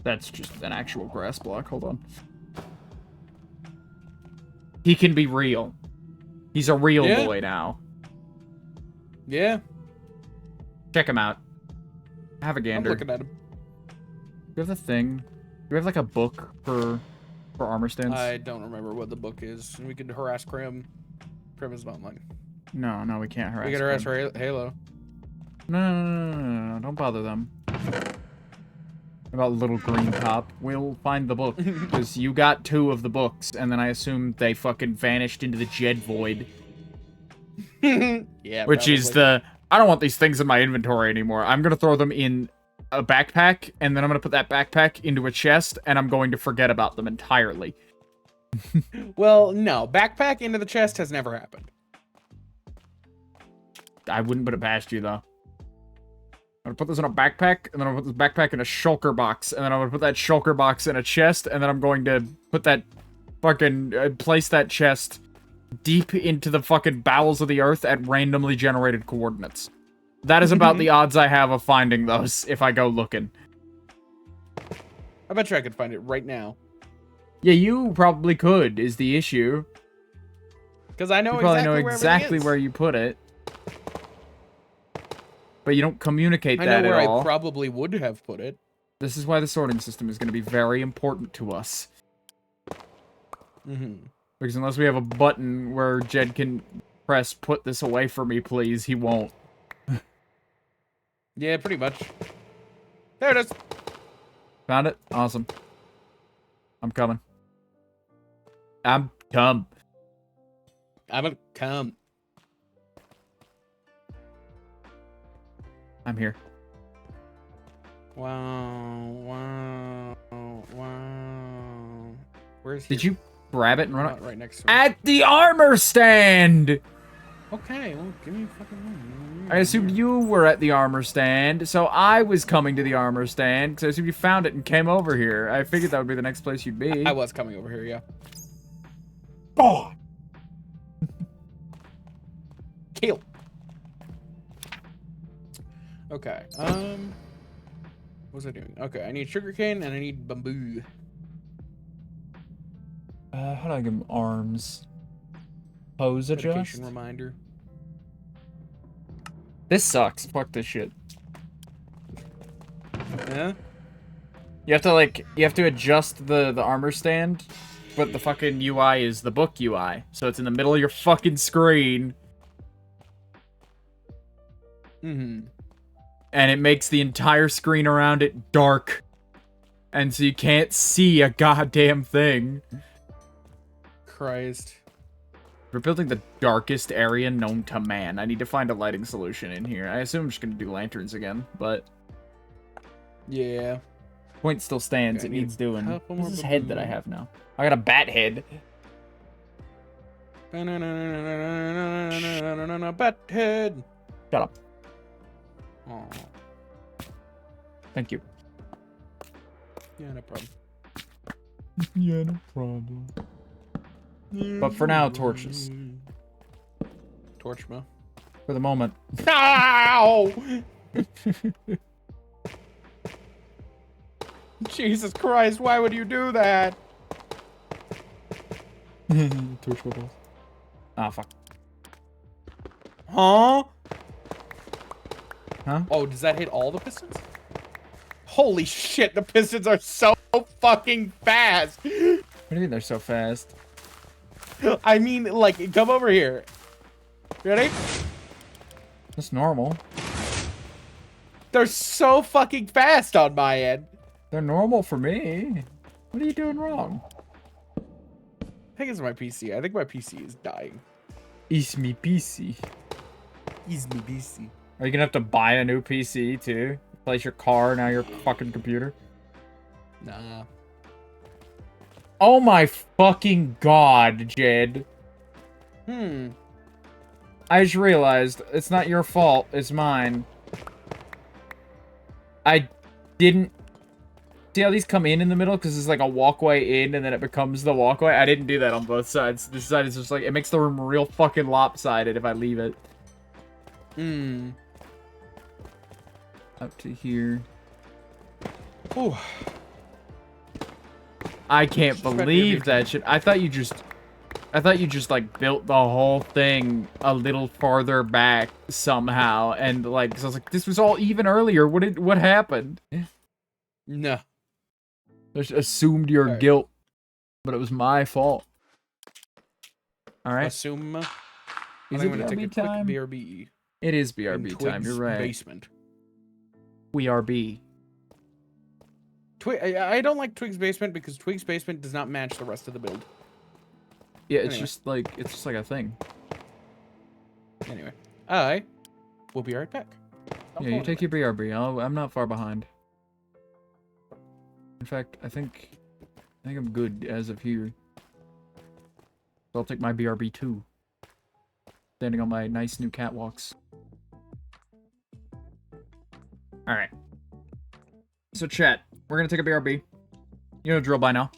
That's just an actual grass block. Hold on. He can be real. He's a real boy now. Yeah. Check him out. Have a gander. I'm looking at him. Do you have the thing? Do we have like a book for armor stands? I don't remember what the book is. We could harass Krim. Krim is not online. No, we can't harass. We could harass them. Halo. No, don't bother them. About little green top. We'll find the book. Because you got 2 of the books, and then I assume they fucking vanished into the Jed void. Yeah. Which probably. is the, I don't want these things in my inventory anymore. I'm gonna throw them in a backpack, and then I'm gonna put that backpack into a chest, and I'm going to forget about them entirely. Well, no. Backpack into the chest has never happened. I wouldn't put it past you, though. I'm gonna put this in a backpack, and then I'm gonna put this backpack in a shulker box, and then I'm gonna put that shulker box in a chest, and then I'm going to put that fucking, place that chest deep into the fucking bowels of the earth at randomly generated coordinates. That is about the odds I have of finding those if I go looking. I bet you I could find it right now. Yeah, you probably could, is the issue. Because I know You probably know exactly exactly where you put it. But you don't communicate that at all. I know where I probably would have put it. This is why the sorting system is going to be very important to us. Mm-hmm. Because unless we have a button where Jed can press put this away for me, please, he won't. Yeah, pretty much. There it is. Found it? Awesome. I'm coming. I'm gonna come. I'm here. Wow. Where's he? Did you grab it and run it? Right next to him. At the armor stand! Okay, well, give me a fucking moment. I assumed you were at the armor stand, so I was coming to the armor stand, because I assumed you found it and came over here. I figured that would be the next place you'd be. I was coming over here, yeah. God! Kill. Okay, what was I doing? Okay, I need sugarcane and I need bamboo. How do I give him arms? Pose adjust? Medication reminder. This sucks. Fuck this shit. Yeah? You have to adjust the armor stand, but the fucking UI is the book UI. So it's in the middle of your fucking screen. Mm-hmm. And it makes the entire screen around it dark. And so you can't see a goddamn thing. Christ. We're building the darkest area known to man. I need to find a lighting solution in here. I assume I'm just gonna do lanterns again, but... Yeah. Point still stands. Okay, it needs doing. What's this head that I have now? I got a bat head. Bat head. Shut up. Oh. Thank you. Yeah, no problem. Yeah, no problem. But for now, torches. Torchma. For the moment. Ow! Jesus Christ, why would you do that? Torch balls. Ah, fuck. Huh? Huh? Oh, does that hit all the pistons? Holy shit, the pistons are so fucking fast! What do you mean they're so fast? I mean, like, come over here. Ready? That's normal. They're so fucking fast on my end. They're normal for me. What are you doing wrong? I think it's my PC. I think my PC is dying. Is me PC. Is me PC. Are you gonna have to buy a new PC too? Replace your car, now your fucking computer? Nah. Oh my fucking god, Jed. I just realized, it's not your fault, it's mine. I didn't... See how these come in the middle? Because it's like a walkway in, and then it becomes the walkway? I didn't do that on both sides. This side is just like, it makes the room real fucking lopsided if I leave it. Up to here. Ooh. I can't believe that shit. I thought you just like built the whole thing a little farther back somehow, and like, 'cause I was like, this was all even earlier. What happened? No. I just assumed your guilt, but it was my fault. All right. Assume. Is I'm it gonna take a BRB time? quick BRB. It is BRB time. You're right. Basement. We are B. I don't like Twig's basement because Twig's basement does not match the rest of the build. Yeah, it's Anyway. just like a thing. Anyway, I will be right back. Yeah, you take your BRB. I'm not far behind. In fact, I think I'm good as of here. So I'll take my BRB too. Standing on my nice new catwalks. Alright. So chat, we're gonna take a BRB. You know the drill by now.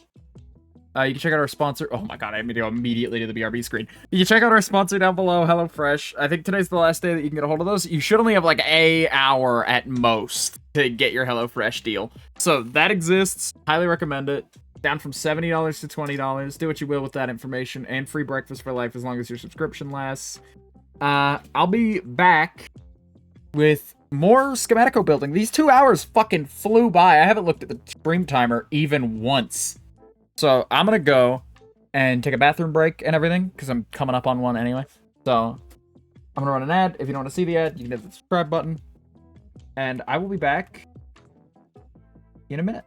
You can check out our sponsor. Oh my god, I had to go immediately to the BRB screen. You can check out our sponsor down below, HelloFresh. I think today's the last day that you can get a hold of those. You should only have like an hour at most to get your HelloFresh deal. So that exists. Highly recommend it. Down from $70 to $20. Do what you will with that information, and free breakfast for life as long as your subscription lasts. I'll be back with more Schematico building. These 2 hours fucking flew by. I haven't looked at the stream timer even once. So I'm gonna go and take a bathroom break and everything, because I'm coming up on one anyway. So I'm gonna run an ad. If you don't want to see the ad, you can hit the subscribe button. And I will be back in a minute.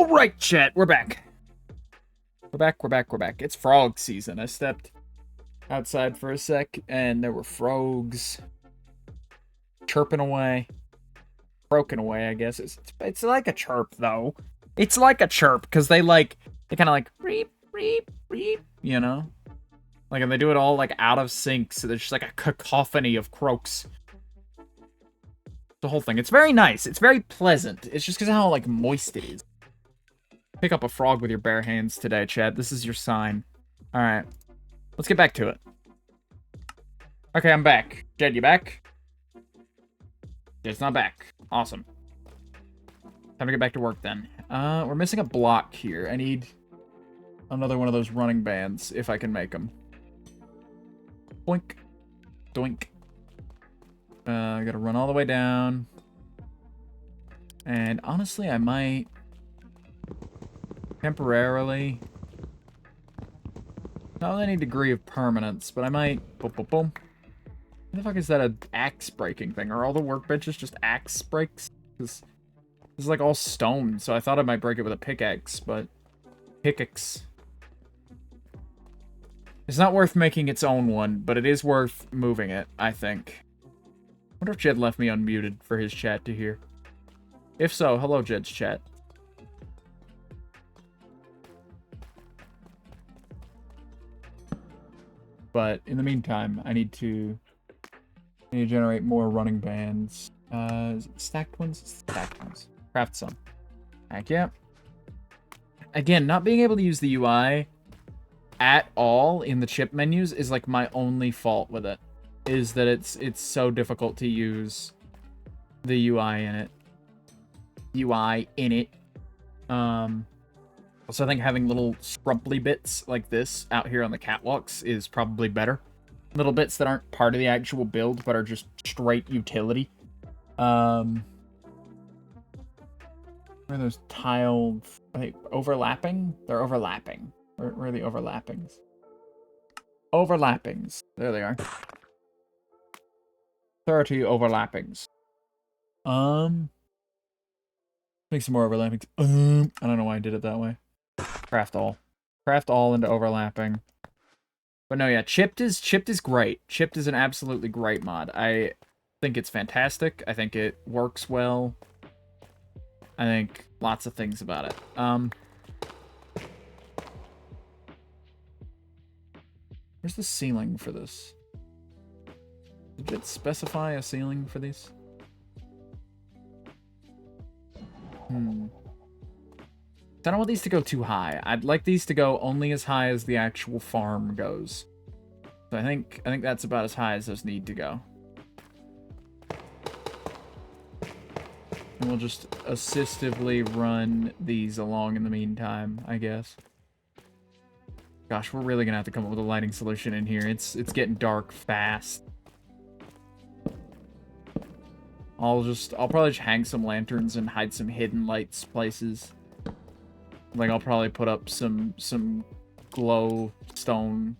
All right, chat, we're back. We're back. It's frog season. I stepped outside for a sec, and there were frogs chirping away. Broken away, I guess. It's like a chirp, though. It's like a chirp, because they kind of like, reep, reep, reep, you know? Like, and they do it all, like, out of sync, so there's just, like, a cacophony of croaks. The whole thing. It's very nice. It's very pleasant. It's just because of how, like, moist it is. Pick up a frog with your bare hands today, Chad. This is your sign. Alright. Let's get back to it. Okay, I'm back. Jed, you back? Jed's not back. Awesome. Time to get back to work, then. We're missing a block here. I need another one of those running bands, if I can make them. Boink. Doink. I gotta run all the way down. And honestly, I might temporarily, not with any degree of permanence, but I might boom, boom, boom. What the fuck is that, an axe breaking thing? Are all the workbenches just axe breaks? Because this is like all stone, so I thought I might break it with a pickaxe, but pickaxe. It's not worth making its own one, but it is worth moving it, I think. I wonder if Jed left me unmuted for his chat to hear. If so, hello, Jed's chat. But in the meantime, I need to generate more running bands. Is it stacked ones? Stacked ones. Craft some. Heck yeah. Again, not being able to use the UI at all in the chip menus is like my only fault with it. Is that it's so difficult to use the UI in it. So I think having little scrumply bits like this out here on the catwalks is probably better. Little bits that aren't part of the actual build, but are just straight utility. Where are those tiled... Are they overlapping? They're overlapping. Where are the overlappings? Overlappings. There they are. 30 overlappings. Make some more overlappings. I don't know why I did it that way. Craft all. Craft all into overlapping. But no, yeah, Chipped is great. Chipped is an absolutely great mod. I think it's fantastic. I think it works well. I think lots of things about it. Where's the ceiling for this? Did it specify a ceiling for these? I don't want these to go too high. I'd like these to go only as high as the actual farm goes. So I think that's about as high as those need to go. And we'll just assistively run these along in the meantime, I guess. Gosh, we're really gonna have to come up with a lighting solution in here. It's getting dark fast. I'll probably just hang some lanterns and hide some hidden lights places. Like, I'll probably put up some glowstone,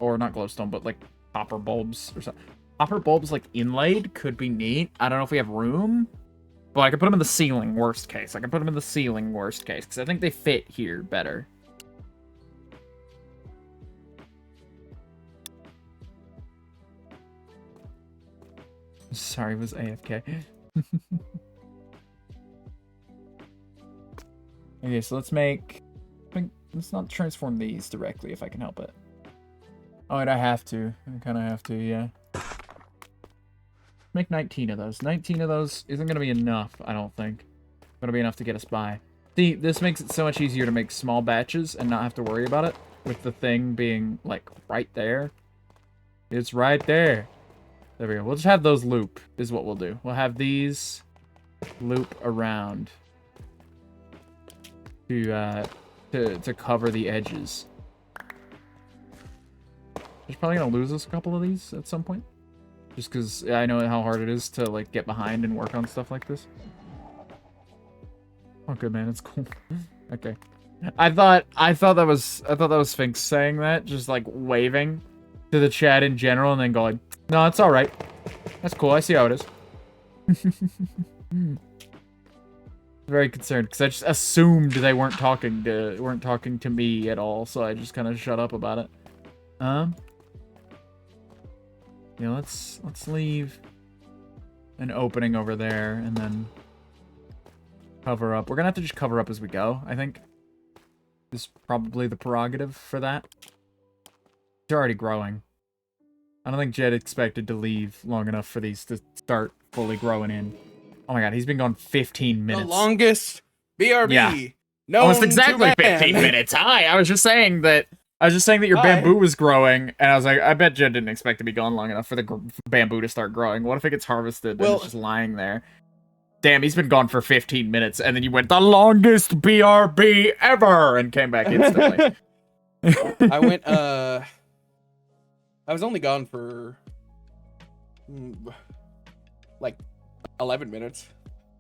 or not glowstone, but like copper bulbs or something. Copper bulbs like inlaid could be neat. I don't know if we have room, but I could put them in the ceiling, worst case. I can put them in the ceiling, worst case, because I think they fit here better. Sorry, it was AFK. Okay, so let's not transform these directly if I can help it. Oh, and I have to. I kind of have to, yeah. Make 19 of those. 19 of those isn't going to be enough, I don't think. Going to be enough to get us by. See, this makes it so much easier to make small batches and not have to worry about it, with the thing being, like, right there. It's right there. There we go. We'll just have those loop, is what we'll do. We'll have these loop around to cover the edges. Just probably gonna lose us a couple of these at some point. Just because I know how hard it is to, like, get behind and work on stuff like this. Oh, good, man. It's cool. Okay. I thought that was Sphinx saying that, just, like, waving to the chat in general and then going, no, it's alright. That's cool. I see how it is. Very concerned because I just assumed they weren't talking to me at all, so I just kind of shut up about it. Yeah, let's leave an opening over there and then cover up. We're gonna have to just cover up as we go, I think. Is probably the prerogative for that. It's already growing. I don't think Jed expected to leave long enough for these to start fully growing in. Oh my god, he's been gone 15 minutes. The longest BRB. Yeah. Known Almost exactly to man. 15 minutes. Hi, I was just saying that your Hi. bamboo was growing, and I was like, I bet Jed didn't expect to be gone long enough for the bamboo to start growing. What if it gets harvested and it's just lying there? Damn, he's been gone for 15 minutes, and then you went, the longest BRB ever, and came back instantly. I went, I was only gone for, like, 11 minutes.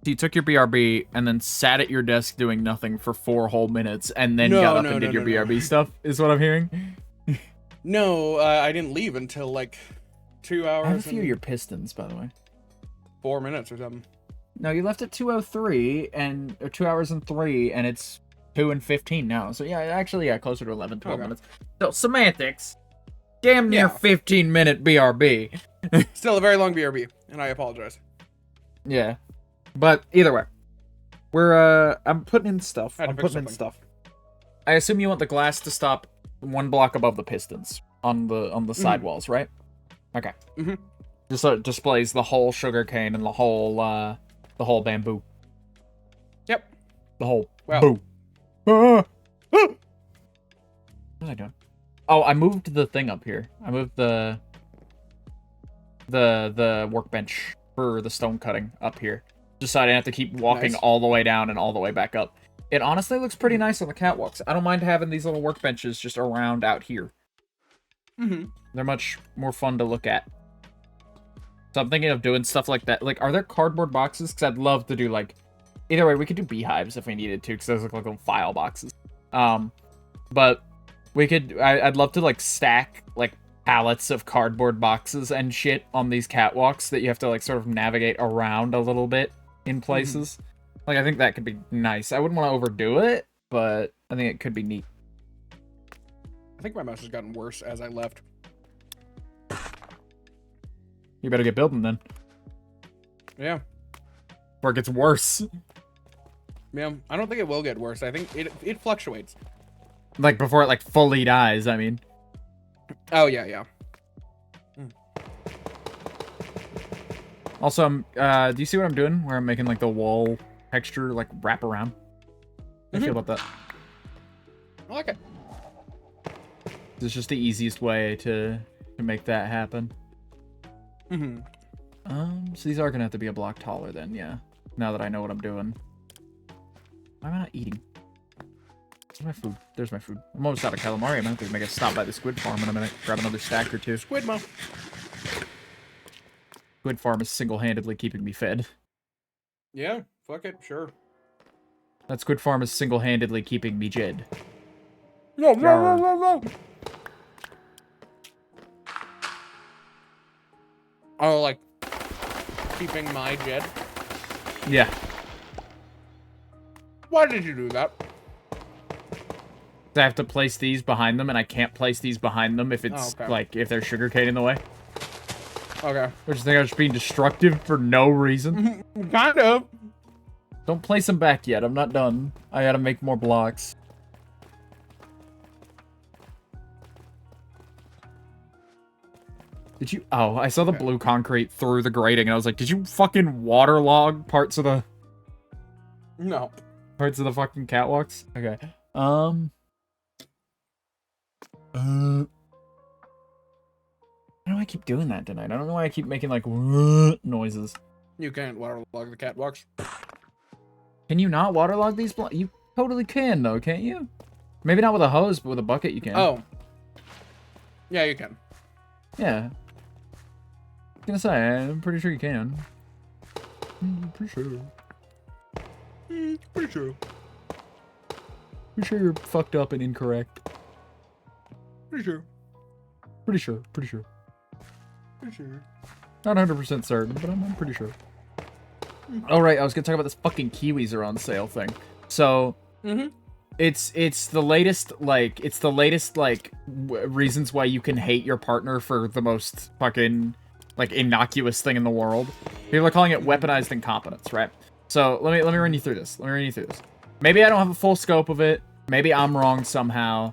You took your BRB and then sat at your desk doing nothing for 4 whole minutes, and then got up and did your BRB stuff, is what I'm hearing? No, I didn't leave until, like, 2 hours I have a few of your pistons, by the way. 4 minutes or something. No, you left at 2:03 or 2 hours and 3, and it's 2 and 15 now. So yeah, actually, yeah, closer to 11, 12 minutes. So semantics, damn near 15-minute BRB. Still a very long BRB, and I apologize. Yeah, but either way, we're I'm putting in stuff. I assume you want the glass to stop 1 block above the pistons on the sidewalls, right? Okay. Mm-hmm. Just so it displays the whole sugarcane and the whole bamboo. Yep. The whole Wow. boo. Ah! What was I doing? Oh, I moved the thing up here. I moved the workbench for the stone cutting up here. Just so I didn't have to keep walking all the way down and all the way back up. It honestly looks pretty nice on the catwalks. I don't mind having these little workbenches just around out here. Mm-hmm. They're much more fun to look at. So I'm thinking of doing stuff like that. Like, are there cardboard boxes? Because I'd love to do, like... Either way, we could do beehives if we needed to, because those look like little file boxes. But we could... I'd love to, like, stack, like, pallets of cardboard boxes and shit on these catwalks that you have to, like, sort of navigate around a little bit in places. Like, I think that could be nice. I wouldn't want to overdo it, but I think it could be neat. I think my mouse has gotten worse as I left. You better get building then. Yeah. Or it gets worse. Yeah, I don't think it will get worse. I think it fluctuates. Like, before it, like, fully dies, I mean. Oh, yeah. Also, do you see what I'm doing? Where I'm making, like, the wall texture, like, wrap around? How do you feel about that? I like it. It's just the easiest way to make that happen. Mm-hmm. So these are gonna have to be a block taller then, yeah. Now that I know what I'm doing. Why am I not eating? Where's my food? There's my food. I'm almost out of calamari. I'm gonna have to make a stop by the squid farm in a minute. Grab another stack or 2. Squid mo. Squid farm is single-handedly keeping me fed. Yeah, fuck it, sure. That squid farm is single-handedly keeping me Jed. No. Oh, like, keeping my Jed? Yeah. Why did you do that? I have to place these behind them, and I can't place these behind them if it's, like, if there's sugarcane in the way. Okay. Which I think I was being destructive for no reason. Kind of. Don't place them back yet. I'm not done. I gotta make more blocks. Did you... Oh, I saw the blue concrete through the grating, and I was like, did you fucking waterlog parts of the... No. Parts of the fucking catwalks? Okay. I don't know why I keep doing that tonight. I don't know why I keep making, like, noises. You can't waterlog the catwalks. Can you not waterlog these blocks? You totally can, though, can't you? Maybe not with a hose, but with a bucket you can. Oh. Yeah, you can. Yeah. I was gonna say, I'm pretty sure you can. Pretty sure. Pretty true. Pretty sure you're fucked up and incorrect. Pretty sure. Pretty sure. Pretty sure. Pretty sure. Not 100% certain, but I'm pretty sure. Oh, right, I was gonna talk about this fucking kiwis are on sale thing. So, Mm-hmm. it's the latest, like, reasons why you can hate your partner for the most fucking, like, innocuous thing in the world. People are calling it weaponized incompetence, right? So, let me run you through this. Maybe I don't have a full scope of it. Maybe I'm wrong somehow.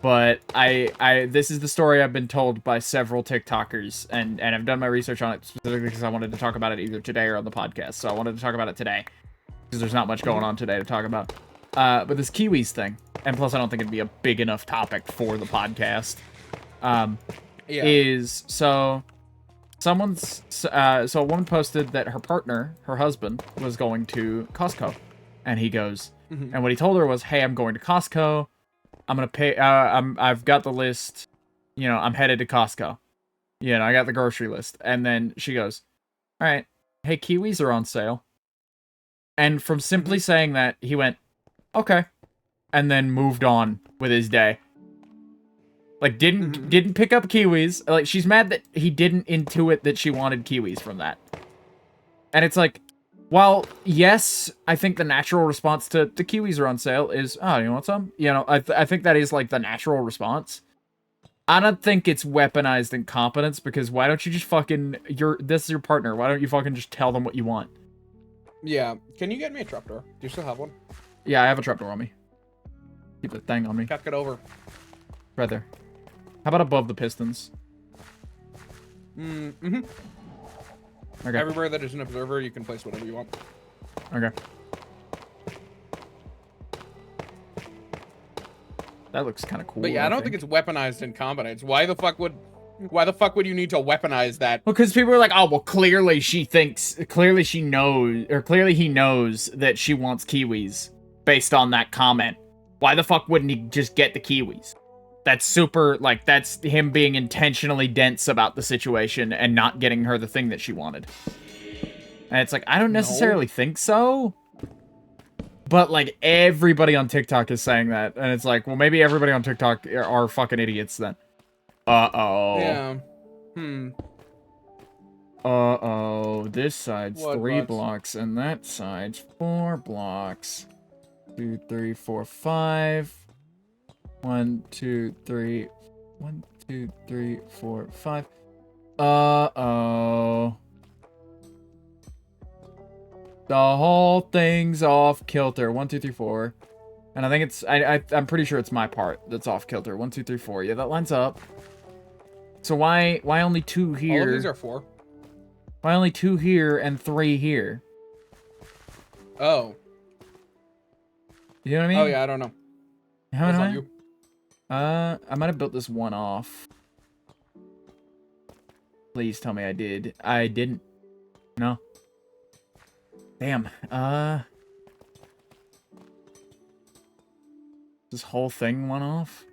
But this is the story I've been told by several TikTokers, and I've done my research on it specifically because I wanted to talk about it either today or on the podcast. So I wanted to talk about it today because there's not much going on today to talk about. But this Kiwis thing, and plus I don't think it'd be a big enough topic for the podcast. Is so someone's so a woman posted that her partner, her husband, was going to Costco, and he goes, and what he told her was, "Hey, I'm going to Costco. I'm gonna pay. I've got the list. You know, I'm headed to Costco. You know, I got the grocery list." And then she goes, "All right, hey, kiwis are on sale." And from simply saying that, he went, "Okay," and then moved on with his day. Like, didn't pick up kiwis. Like, she's mad that he didn't intuit that she wanted kiwis from that. And it's like, while, yes, I think the natural response to the kiwis are on sale is, "Oh, you want some?" You know, I think that is, like, the natural response. I don't think it's weaponized incompetence, because why don't you just fucking, this is your partner, why don't you fucking just tell them what you want? Yeah. Can you get me a trapdoor? Do you still have one? Yeah, I have a trapdoor on me. Keep the thing on me. Cap it over. Right there. How about above the pistons? Mm-hmm. Okay. Everywhere that is an observer, you can place whatever you want. Okay. That looks kind of cool. But yeah, I don't think it's weaponized incompetence. Why the fuck would you need to weaponize that? Well, because people are like, "Oh, well, clearly he knows that she wants kiwis based on that comment. Why the fuck wouldn't he just get the kiwis?" That's super, like, that's him being intentionally dense about the situation and not getting her the thing that she wanted. And it's like, I don't necessarily think so. But, like, everybody on TikTok is saying that. And it's like, well, maybe everybody on TikTok are fucking idiots then. Uh-oh. Yeah. Uh-oh. This side's What 3 blocks? blocks, and that side's 4 blocks. 2, 3, 4, 5. 1, 2, 3. 1, 2, 3, 4, 5. Uh-oh. The whole thing's off kilter. 1, 2, 3, 4. And I think it's, I'm pretty sure it's my part that's off kilter. 1, 2, 3, 4. Yeah, that lines up. So why only 2 here? All of these are 4. Why only 2 here and 3 here? Oh. You know what I mean? Oh yeah, I don't know. How That's am not I? you. I might have built this one off. Please tell me I did. I didn't. No. Damn. This whole thing went off.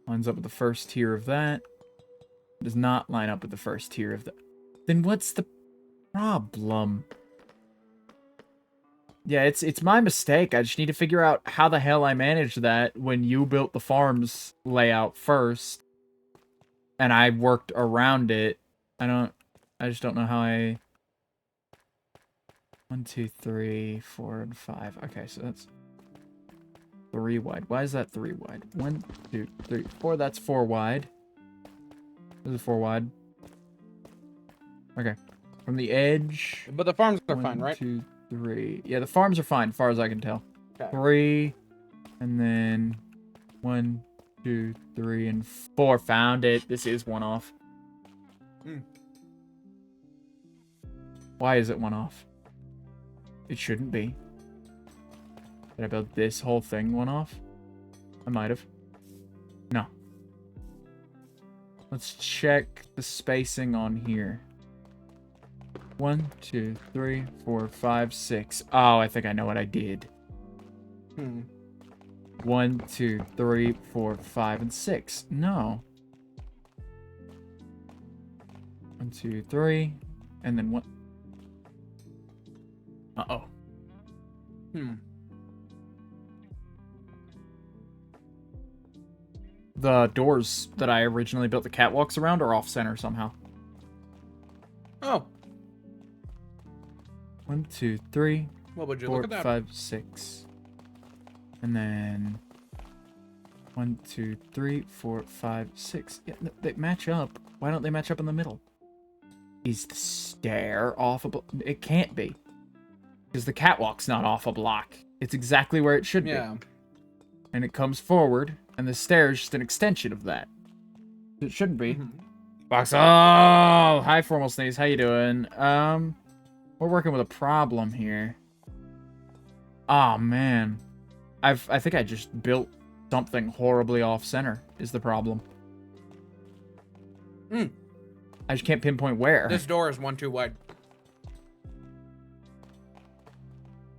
Lines up with the first tier of that. Does not line up with the first tier of that. Then what's the problem? Yeah, it's my mistake. I just need to figure out how the hell I managed that when you built the farms layout first. And I worked around it. I just don't know how I... 1, 2, 3, 4, and 5. Okay, so that's 3 wide. Why is that 3 wide? 1, 2, 3, 4. That's 4 wide. This is 4 wide. Okay. From the edge. But the farms are 1, fine, right? 2, 3. Yeah, the farms are fine, as far as I can tell. Okay. 3, and then 1, 2, 3, and 4. Found it. This is one off. Why is it one off? It shouldn't be. Did I build this whole thing one off? I might have. No. Let's check the spacing on here. 1, 2, 3, 4, 5, 6. Oh, I think I know what I did. 1, 2, 3, 4, 5, and 6. No. 1, 2, 3, and then 1. Uh-oh. The doors that I originally built the catwalks around are off-center somehow. Oh. 1, 2, 3, Well, would you 4, look at that? 5, 6. And then 1, 2, 3, 4, 5, 6. Yeah, they match up. Why don't they match up in the middle? Is the stair off a block? It can't be. Because the catwalk's not off a block. It's exactly where it should be. And it comes forward, and the stair is just an extension of that. It shouldn't be. Box. Oh, hi, Formal Sneeze. How you doing? We're working with a problem here. Oh man, I think I just built something horribly off center. Is the problem? I just can't pinpoint where. This door is 1 too wide.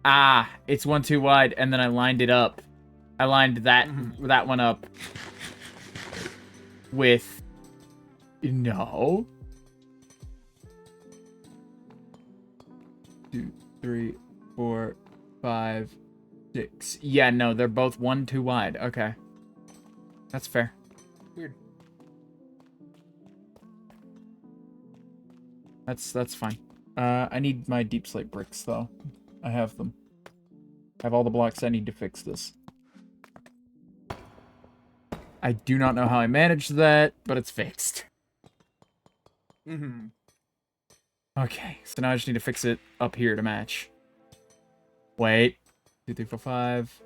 Ah, it's 1 too wide, and then I lined it up. I lined that that one up with no. 2, 3, 4, 5, 6. Yeah, no, they're both 1 too wide. Okay, that's fair. Weird. That's fine. I need my deep slate bricks though. I have them. I have all the blocks I need to fix this. I do not know how I managed that, but it's fixed. Okay, so now I just need to fix it up here to match. Wait. 2, 3, 4, 5.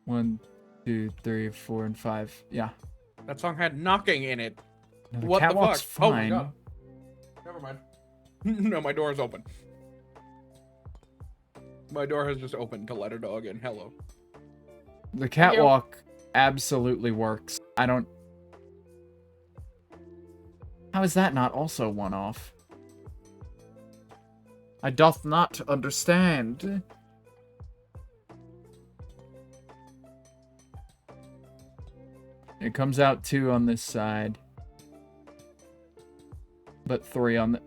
1, 2, 3, 4, and 5. Yeah. That song had knocking in it. No, the What the catwalk's fuck? Oh my fine. god. Never mind. No, my door is open. My door has just opened to let her dog in. Hello. The catwalk absolutely works. I don't... How is that not also one off? I doth not understand. It comes out 2 on this side. But 3 on the...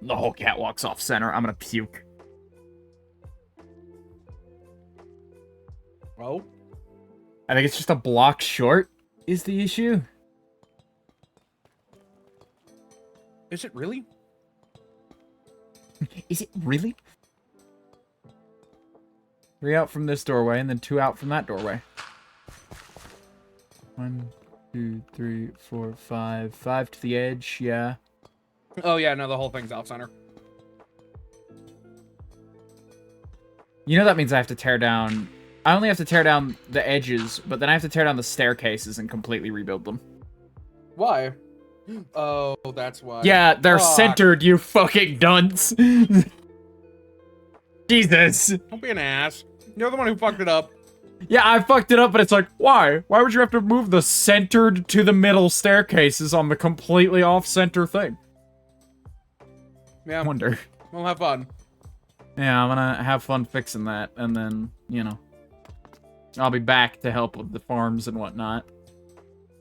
The whole catwalk's off center. I'm gonna puke. Oh? I think it's just a block short is the issue. Is it really? Is it really? 3 out from this doorway, and then 2 out from that doorway. 1, 2, 3, 4, 5. 5 to the edge, yeah. Oh yeah, no, the whole thing's off center. You know that means I have to tear down... I only have to tear down the edges, but then I have to tear down the staircases and completely rebuild them. Why? Oh, that's why. Yeah, they're Fuck. centered, you fucking dunce. Jesus. Don't be an ass. You're the one who fucked it up. Yeah, I fucked it up, but it's like, why? Why would you have to move the centered to the middle staircases on the completely off-center thing? Yeah, I wonder. we'll have fun. Yeah, I'm gonna have fun fixing that, and then, you know, I'll be back to help with the farms and whatnot.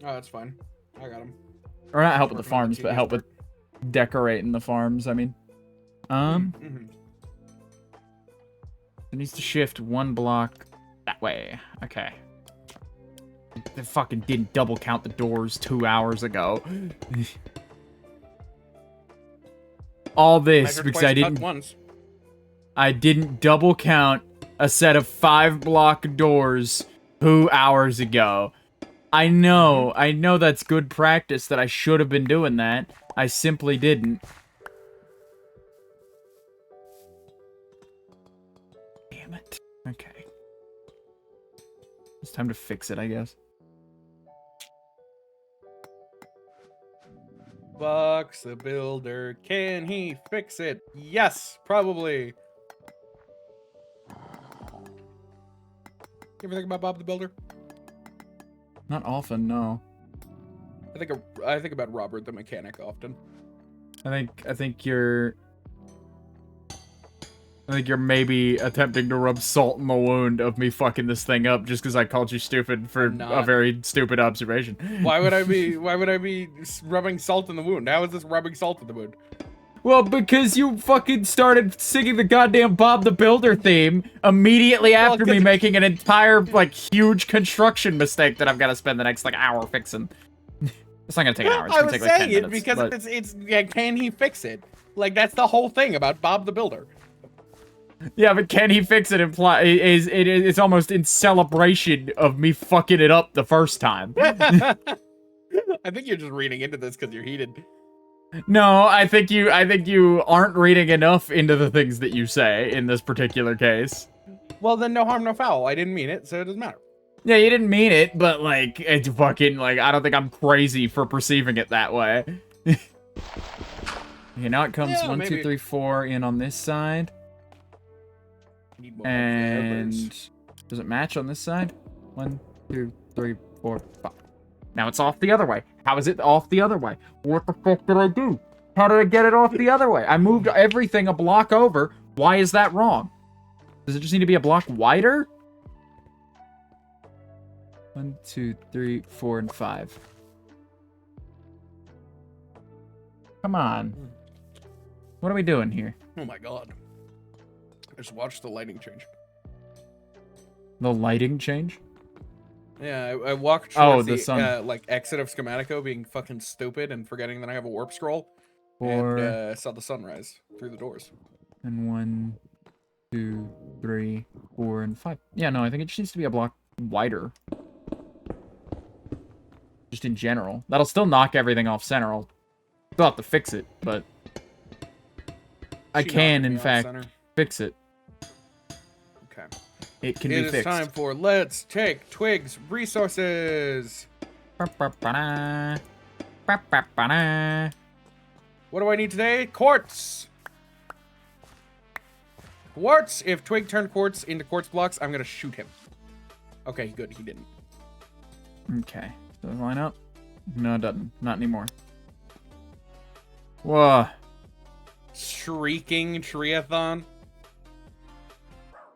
Oh, that's fine. I got him. Or not help with the Working on farms, the but TV help with decorating the farms, I mean. It needs to shift 1 block that way. Okay. They fucking didn't double count the doors 2 hours ago. All this Measured because twice, I cut didn't... once. I didn't double count a set of 5 block doors 2 hours ago. I know that's good practice, that I should have been doing that. I simply didn't. Damn it. Okay. It's time to fix it, I guess. Bucks the Builder. Can he fix it? Yes, probably. You ever think about Bob the Builder? Not often, no. I think about Robert the Mechanic often. I think you're maybe attempting to rub salt in the wound of me fucking this thing up just because I called you stupid for a very stupid observation. Why would I be rubbing salt in the wound? How is this rubbing salt in the wound? Well, because you fucking started singing the goddamn Bob the Builder theme immediately after me making an entire, like, huge construction mistake that I've got to spend the next, like, hour fixing. It's not gonna take an hour. It's I gonna was take like 10 saying it minutes. because but- it's yeah, can he fix it? Like, that's the whole thing about Bob the Builder. Yeah, but can he fix it? It's almost in celebration of me fucking it up the first time. I think you're just reading into this because you're heated. No, I think you aren't reading enough into the things that you say in this particular case. Well, then no harm, no foul. I didn't mean it, so it doesn't matter. Yeah, you didn't mean it, but like it's fucking like I don't think I'm crazy for perceiving it that way. Okay, now it comes Yeah, 1, maybe. 2, 3, 4 in on this side. Need more And fibers. does it match on this side? 1, 2, 3, 4, 5. Now it's off the other way. How is it off the other way? What the fuck did I do? How did I get it off the other way? I moved everything a block over. Why is that wrong? Does it just need to be a block wider? 1, 2, 3, 4, and 5. Come on. What are we doing here? Oh my god. I just watched the lighting change. The lighting change? Yeah, I walked Oh, towards the sun. like exit of Schematico being fucking stupid and forgetting that I have a warp scroll. 4 And saw the sunrise through the doors. and 1, 2, 3, 4, and 5. Yeah, no, I think it just needs to be a block wider. Just in general. That'll still knock everything off center. I'll still have to fix it, but I She can, knocked me in off fact, center. fix it. Okay. It can It be is fixed. time for Let's Take Twig's Resources. Ba-ba-ba-da. Ba-ba-ba-da. What do I need today? Quartz. Quartz. If Twig turned quartz into quartz blocks, I'm gonna shoot him. Okay, good. He didn't. Okay. Does it line up? No, it doesn't. Not anymore. Whoa. Shrieking Triathon.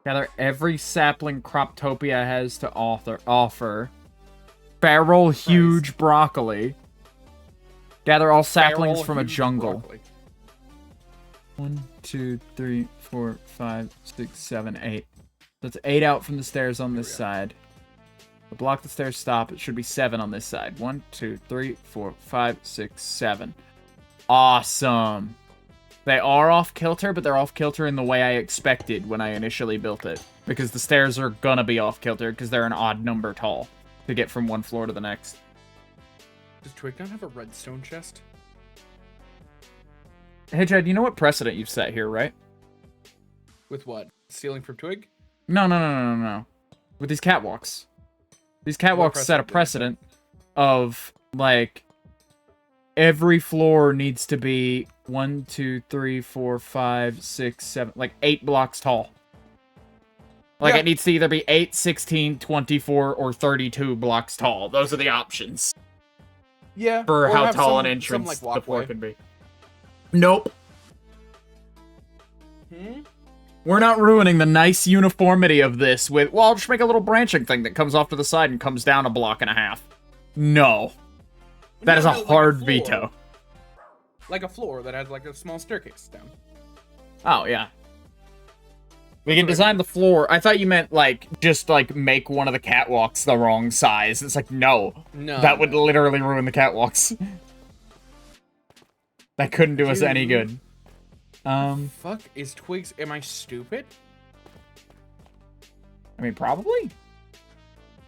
Gather every sapling Croptopia has to offer. Feral huge broccoli. Gather all saplings Feral from a huge jungle. broccoli. 1, 2, 3, 4, 5, 6, 7, 8. That's 8 out from the stairs on this side. To block the stairs stop, it should be 7 on this side. 1, 2, 3, 4, 5, 6, 7. Awesome. They are off kilter, but they're off kilter in the way I expected when I initially built it. Because the stairs are gonna be off kilter because they're an odd number tall to get from one floor to the next. Does Twig not have a redstone chest? Hey, Jed, you know what precedent you've set here, right? With what? Stealing from Twig? No. With these catwalks. These catwalks set a precedent did I precedent of, like, every floor needs to be 1, 2, 3, 4, 5, 6, 7, like 8 blocks tall. Like, Yeah. it needs to either be 8, 16, 24, or 32 blocks tall. Those are the options Yeah. for or how have tall some- an entrance like, the floor walkway. can be. Nope. Hmm? We're not ruining the nice uniformity of this with, well, I'll just make a little branching thing that comes off to the side and comes down a block and a half. No. That is a like hard floor. veto. Like a floor that has like a small staircase down. Oh, yeah. We can design the floor. I thought you meant, like, just, like, make one of the catwalks the wrong size. It's like, no. No. That would literally ruin the catwalks. That couldn't do us any Dude. good. Fuck is Twigs? Am I stupid? I mean, probably.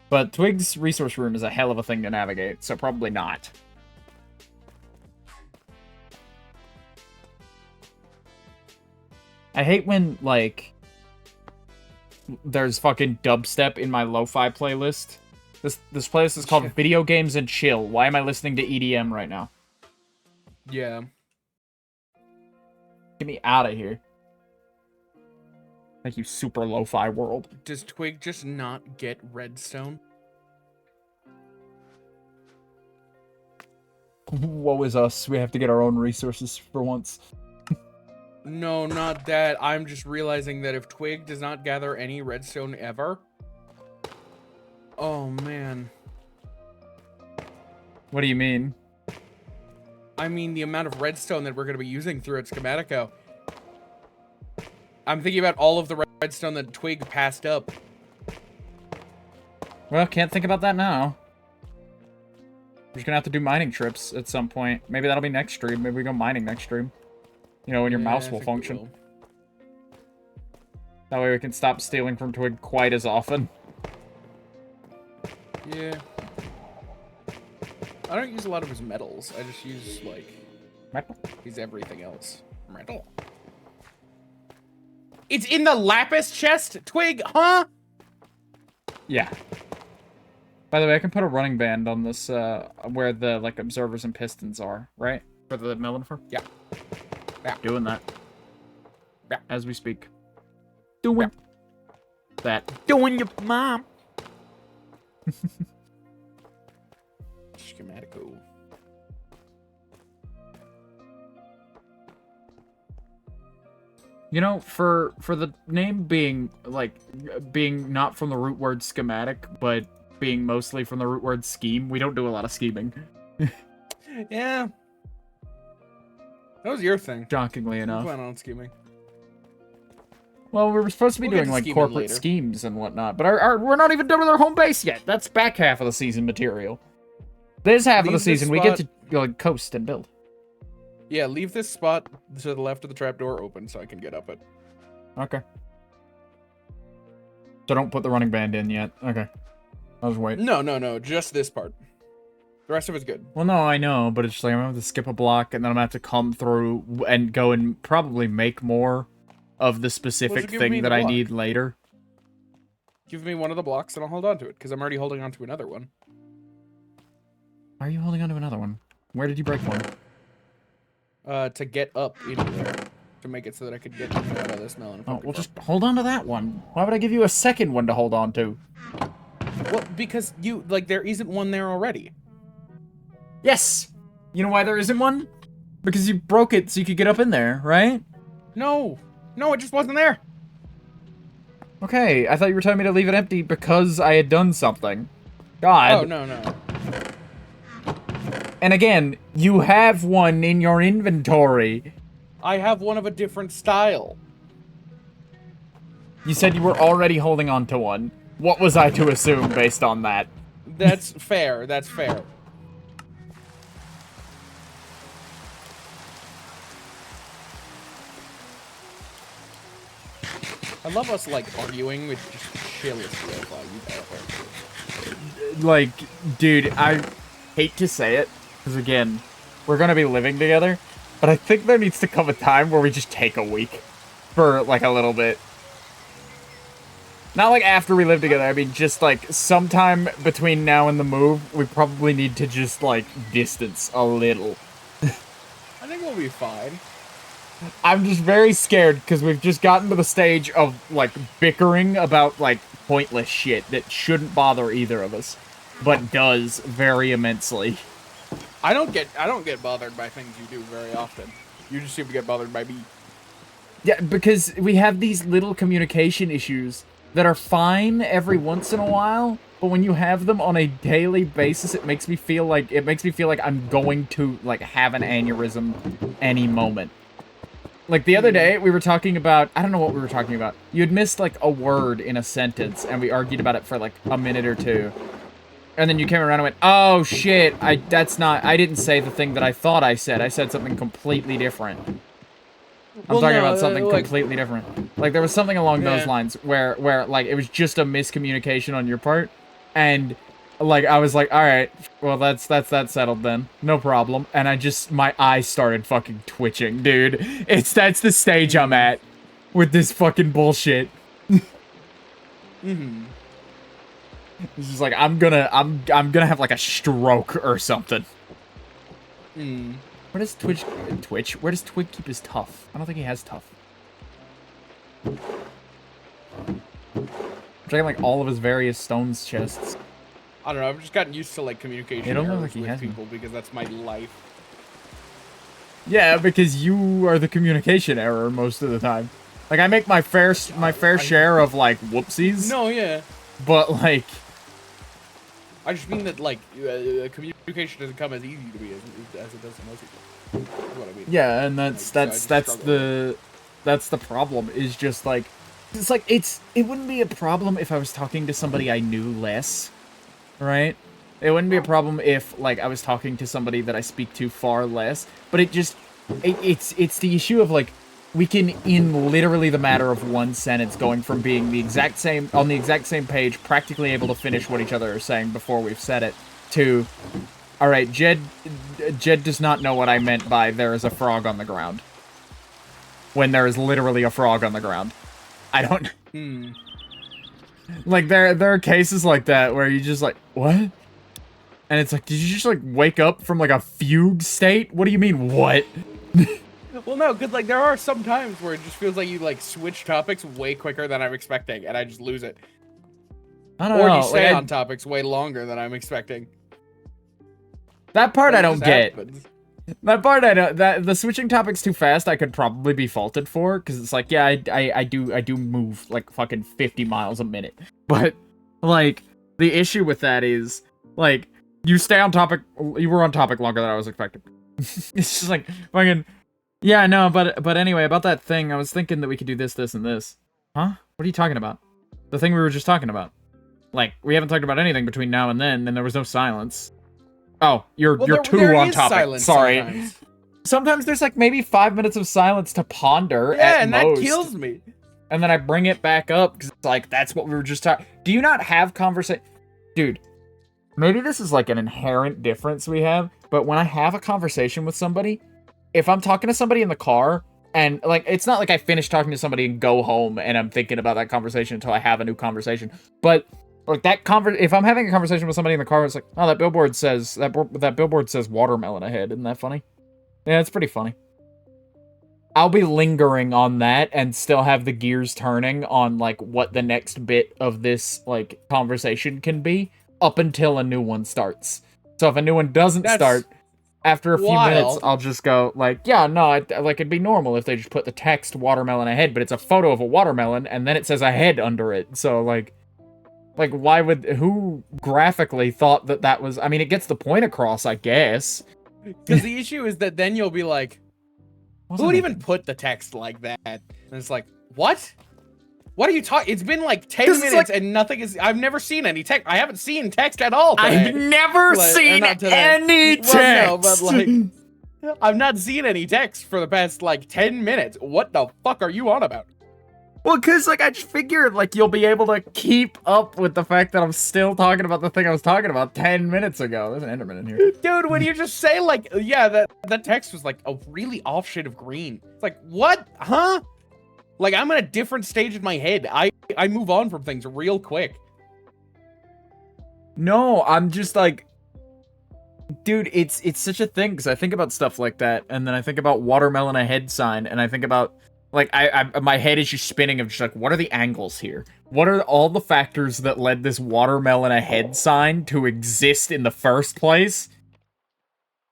But Twig's resource room is a hell of a thing to navigate, so probably not. I hate when, like, there's fucking dubstep in my lo-fi playlist. This playlist is called Yeah. Video Games and Chill. Why am I listening to EDM right now? Yeah. Get me out of here. Thank you, super lo-fi world. Does Twig just not get redstone? Woe is us. We have to get our own resources for once. No, not that. I'm just realizing that if Twig does not gather any redstone ever... Oh, man. What do you mean? I mean, the amount of redstone that we're going to be using throughout Schematico. I'm thinking about all of the redstone that Twig passed up. Well, can't think about that now. We're just gonna have to do mining trips at some point. Maybe that'll be next stream. Maybe we go mining next stream. You know, when your mouse will function. That way we can stop stealing from Twig quite as often. Yeah. I don't use a lot of his metals. I just use, like... Metal? He's everything else. Metal. It's in the lapis chest, Twig, huh? Yeah. By the way, I can put a running band on this, where the, like, observers and pistons are, right? For the Melanifer? Yeah. Yeah. Doing that. Yeah. As we speak. Doing that. Doing your mom. Schematico. You know, for the name being, like, being not from the root word schematic, but being mostly from the root word scheme, we don't do a lot of scheming. Yeah. That was your thing. Shockingly I enough. plan on scheming. Well, we were supposed to be We'll get doing, to like, scheming corporate later. schemes and whatnot, but we're not even done with our home base yet. That's back half of the season material. This half of the Leave this season, we get spot- to, like, coast and build. Yeah, leave this spot to the left of the trapdoor open so I can get up it. Okay. So don't put the running band in yet. Okay. I'll just wait. No, just this part. The rest of it's good. Well, no, I know, but it's just like I'm gonna have to skip a block, and then I'm gonna have to come through and go and probably make more of the specific give me thing the that I block. need later. Give me one of the blocks and I'll hold on to it, because I'm already holding on to another one. Why are you holding on to another one? Where did you break one? To get up in there. To make it so that I could get in and out of this melon. Oh, well, just hold on to that one. Why would I give you a second one to hold on to? Well, because you, like, there isn't one there already. Yes! You know why there isn't one? Because you broke it so you could get up in there, right? No, it just wasn't there. Okay, I thought you were telling me to leave it empty because I had done something. God. Oh, no. And again, you have one in your inventory. I have one of a different style. You said you were already holding on to one. What was I to assume based on that? That's fair, that's fair. I love us, like, arguing with just shillest Like, dude, I hate to say it, because again, we're gonna be living together, but I think there needs to come a time where we just take a week for, like, a little bit. Not like after we live together, I mean just, like, sometime between now and the move, we probably need to just, like, distance a little. I think we'll be fine. I'm just very scared, because we've just gotten to the stage of, like, bickering about, like, pointless shit that shouldn't bother either of us, but does very immensely. I don't get bothered by things you do very often. You just seem to get bothered by me. Yeah, because we have these little communication issues that are fine every once in a while, but when you have them on a daily basis, it makes me feel like I'm going to, like, have an aneurysm any moment. Like, the other day, we were talking about, I don't know what we were talking about. You had missed, like, a word in a sentence, and we argued about it for, like, a minute or two. And then you came around and went, oh, shit, I didn't say the thing that I thought I said. I said something completely different. I'm talking about something completely different. Like, there was something along those lines where, like, it was just a miscommunication on your part, and, like, I was like, alright, well, that's that settled then. No problem. And my eyes started fucking twitching, dude. That's the stage I'm at with this fucking bullshit. Mm-hmm. It's just like, I'm gonna have, like, a stroke or something. Mm. Where does where does Twig keep his tough? I don't think he has tough. I'm checking, like, all of his various stones chests. I don't know, I've just gotten used to, like, communication It don't look errors like he with has people because that's my life. Yeah, because you are the communication error most of the time. Like, I make my fair share of, like, whoopsies. No, yeah. But, like... I just mean that, like, communication doesn't come as easy to me as it does to most people. That's what I mean. Yeah, and that's the problem, is just, like... It's like, it wouldn't be a problem if I was talking to somebody I knew less, right? It wouldn't be a problem if, like, I was talking to somebody that I speak to far less. But it's the issue of, like, we can, in literally the matter of one sentence, going from being on the exact same page, practically able to finish what each other are saying before we've said it, to, all right, Jed does not know what I meant by there is a frog on the ground. When there is literally a frog on the ground. I don't... Like, there are cases like that where you just like, what? And it's like, did you just, like, wake up from, like, a fugue state? What do you mean, what? Well, no, because, like, there are some times where it just feels like you, like, switch topics way quicker than I'm expecting, and I just lose it. I don't know. Or you stay like, on topics way longer than I'm expecting. That part I don't get. Happens. That part I don't... the switching topics too fast I could probably be faulted for, because it's like, yeah, I do move, like, fucking 50 miles a minute. But, like, the issue with that is, like, you stay on topic... You were on topic longer than I was expecting. It's just like, fucking... Yeah, no, but anyway, about that thing, I was thinking that we could do this, this, and this. Huh? What are you talking about? The thing we were just talking about. Like, we haven't talked about anything between now and then, and there was no silence. Oh, you're too on topic. Sorry. Sometimes there's, like, maybe 5 minutes of silence to ponder at and most. That kills me. And then I bring it back up, because it's like, that's what we were just talking... Do you not have conversation... Dude, maybe this is, like, an inherent difference we have, but when I have a conversation with somebody... If I'm talking to somebody in the car, and, like, it's not like I finish talking to somebody and go home and I'm thinking about that conversation until I have a new conversation. But, like, if I'm having a conversation with somebody in the car, it's like, oh, that billboard says watermelon ahead. Isn't that funny? Yeah, it's pretty funny. I'll be lingering on that and still have the gears turning on, like, what the next bit of this, like, conversation can be up until a new one starts. So if a new one doesn't start... After a few minutes, I'll just go, like, yeah, no, like, it'd be normal if they just put the text watermelon ahead, but it's a photo of a watermelon, and then it says ahead under it. So, like, who graphically thought that was, I mean, it gets the point across, I guess. Because the issue is that then you'll be like, who would even put the text like that? And it's like, what? What are you talking? It's been like 10 minutes like, and nothing is... I've never seen any text. I haven't seen text at all today. I've never seen any text! Well, no, but like... I've not seen any text for the past, like, 10 minutes. What the fuck are you on about? Well, because, like, I just figured, like, you'll be able to keep up with the fact that I'm still talking about the thing I was talking about 10 minutes ago. There's an Enderman in here. Dude, when you just say, like, yeah, that text was, like, a really off shade of green. It's like, what? Huh? Like, I'm at a different stage in my head. I move on from things real quick. No, I'm just like... Dude, it's such a thing, because I think about stuff like that, and then I think about watermelon ahead sign, and I think about... Like, my head is just spinning of just like, what are the angles here? What are all the factors that led this watermelon ahead sign to exist in the first place?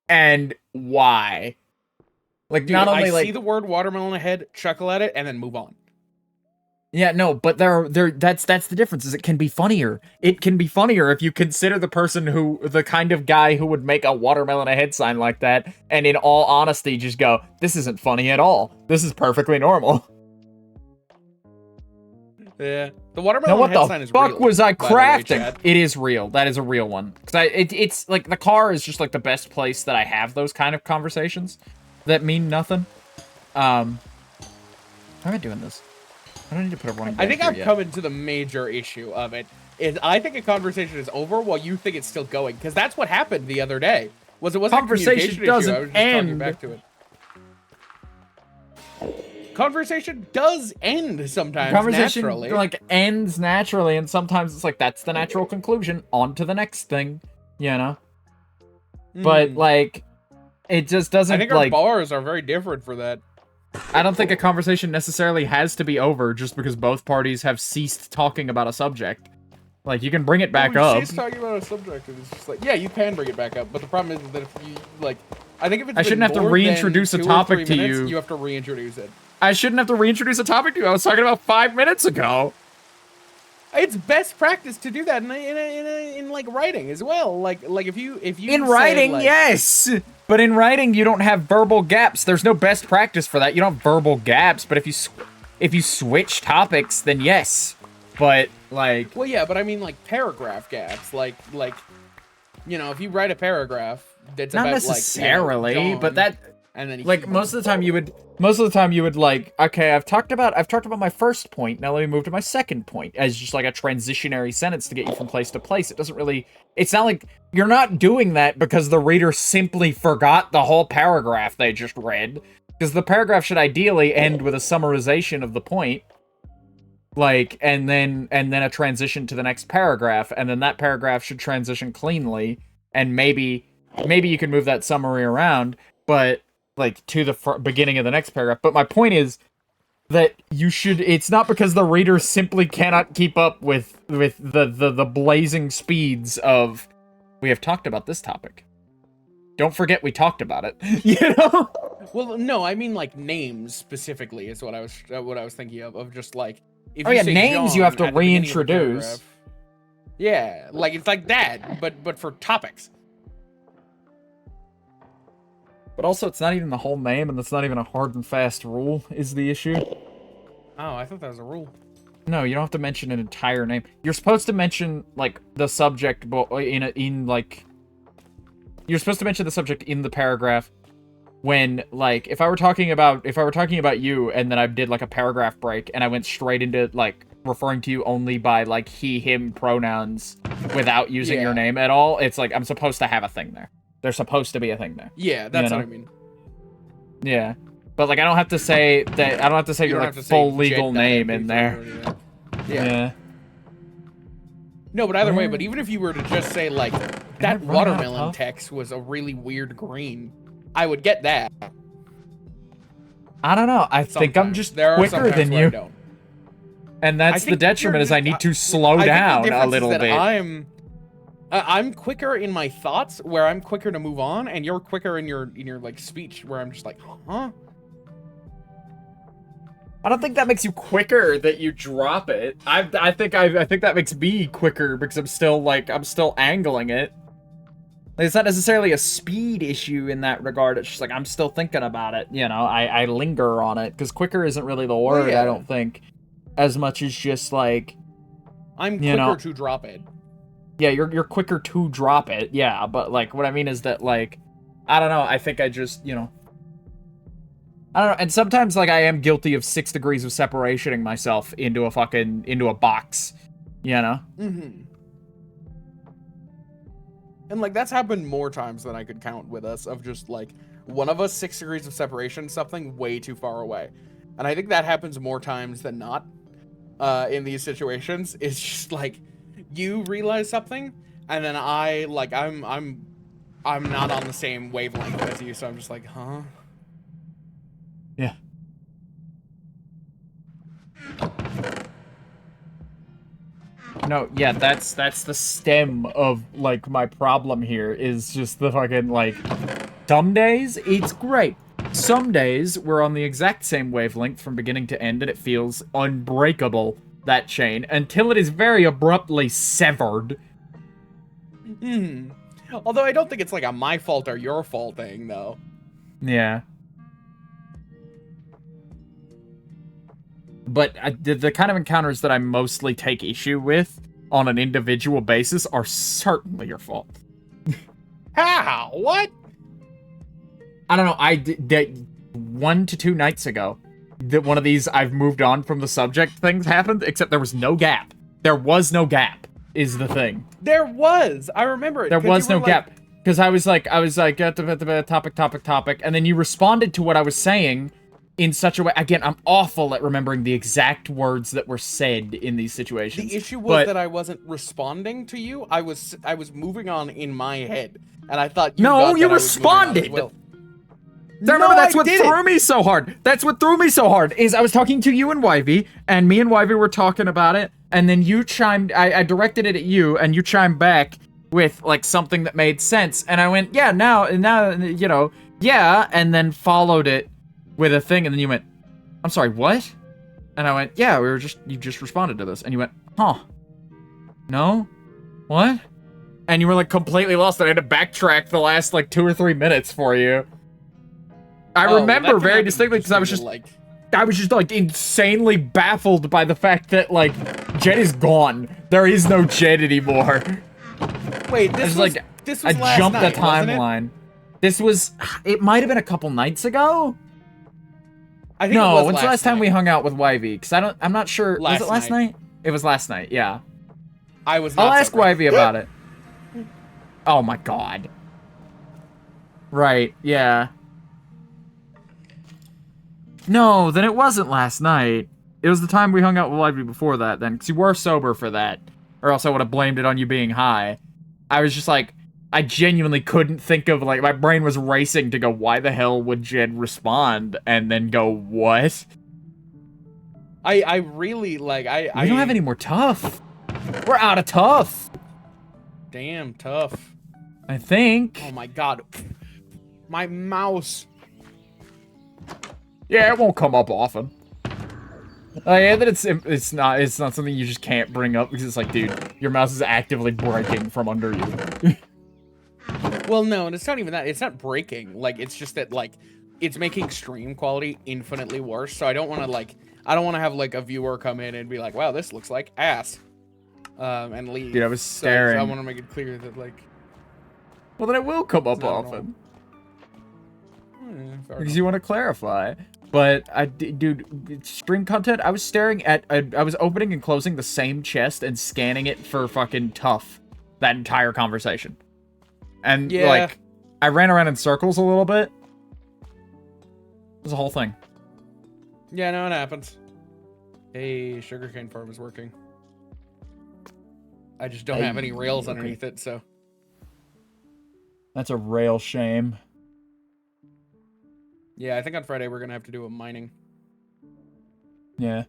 And why? Like, dude, not only I like... see the word watermelon ahead, chuckle at it, and then move on. Yeah, no, but that's the difference, is it can be funnier. It can be funnier if you consider the kind of guy who would make a watermelon ahead sign like that, and in all honesty just go, this isn't funny at all. This is perfectly normal. Yeah. The watermelon head sign is real. What the fuck was I crafting? Way, it is real. That is a real one. Because it's like, the car is just like the best place that I have those kind of conversations that mean nothing. How am I doing this? I don't need to put a running back I think here I've yet. come into the major issue of it. Is I think a conversation is over while you think it's still going. Because that's what happened the other day. It wasn't Conversation a communication doesn't issue. I was just end. talking back to it. Conversation does end sometimes Conversation naturally. like ends naturally, and sometimes it's like that's the natural conclusion. On to the next thing, you know. But like, it just doesn't. I think our bars are very different for that. I don't think a conversation necessarily has to be over just because both parties have ceased talking about a subject. Like, you can bring it back up. Ceased talking about a subject, and it's just like, yeah, you can bring it back up, but the problem is that if you like, I think if it's I shouldn't have to more reintroduce than a 2 or 3 topic to minutes, you. You have to reintroduce it. I shouldn't have to reintroduce a topic to you. I was talking about 5 minutes ago. It's best practice to do that in like writing as well. Like if you In say, writing, like, yes. But in writing, you don't have verbal gaps. There's no best practice for that. You don't have verbal gaps. But if you switch topics, then yes. But like, well, yeah, but I mean like paragraph gaps, like You know, if you write a paragraph that's Not about necessarily, like, you know, but John, that and then like most of the time you would like, okay, I've talked about my first point, now let me move to my second point as just like a transitionary sentence to get you from place to place. It's not like you're not doing that because the reader simply forgot the whole paragraph they just read, because the paragraph should ideally end with a summarization of the point, like, and then a transition to the next paragraph, and then that paragraph should transition cleanly, and maybe you can move that summary around, but like to the beginning of the next paragraph. But my point is that it's not because the reader simply cannot keep up with the blazing speeds of, we have talked about this topic. Don't forget we talked about it. You know? Well, no, I mean like names specifically is what I was thinking of just like, if oh you yeah, say names John you have to at the beginning of the reintroduce. paragraph, yeah, like it's like that, but for topics. But also, it's not even the whole name, and it's not even a hard and fast rule, is the issue. Oh, I thought that was a rule. No, you don't have to mention an entire name. You're supposed to mention, like, the subject, but you're supposed to mention the subject in the paragraph when, like, if I were talking about you, and then I did, like, a paragraph break, and I went straight into, like, referring to you only by, like, he, him pronouns without using your name at all, it's like, I'm supposed to have a thing there. There's supposed to be a thing there. Yeah, that's what I mean. Yeah. But, like, I don't have to say that, I don't have to say your, like, full legal name in there. Yeah. No, but either way, but even if you were to just say, like, that watermelon text was a really weird green, I would get that. I don't know. I think I'm just quicker than you. And that's the detriment, is I need to slow down a little bit. I'm quicker in my thoughts, where I'm quicker to move on, and you're quicker in your like speech, where I'm just like, huh? I don't think that makes you quicker that you drop it. I think that makes me quicker because I'm still angling it. Like, it's not necessarily a speed issue in that regard. It's just like I'm still thinking about it. You know, I linger on it because quicker isn't really the word. Well, yeah. I don't think, as much as just like I'm quicker to drop it. Yeah, you're quicker to drop it, yeah, but, like, what I mean is that, like, I don't know, I think I just, you know, I don't know, and sometimes, like, I am guilty of 6 degrees of separationing myself into a box, you know? Mm-hmm. And, like, that's happened more times than I could count with us, of just, like, one of us 6 degrees of separation, something way too far away. And I think that happens more times than not, in these situations. It's just, like, you realize something, and then I'm not on the same wavelength as you, so I'm just like, huh? Yeah. No, yeah, that's the stem of, like, my problem here, is just the fucking, like, some days it's great. Some days we're on the exact same wavelength from beginning to end, and it feels unbreakable, that chain, until it is very abruptly severed. Although I don't think it's like a my fault or your fault thing, though. Yeah. But the kind of encounters that I mostly take issue with on an individual basis are certainly your fault. How? What? I don't know. I did 1 to 2 nights ago. That one of these I've moved on from the subject things happened, except there was no gap. There was no gap, is the thing. There was. I remember it. There was no gap. Because I was like, topic, and then you responded to what I was saying in such a way. Again, I'm awful at remembering the exact words that were said in these situations. The issue was that I wasn't responding to you. I was moving on in my head, and I thought you got that you I was responded. Well. I remember that's what threw me so hard. That's what threw me so hard, is I was talking to you and Yvy, and me and Yvy were talking about it, and then you chimed, I directed it at you, and you chimed back with, like, something that made sense, and I went, yeah, now, you know, yeah, and then followed it with a thing, and then you went, I'm sorry, what? And I went, yeah, you just responded to this, and you went, huh, no, what? And you were, like, completely lost, and I had to backtrack the last, like, 2 or 3 minutes for you. I remember very distinctly because I was just like insanely baffled by the fact that, like, Jed is gone. There is no Jed anymore. Wait, this was This I was last jumped night, the wasn't it? timeline. This was. It might have been a couple nights ago. I think No, it was when's the last time night. we hung out with Yv? Because I'm not sure. Was Last it last night. night? It was last night. Yeah. I was not I'll ask sober. Yv about it. Oh my god. Right. Yeah. No, then it wasn't last night. It was the time we hung out with Yv before that. Then, because you were sober for that, or else I would have blamed it on you being high. I was just like, I genuinely couldn't think of, like, my brain was racing to go, why the hell would Jed respond? And then go, what? I really, like, We don't have any more tough. We're out of tough. Damn, tough. I think. Oh my god. My mouse. Yeah, it won't come up often. Yeah, that it's not something you just can't bring up because it's like, dude, your mouse is actively breaking from under you. Well, no, and it's not even that. It's not breaking. Like, it's just that, like, it's making stream quality infinitely worse. So I don't want to, like, have, like, a viewer come in and be like, wow, this looks like ass. And leave. Dude, I was So staring. I want to make it clear that, like... Well, then it will come up not often. fair Because enough. you want to clarify. But, dude, stream content, I was staring at, I was opening and closing the same chest and scanning it for fucking tough that entire conversation. And, Yeah. like, I ran around in circles a little bit. It was a whole thing. Yeah, no, it happens. Hey, sugarcane farm is working. I just don't have any rails okay. underneath it, so... That's a rail shame. Yeah, I think on Friday we're gonna have to do a mining. Yeah.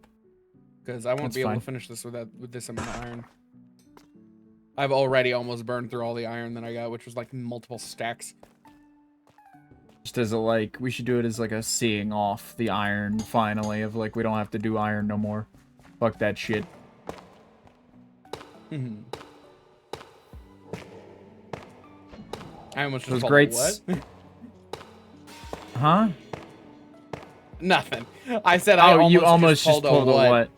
Because I won't That's be able fine. to finish this with this amount of iron. I've already almost burned through all the iron that I got, which was like multiple stacks. Just as a, like, we should do it as, like, a seeing off the iron, finally, of, like, we don't have to do iron no more. Fuck that shit. Mm-hmm. I almost just Those called greats- what? Huh? Nothing. I said I Oh, you almost just just pulled a what?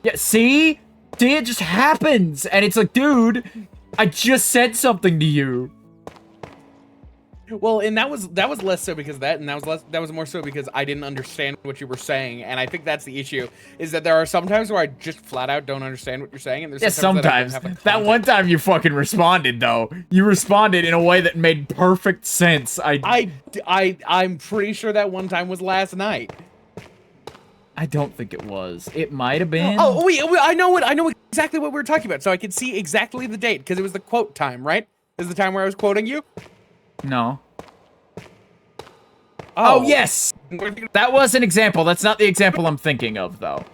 Yeah, see? See, it just happens! And it's like, dude, I just said something to you. Well, and that was less so because of that, and that was more so because I didn't understand what you were saying, and I think that's the issue, is that there are some times where I just flat out don't understand what you're saying, and there's Yeah, sometimes sometimes. that I don't have the That context. one time you fucking responded, though. You responded in a way that made perfect sense. I'm pretty sure that one time was last night. I don't think it was. It might have been. Oh, wait, I know exactly what we were talking about, so I could see exactly the date, because it was the quote time, right? Is the time where I was quoting you? No. Oh, yes! That was an example. That's not the example I'm thinking of, though.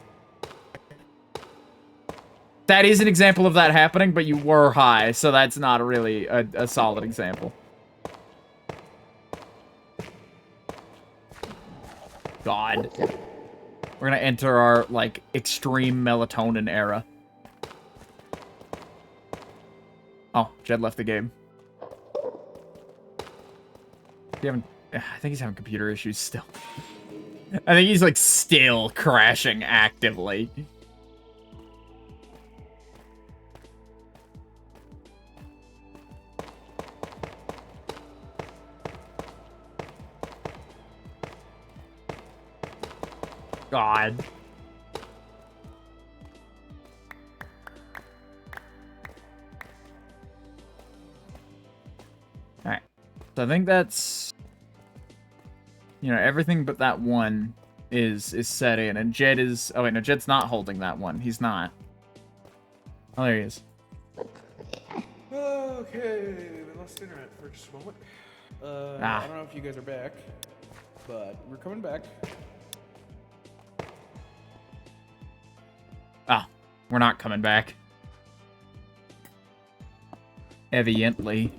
That is an example of that happening, but you were high, so that's not really a solid example. God. We're gonna enter our, like, extreme melatonin era. Oh, Jed left the game. You haven't... I think he's having computer issues still. I think he's, like, still crashing actively. God. Alright. So I think that's... You know, everything but that one is set in. And Jed is... Oh, wait, no, Jed's not holding that one. He's not. Oh, there he is. Okay, we lost internet for just a moment. I don't know if you guys are back, but we're coming back. Oh, we're not coming back. Evidently.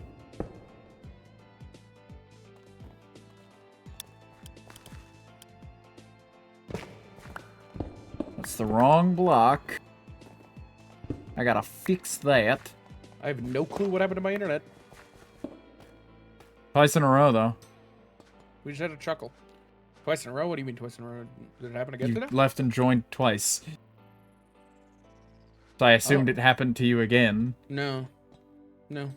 That's the wrong block. I gotta fix that. I have no clue what happened to my internet. Twice in a row, though. We just had a chuckle. Twice in a row? What do you mean twice in a row? Did it happen again You today? left and joined twice. So I assumed it happened to you again. No. No.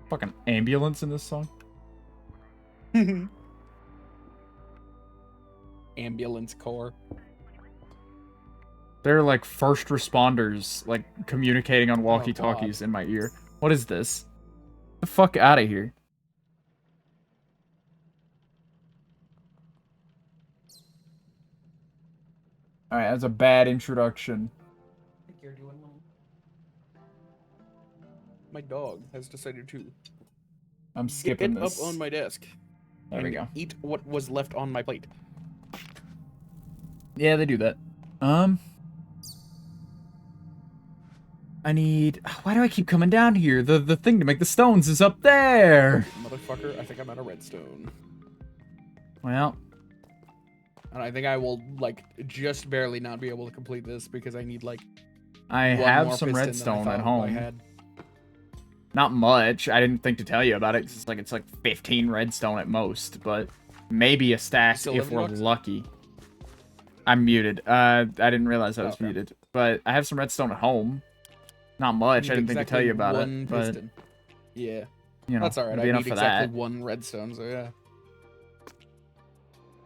Fucking ambulance in this song. Ambulance corps. They're like first responders, like communicating on Oh, walkie-talkies God. in my ear. What is this? Get the fuck out of here. Alright, that's a bad introduction. I think you're doing well. My dog has decided to I'm skipping get this. up on my desk. There we go. Eat what was left on my plate. Yeah, they do that. I need... Why do I keep coming down here? The thing to make the stones is up there! Motherfucker, I think I'm out of redstone. Well, And I think I will, like, just barely not be able to complete this because I need, like, I one have more some piston than I redstone thought at I home. had. Not much. I didn't think to tell you about it, 'cause it's like 15 redstone at most, but maybe a stack still if living, we're Lux? lucky. I'm muted. I didn't realize I was Okay. muted. But I have some redstone at home. Not much. I didn't think to tell you about one it, but, piston. Yeah. you know, That's alright. it'd I be need enough for exactly that. one redstone, so yeah.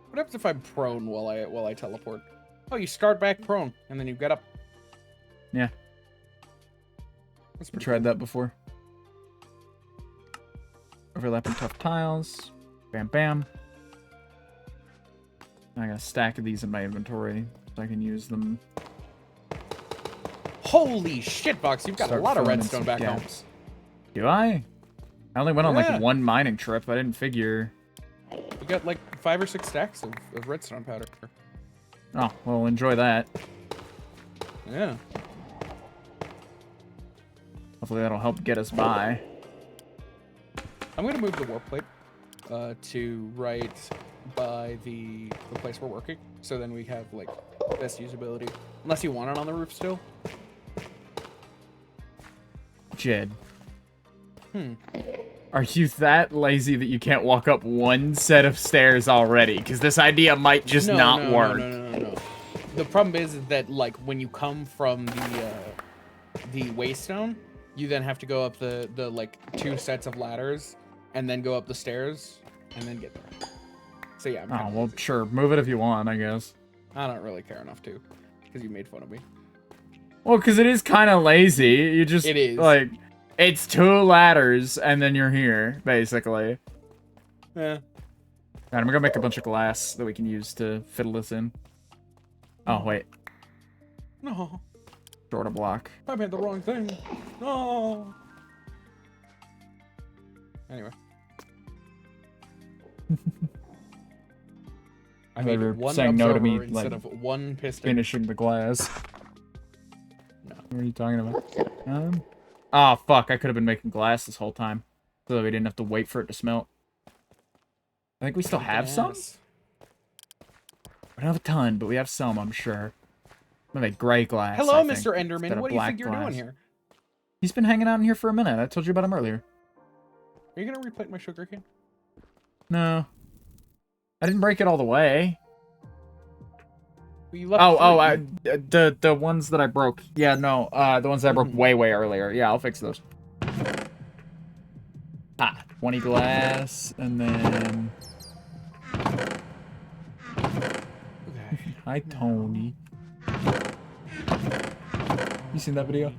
What happens if I'm prone while I teleport? Oh, you start back prone, and then you get up. Yeah. That's I pretty tried that before. Overlapping tough tiles. Bam, bam. I got a stack of these in my inventory, so I can use them. Holy shit, Box! You've got Start a lot of filling in redstone some back home. gaps. Do I? I only went on Yeah. like one mining trip. I didn't figure. You got like 5 or 6 stacks of redstone powder. Oh, well, enjoy that. Yeah. Hopefully that'll help get us by. I'm gonna move the warp plate to right by the place we're working, so then we have like best usability. Unless you want it on the roof still. Jed, Hmm. are you that lazy that you can't walk up one set of stairs already? Because this idea might just not work. No. The problem is that like when you come from the waystone, you then have to go up the like 2 sets of ladders and then go up the stairs and then get there. So yeah, I'm Oh, kinda well, lazy. sure. Move it if you want, I guess. I don't really care enough to, because you made fun of me. Well, because it is kind of lazy. You just, It is. like, it's 2 ladders, and then you're here, basically. Yeah. Alright, I'm gonna make a bunch of glass that we can use to fiddle this in. Oh, wait. No, Short a block. I made the wrong thing. No. Anyway. I They made were one saying no to me, observer instead like, of one piston. Finishing the glass. No. What are you talking about? Oh, fuck. I could have been making glass this whole time. So that we didn't have to wait for it to smelt. I think we still have some? Yes. We don't have a ton, but we have some, I'm sure. I'm gonna make gray glass. Hello, I think, Mr. instead Enderman. of What do you black think you're glass. doing here? He's been hanging out in here for a minute. I told you about him earlier. Are you gonna replate my sugar cane? No. I didn't break it all the way. Well, you left The ones that I broke. Yeah, no, the ones that I broke way earlier. Yeah, I'll fix those. Ah, 20 glass, and then... Okay. Hi, Tony. You seen that video?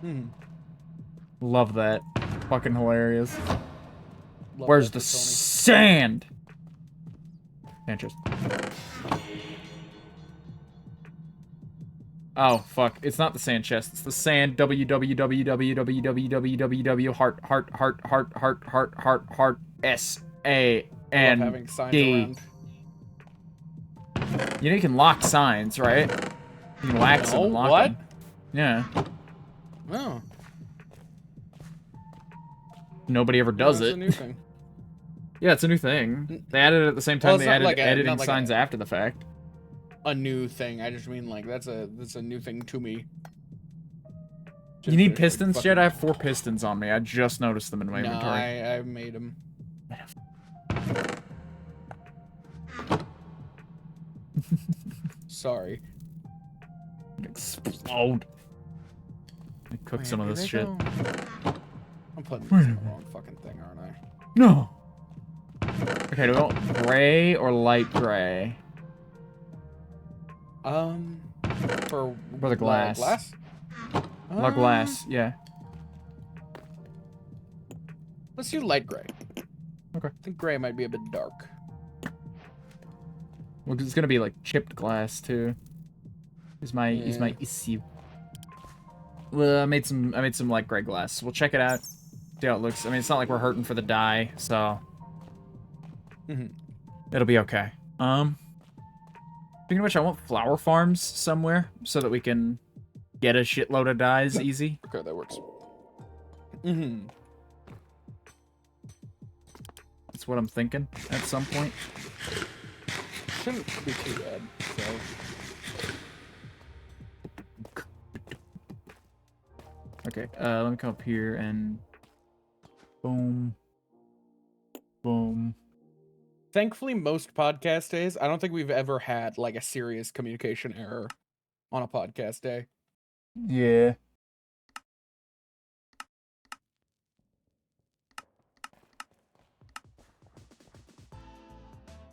Hmm. Love that. Fucking hilarious. Love Where's that the for Tony. sand? Interest. Oh, fuck. It's not the sand chest. It's the sand heart Love having signs S-A-N-D. around. You know you can lock signs, right? You can wax them and No, lock what? them. Yeah. Oh. Nobody ever does That's it. a new thing. Yeah, it's a new thing. They added it at the same time Well, it's they not added like a- editing not like signs a- after the fact. A new thing. I just mean like that's a new thing to me. You need pistons, Jed? I have 4 pistons on me. I just noticed them in my No, inventory. I made them. Sorry. Explode. I cook some of this shit. I'm putting this in the wrong fucking thing, aren't I? No. Okay, do we want gray or light gray? For the glass. Glass? Glass, yeah. Let's do light gray. Okay. I think gray might be a bit dark. Well, 'cause it's gonna be like chipped glass too. Is my issue. Well, I made some light gray glass. We'll check it out. See how it looks. I mean, it's not like we're hurting for the dye, so it'll be okay. Speaking of which, I want flower farms somewhere so that we can get a shitload of dyes easy. Okay, that works. That's what I'm thinking at some point. Shouldn't be too bad. So. Okay, let me come up here and boom, boom. Thankfully, most podcast days, I don't think we've ever had like a serious communication error on a podcast day. Yeah.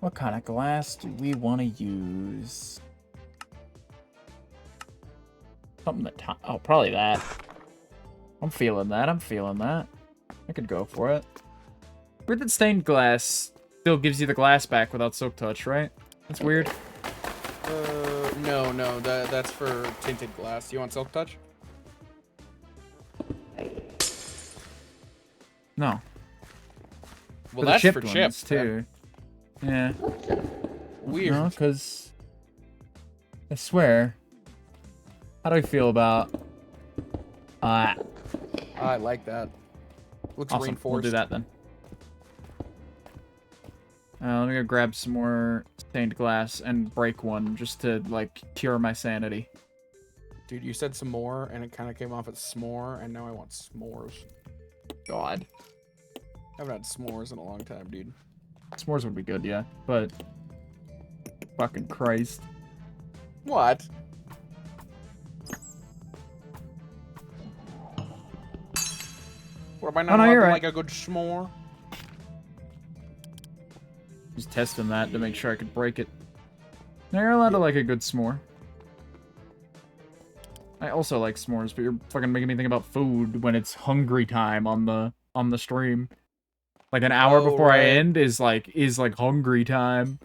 What kind of glass do we want to use? Something that... Oh, probably that. I'm feeling that. I'm feeling that. I could go for it. Weird that stained glass still gives you the glass back without silk touch, right? That's weird. No, that's for tinted glass. You want silk touch? No. Well, that's for chips too. Yeah. Weird. No, because I swear. How do I feel about? I like that. Looks Awesome. reinforced. We'll do that then. Let me go grab some more stained glass and break one just to like cure my sanity. Dude, you said some more, and it kind of came off as s'more, and now I want s'mores. God. I haven't had s'mores in a long time, dude. S'mores would be good, yeah, but fucking Christ. What? What, am I not Oh, no, allowed you're to right. like a good s'more? Just testing that to make sure I could break it. Now you're allowed to like a good s'more. I also like s'mores, but you're fucking making me think about food when it's hungry time on the stream. Like an hour before I end is like hungry time.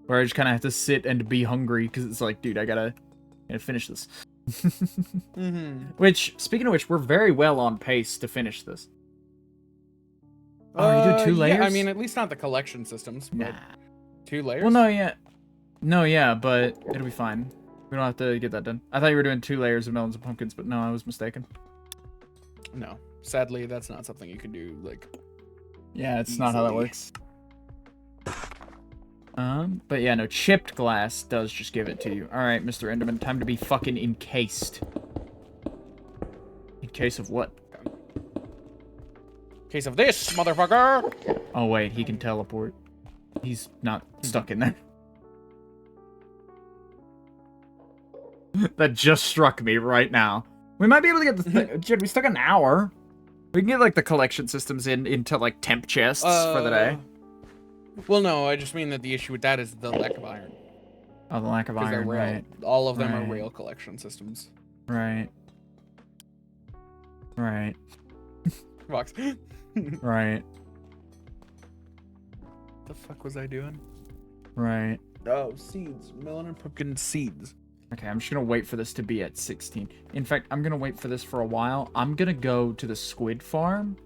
Where I just kind of have to sit and be hungry because it's like, dude, I gotta finish this. Which, speaking of which, we're very well on pace to finish this. Oh, you do 2 layers? Yeah, I mean, at least not the collection systems. But Nah. 2 layers? Well, no, yeah. No, yeah, but it'll be fine. We don't have to get that done. I thought you were doing 2 layers of melons and pumpkins, but no, I was mistaken. No. Sadly, that's not something you can do, like... Yeah, it's not how that works. But yeah, no, chipped glass does just give it to you. Alright, Mr. Enderman, time to be fucking encased. In case of what? Case of this, motherfucker! Oh wait, he can teleport. He's not stuck in there. That just struck me right now. We might be able to get the thing. Jed, we stuck an hour. We can get like the collection systems into like temp chests for the day. Well, no, I just mean that the issue with that is the lack of iron. Oh, the lack of iron, right. All of them are Right. rail collection systems. Right. Right. Vox. Right. The fuck was I doing? Right. Oh, seeds. Melon and pumpkin seeds. Okay, I'm just gonna wait for this to be at 16. In fact, I'm gonna wait for this for a while. I'm gonna go to the squid farm.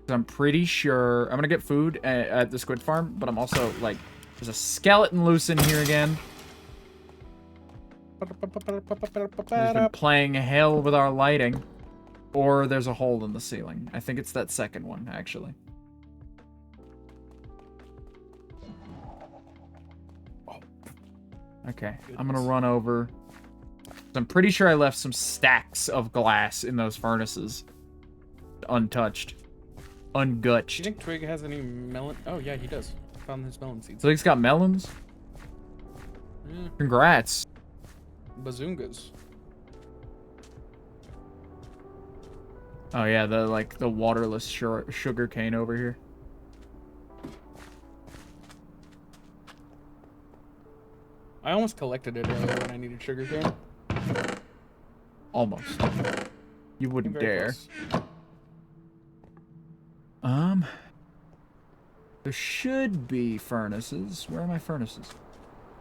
I'm pretty sure I'm gonna get food at the squid farm, but I'm also like, there's a skeleton loose in here again. We've been playing hell with our lighting. Or there's a hole in the ceiling. I think it's that second one, actually. Okay, I'm gonna run over. I'm pretty sure I left some stacks of glass in those furnaces. Untouched. Do you Ungutched. think Twig has any melon? Oh, yeah, he does. Found his melon seeds. So he's got melons? Yeah. Congrats. Bazoongas. Oh yeah, the waterless sugar cane over here. I almost collected it earlier when I needed sugar cane. Almost. You wouldn't dare. Close. There should be furnaces. Where are my furnaces?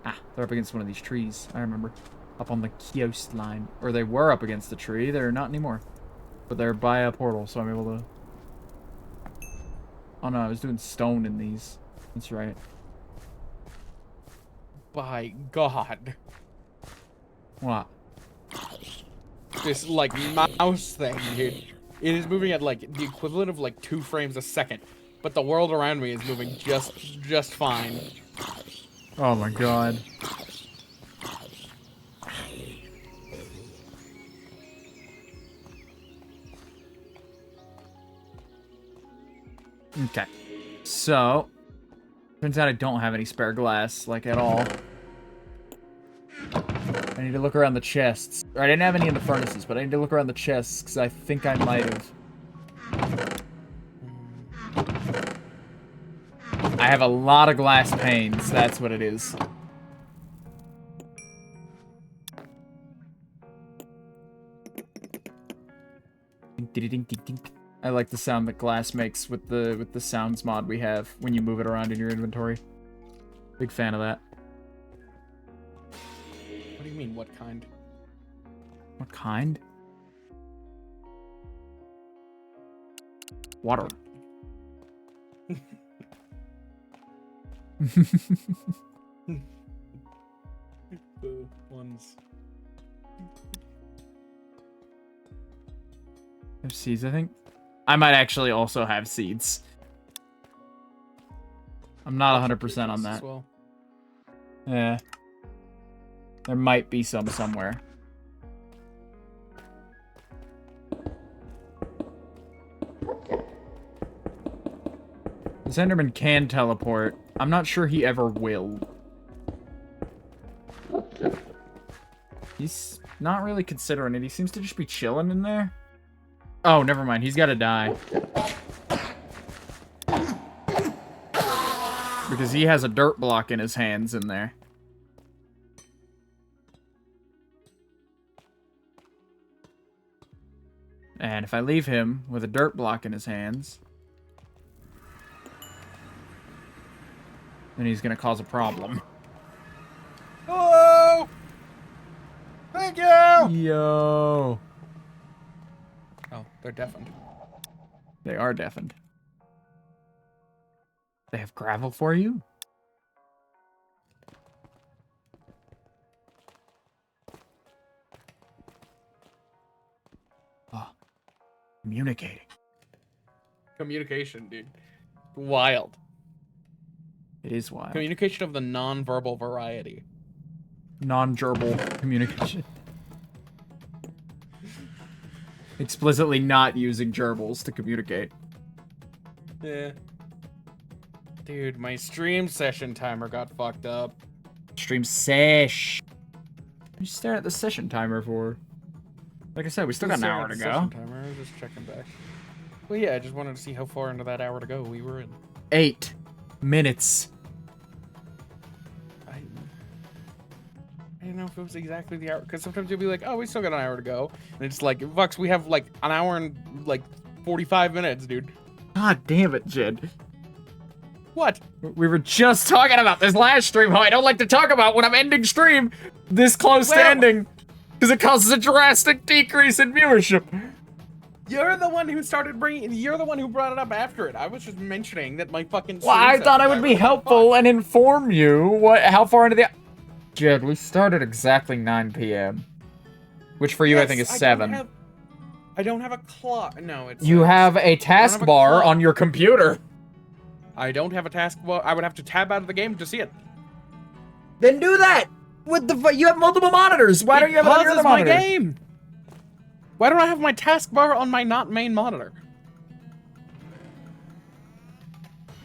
Ah, they're up against one of these trees. I remember. Up on the coastline. Or they were up against the tree. They're not anymore. But they're by a portal, so I'm able to... Oh no, I was doing stone in these. That's right. By God. What? This, like, mouse thing, dude. It is moving at, like, the equivalent of, like, 2 frames a second. But the world around me is moving just fine. Oh my God. Okay. So, turns out I don't have any spare glass, like, at all. I need to look around the chests. Or I didn't have any in the furnaces, but I need to look around the chests, because I think I might have. I have a lot of glass panes, that's what it is. I like the sound that glass makes with the sounds mod we have when you move it around in your inventory. Big fan of that. What do you mean, what kind? What kind? Water. The ones. Have seeds, I think. I might actually also have seeds. I'm not 100% on that. Well. Yeah. There might be some somewhere. This Enderman can teleport. I'm not sure he ever will. He's not really considering it. He seems to just be chilling in there. Oh, never mind. He's got to die. Because he has a dirt block in his hands in there. And if I leave him with a dirt block in his hands, then he's going to cause a problem. Hello! Thank you! Yo. Oh, they're deafened. They are deafened. They have gravel for you? Oh. Communicating. Communication, dude. Wild. It is wild. Communication of the non-verbal variety. Non-gerbil communication. Explicitly not using gerbils to communicate. Yeah. Dude, my stream session timer got fucked up. Stream sesh. What are you staring at the session timer for? Like I said, we still got an hour to go. Session timer. I was just checking back. Well, yeah, I just wanted to see how far into that hour to go we were in. 8 minutes. I didn't know if it was exactly the hour, because sometimes you'll be like, oh, we still got an hour to go. And it's like, Vux, we have like an hour and like 45 minutes, dude. God damn it, Jed. What? We were just talking about this last stream, how I don't like to talk about when I'm ending stream this close to ending. Because it causes a drastic decrease in viewership. You're the one who started bringing, you're the one who brought it up after it. I was just mentioning that my fucking Well, I thought I would be helpful and inform you how far into the... Jed, we started exactly 9 p.m. Which for you, I think, is 7. I don't have a clock. No, it's... You have a taskbar on your computer. I don't have a taskbar. I would have to tab out of the game to see it. Then do that! With the... You have multiple monitors! Why don't you have other monitors? My game! Why don't I have my taskbar on my not main monitor?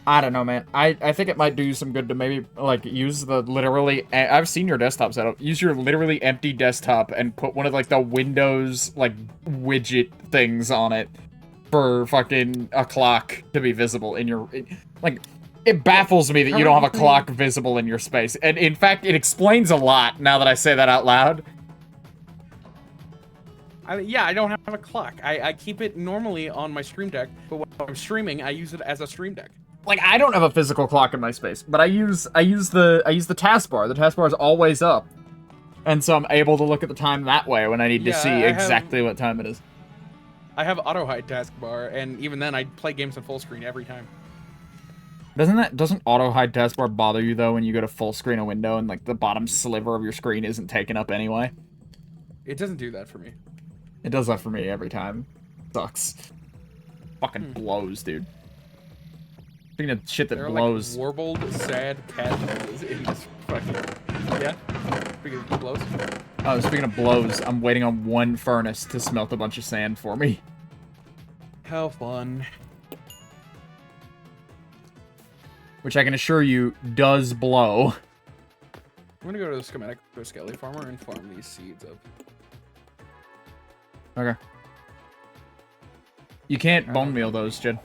I don't know, man. I think it might do you some good to maybe, like, use the literally... I've seen your desktop setup. Use your literally empty desktop and put one of, like, the Windows, like, widget things on it. for fucking a clock to be visible in your... Like, it baffles me that you don't have a clock visible in your space. And in fact, it explains a lot now that I say that out loud. Yeah, I don't have a clock. I keep it normally on my stream deck, but when I'm streaming, I use it as a stream deck. Like, I don't have a physical clock in my space, but I use the taskbar. The taskbar is always up. And so I'm able to look at the time that way when I need to see exactly what time it is. I have auto hide taskbar, and even then I play games in full screen every time. Doesn't auto hide taskbar bother you though when you go to full screen a window and like the bottom sliver of your screen isn't taken up anyway? It doesn't do that for me. It does that for me every time. Sucks. Fucking blows, dude. Speaking of shit that blows. Like warbled, sad cat in this fucking... Yeah? Speaking of blows. Oh, speaking of blows, I'm waiting on one furnace to smelt a bunch of sand for me. How fun. Which I can assure you does blow. I'm gonna go to the schematic for Skelly Farmer and farm these seeds up. Okay. You can't bone meal those, Jed.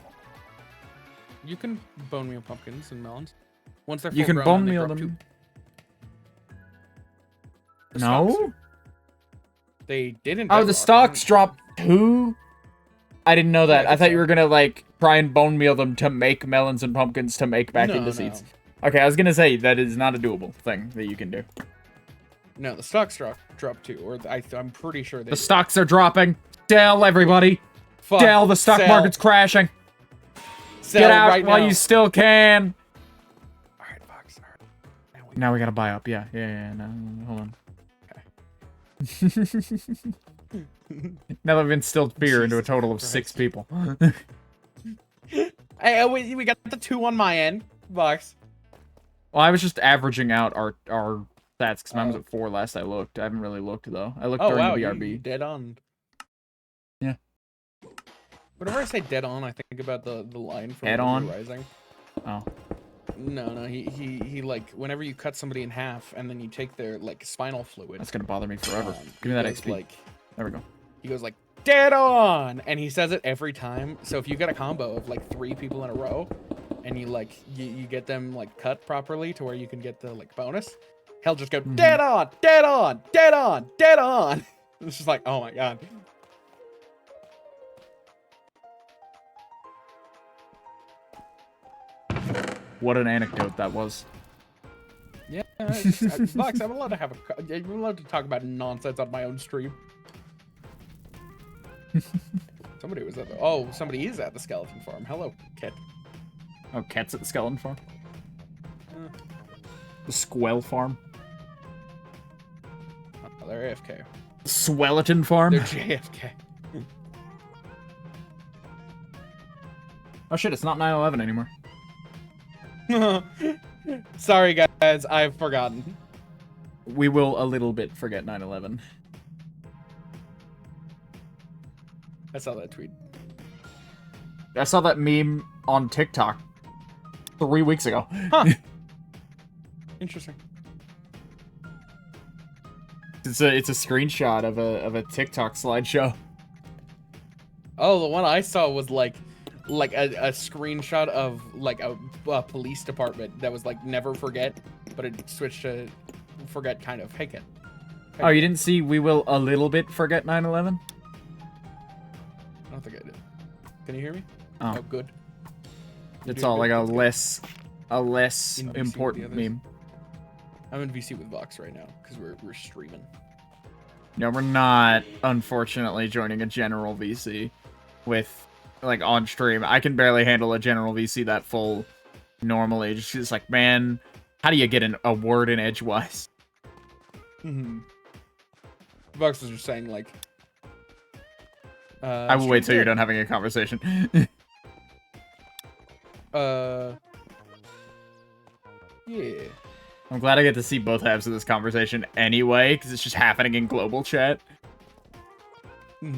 You can bone meal pumpkins and melons. Once they're full You can grown, bone they meal drop them. The No? stalks. They didn't. Oh, the stalks drop too? I didn't know that. Yeah, I thought you were gonna, like, try and bone meal them to make melons and pumpkins to make back into seeds. Okay, I was gonna say, that is not a doable thing that you can do. No, the stocks drop too, or I'm pretty sure they. The stocks are dropping. Sell, everybody. Fuck. Sell, the stock market's crashing. Sell Get out right while now. you still can. All right, Fox. All right. Now we gotta buy up. Yeah. No, hold on. Now that we've instilled fear into a total of 6 people. Hey, we got the 2 on my end, Fox. Well, I was just averaging out our stats because mine was at 4 last I looked. I haven't really looked though. I looked during the BRB. You dead on. Yeah. Whenever I say dead on, I think about the line from Dead on? Rising. Oh. No, he like whenever you cut somebody in half and then you take their like spinal fluid. That's gonna bother me forever. Give me that XP. Like, there we go. he goes like dead on, and he says it every time. So if you get a combo of like 3 people in a row, and you like you get them like cut properly to where you can get the like bonus, he'll just go dead on, dead on, dead on, dead on. It's just like, oh my god. What an anecdote that was. Yeah, Fox, I'm allowed to have I'm allowed to talk about nonsense on my own stream. Somebody was at the... Oh, somebody is at the skeleton farm. Hello, Ket. Oh, Ket's at the skeleton farm? The Squell farm? Oh, they're AFK. Swelleton farm? They're JFK. Oh shit, it's not 9/11 anymore. Sorry, guys, I've forgotten. We will a little bit forget 9/11. I saw that tweet. I saw that meme on TikTok 3 weeks ago. Huh. Interesting. It's a screenshot of a TikTok slideshow. Oh, the one I saw was like a screenshot of like a police department that was like never forget, but it switched to forget kind of. Hey, Ket. Oh, you didn't see we will a little bit forget 9/11? I don't think I did. Can you hear me? Oh, Good. It's all like a less In VC with important the others. meme. I'm in VC with Vox right now because we're streaming. No, we're not, unfortunately, joining a general VC with, like, on stream. I can barely handle a general VC that full normally. Just like, man, how do you get a word in edgewise? Vox was just saying, like... I will wait till you're done having a conversation. Yeah. I'm glad I get to see both halves of this conversation anyway, because it's just happening in global chat. Yeah,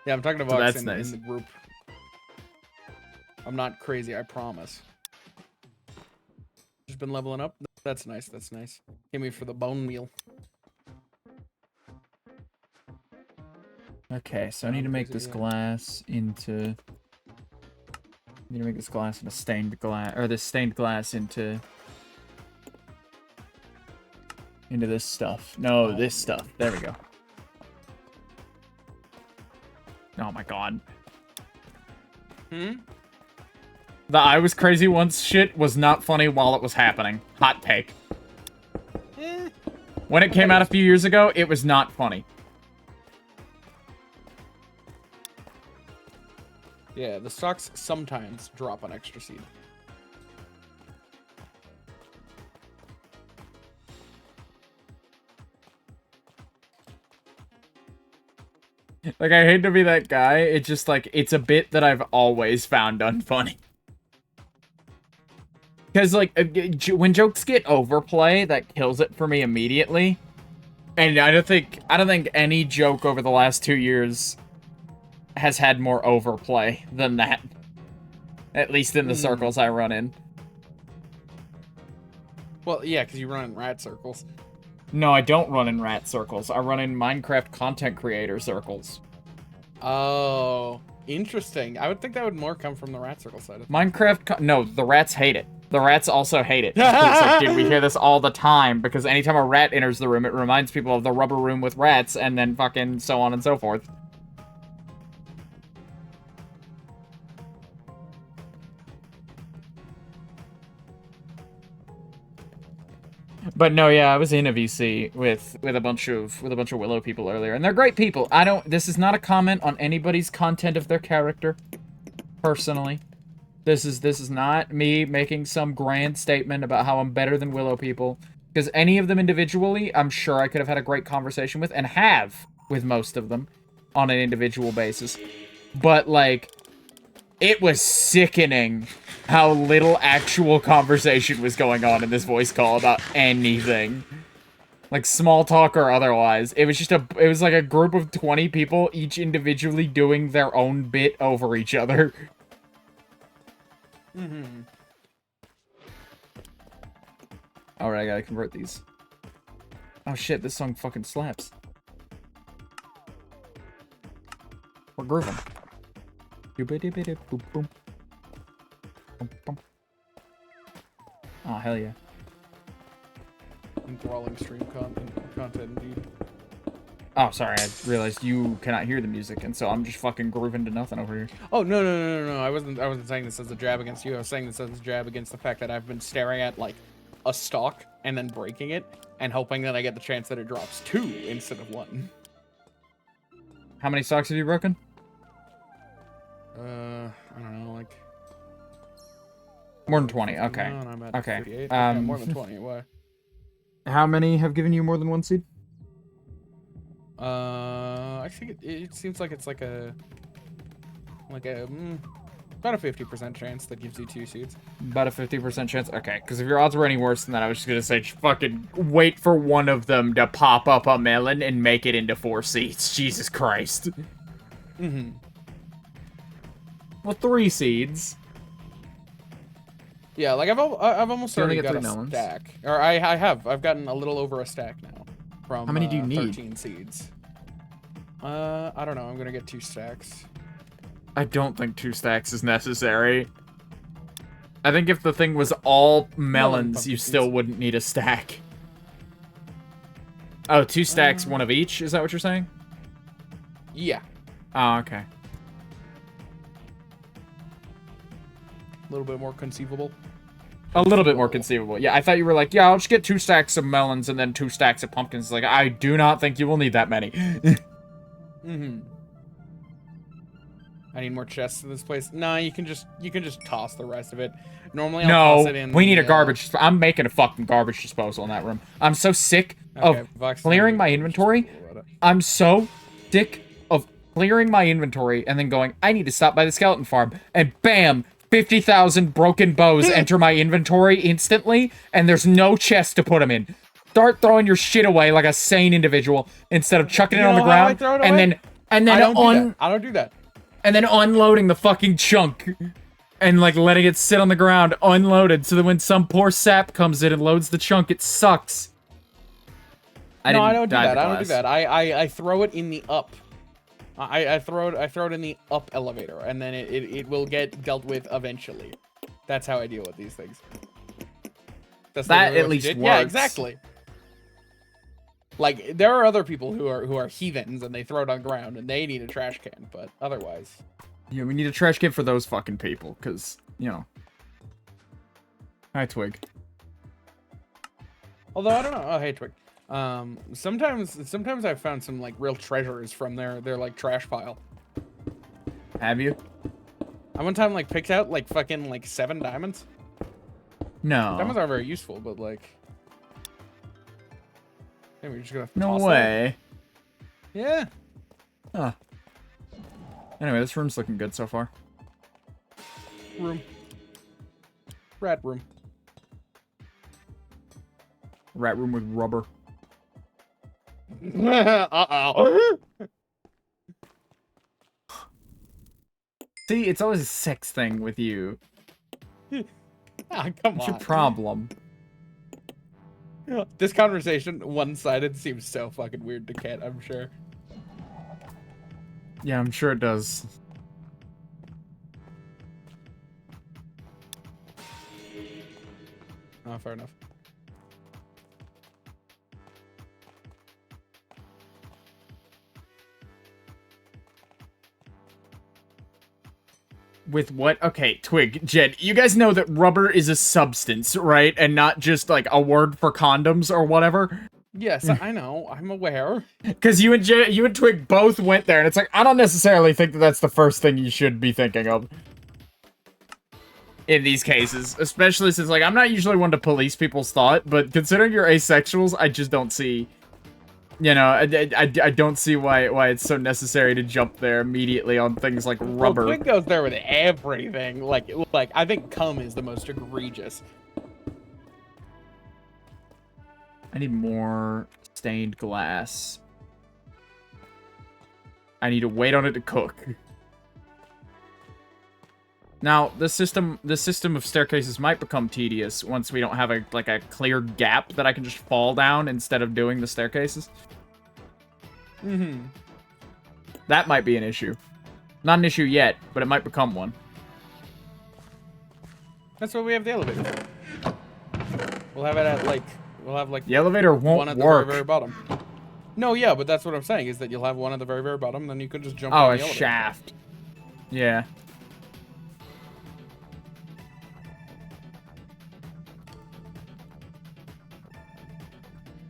I'm talking to So Vox that's in nice. the group. I'm not crazy, I promise. Just been leveling up. That's nice, that's nice. Hit me for the bone meal. Okay, so I need to make this glass into... I need to make this glass into stained glass, or this stained glass into this stuff. No, this stuff. There we go. Oh my god. Hmm? The I was crazy once shit was not funny while it was happening. Hot take. When it came out a few years ago, it was not funny. Yeah, the stocks sometimes drop an extra seed. Like, I hate to be that guy. It's just like, it's a bit that I've always found unfunny. Because, like, when jokes get overplay, that kills it for me immediately. And I don't think any joke over the last 2 years has had more overplay than that. At least in the circles I run in. Well, yeah, because you run in rat circles. No, I don't run in rat circles. I run in Minecraft content creator circles. Oh, interesting. I would think that would more come from the rat circle side of things. Minecraft, no, the rats hate it. The rats also hate it. It's like, dude, we hear this all the time, because anytime a rat enters the room, it reminds people of the rubber room with rats, and then fucking so on and so forth. But no, yeah, I was in a VC with a bunch of Willow people earlier, and they're great people. This is not a comment on anybody's content of their character, personally. This is not me making some grand statement about how I'm better than Willow people, because any of them individually, I'm sure I could have had a great conversation with, and have with most of them on an individual basis. But like, it was sickening how little actual conversation was going on in this voice call about anything. Like, small talk or otherwise. It was like a group of 20 people, each individually doing their own bit over each other. Mm-hmm. Alright, I gotta convert these. Oh shit, this song fucking slaps. We're grooving. Oh, hell yeah. Enthralling stream content indeed. Oh, sorry, I realized you cannot hear the music, and so I'm just fucking grooving to nothing over here. Oh, no. I wasn't saying this as a jab against you. I was saying this as a jab against the fact that I've been staring at, like, a stock and then breaking it and hoping that I get the chance that it drops 2 instead of 1. How many stocks have you broken? I don't know, like... More than 20, okay. No, I'm at Okay. 58. Yeah, more than 20, why? How many have given you more than 1 seed? I think it seems like it's like a about a 50% chance that gives you 2 seeds. About a 50% chance? Okay, because if your odds were any worse than that, I was just gonna say, fucking wait for one of them to pop up a melon and make it into 4 seeds. Jesus Christ. Mm-hmm. Well, 3 seeds. Yeah, like I've almost You only already get got 3 a melons? stack. Or I've gotten a little over a stack now. From, how many do you need? 13 seeds. I don't know. I'm gonna get 2 stacks. I don't think 2 stacks is necessary. I think if the thing was all melons, you still wouldn't need a stack. Oh, 2 stacks, 1 of each? Is that what you're saying? Yeah. Oh, okay. A little bit more conceivable. A little bit more conceivable. Yeah, I thought you were like, yeah, I'll just get 2 stacks of melons and then 2 stacks of pumpkins. Like, I do not think you will need that many. Mm-hmm. I need more chests in this place. Nah, you can just toss the rest of it. Normally I'll toss it in. We need a garbage. I'm making a fucking garbage disposal in that room. I'm so sick of clearing my inventory. I'm so sick of clearing my inventory and then going, I need to stop by the skeleton farm. And bam! 50,000 broken bows enter my inventory instantly, and there's no chest to put them in. Start throwing your shit away like a sane individual instead of chucking it on the ground and then I don't do that. And then unloading the fucking chunk and like letting it sit on the ground unloaded so that when some poor sap comes in and loads the chunk, it sucks. I don't do that. I throw it in the up. I throw it in the up elevator, and then it will get dealt with eventually. That's how I deal with these things. That's That literally at what you least did. works. Yeah, exactly. Like, there are other people who are heathens and they throw it on the ground and they need a trash can, but otherwise. Yeah, we need a trash can for those fucking people, because, you know. Hi, Twig. Although, I don't know. Oh, hey, Twig. Sometimes I've found some, like, real treasures from their like, trash pile. Have you? I one time, like, picked out, like, fucking, like, 7 diamonds. No. Diamonds aren't very useful, but, like... Maybe we're just gonna have to No toss way. That. Yeah. Huh. Anyway, this room's looking good so far. Room. Rat room. Rat room with rubber. Uh-oh. See, it's always a sex thing with you. Ah, come What's on. your problem? This conversation, one-sided, seems so fucking weird to Kat, I'm sure. Yeah, I'm sure it does. Oh, fair enough. With what? Okay, Twig, Jed, you guys know that rubber is a substance, right? And not just, like, a word for condoms or whatever? Yes, I know. I'm aware. Because you and Twig both went there, and it's like, I don't necessarily think that that's the first thing you should be thinking of. In these cases. Especially since, like, I'm not usually one to police people's thought, but considering you're asexuals, I just don't see... You know, I don't see why it's so necessary to jump there immediately on things like rubber. Well, Twig goes there with everything. Like I think cum is the most egregious. I need more stained glass. I need to wait on it to cook. Now, the system of staircases might become tedious once we don't have a clear gap that I can just fall down instead of doing the staircases. Mm-hmm. That might be an issue. Not an issue yet, but it might become one. That's why we have the elevator for. We'll have it at The elevator won't one at the work. very, very bottom. No, yeah, but that's what I'm saying is that you'll have one at the very, very bottom, then you can just jump Oh, down a the elevator. shaft. Yeah.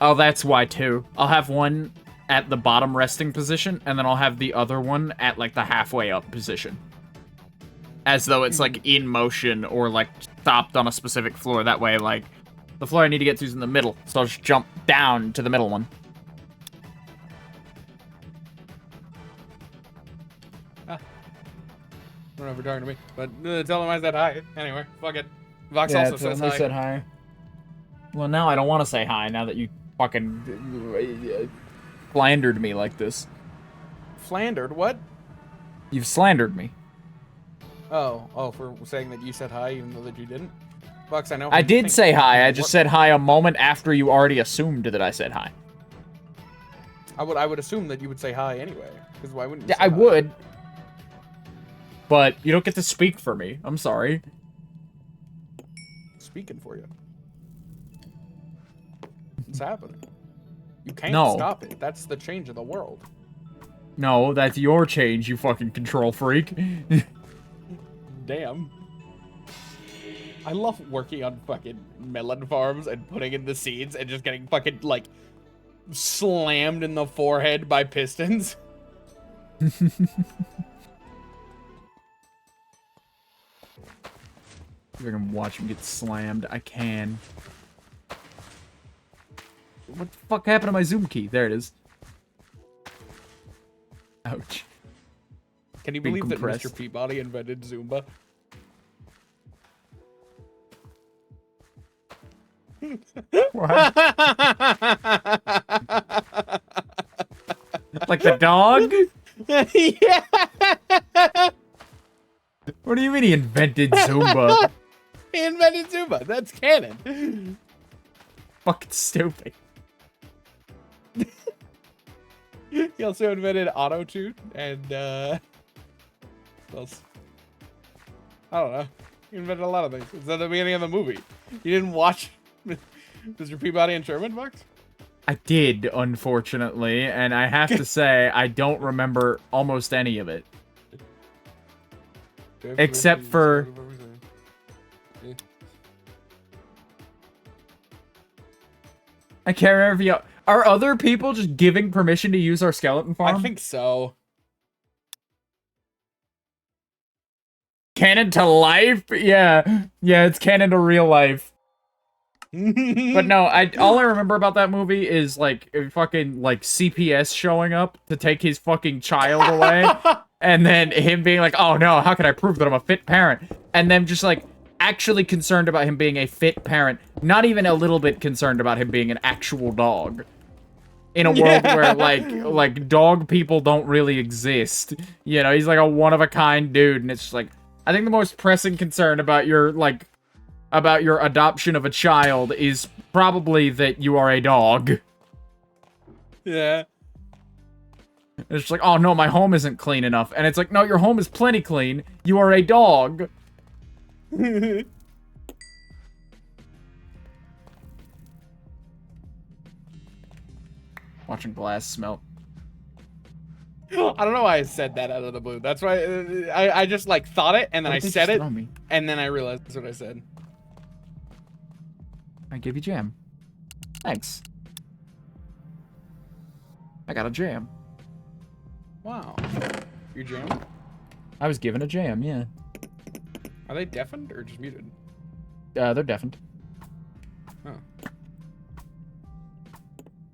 Oh, that's why, too. I'll have one at the bottom resting position, and then I'll have the other one at, like, the halfway up position. As though it's, like, in motion or, like, stopped on a specific floor. That way, like, the floor I need to get to is in the middle, so I'll just jump down to the middle one. I don't know if you're talking to me, but tell him I said hi. Anyway, fuck it. Vox also says hi. said hi. Well, now I don't want to say hi, now that you fucking slandered me like this. Flandered? What? You've slandered me. Oh, for saying that you said hi even though that you didn't? Vox, I know. I did say hi, I just said hi a moment after you already assumed that I said hi. I would assume that you would say hi anyway, because why wouldn't you Yeah, say I hi? would. But you don't get to speak for me. I'm sorry. Speaking for you. It's happening. You can't No. stop it. That's the change of the world. No, that's your change, you fucking control freak. Damn. I love working on fucking melon farms and putting in the seeds and just getting fucking, like, slammed in the forehead by pistons. If I can watch him get slammed, I can. What the fuck happened to my zoom key? There it is. Ouch. Can you Being believe that compressed. Mr. Peabody invented Zumba? What? Like the dog? Yeah. What do you mean he invented Zumba? He invented Zumba. That's canon. Fucking stupid. He also invented auto-tune and what else? I don't know. He invented a lot of things. It's at the beginning of the movie. You didn't watch Mr. Peabody and Sherman, Fox? I did, unfortunately, and I have to say, I don't remember almost any of it. Except for... I can't remember if you... Are other people just giving permission to use our skeleton farm? I think so. Canon to life? Yeah. Yeah, it's canon to real life. But no, all I remember about that movie is, like, fucking, like, CPS showing up to take his fucking child away. And then him being like, oh no, how can I prove that I'm a fit parent? And then just, like, actually concerned about him being a fit parent. Not even a little bit concerned about him being an actual dog. In a world where, like, dog people don't really exist. You know, he's like a one-of-a-kind dude, and it's just like, I think the most pressing concern about your, like, about your adoption of a child is probably that you are a dog. Yeah. It's just like, oh no, my home isn't clean enough. And it's like, no, your home is plenty clean. You are a dog. Watching glass smelt. I don't know why I said that out of the blue. That's why I just like thought it and then I said it and then I realized that's what I said. I gave you jam. Thanks. I got a jam. Wow. You jammed? I was given a jam, yeah. Are they deafened or just muted? They're deafened. Oh.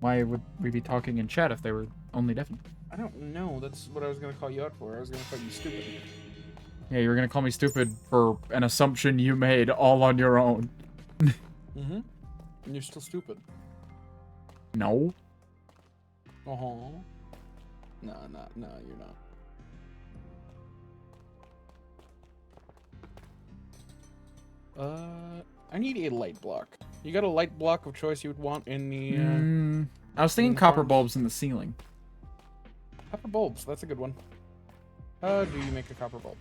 Why would we be talking in chat if they were only deafened? I don't know. That's what I was gonna call you out for. I was gonna call you stupid. Yeah, you were gonna call me stupid for an assumption you made all on your own. Mm-hmm. And you're still stupid. No. Uh-huh. No, you're not. I need a light block. You got a light block of choice you would want in the, I was thinking copper bulbs in the ceiling. Copper bulbs, that's a good one. How do you make a copper bulb?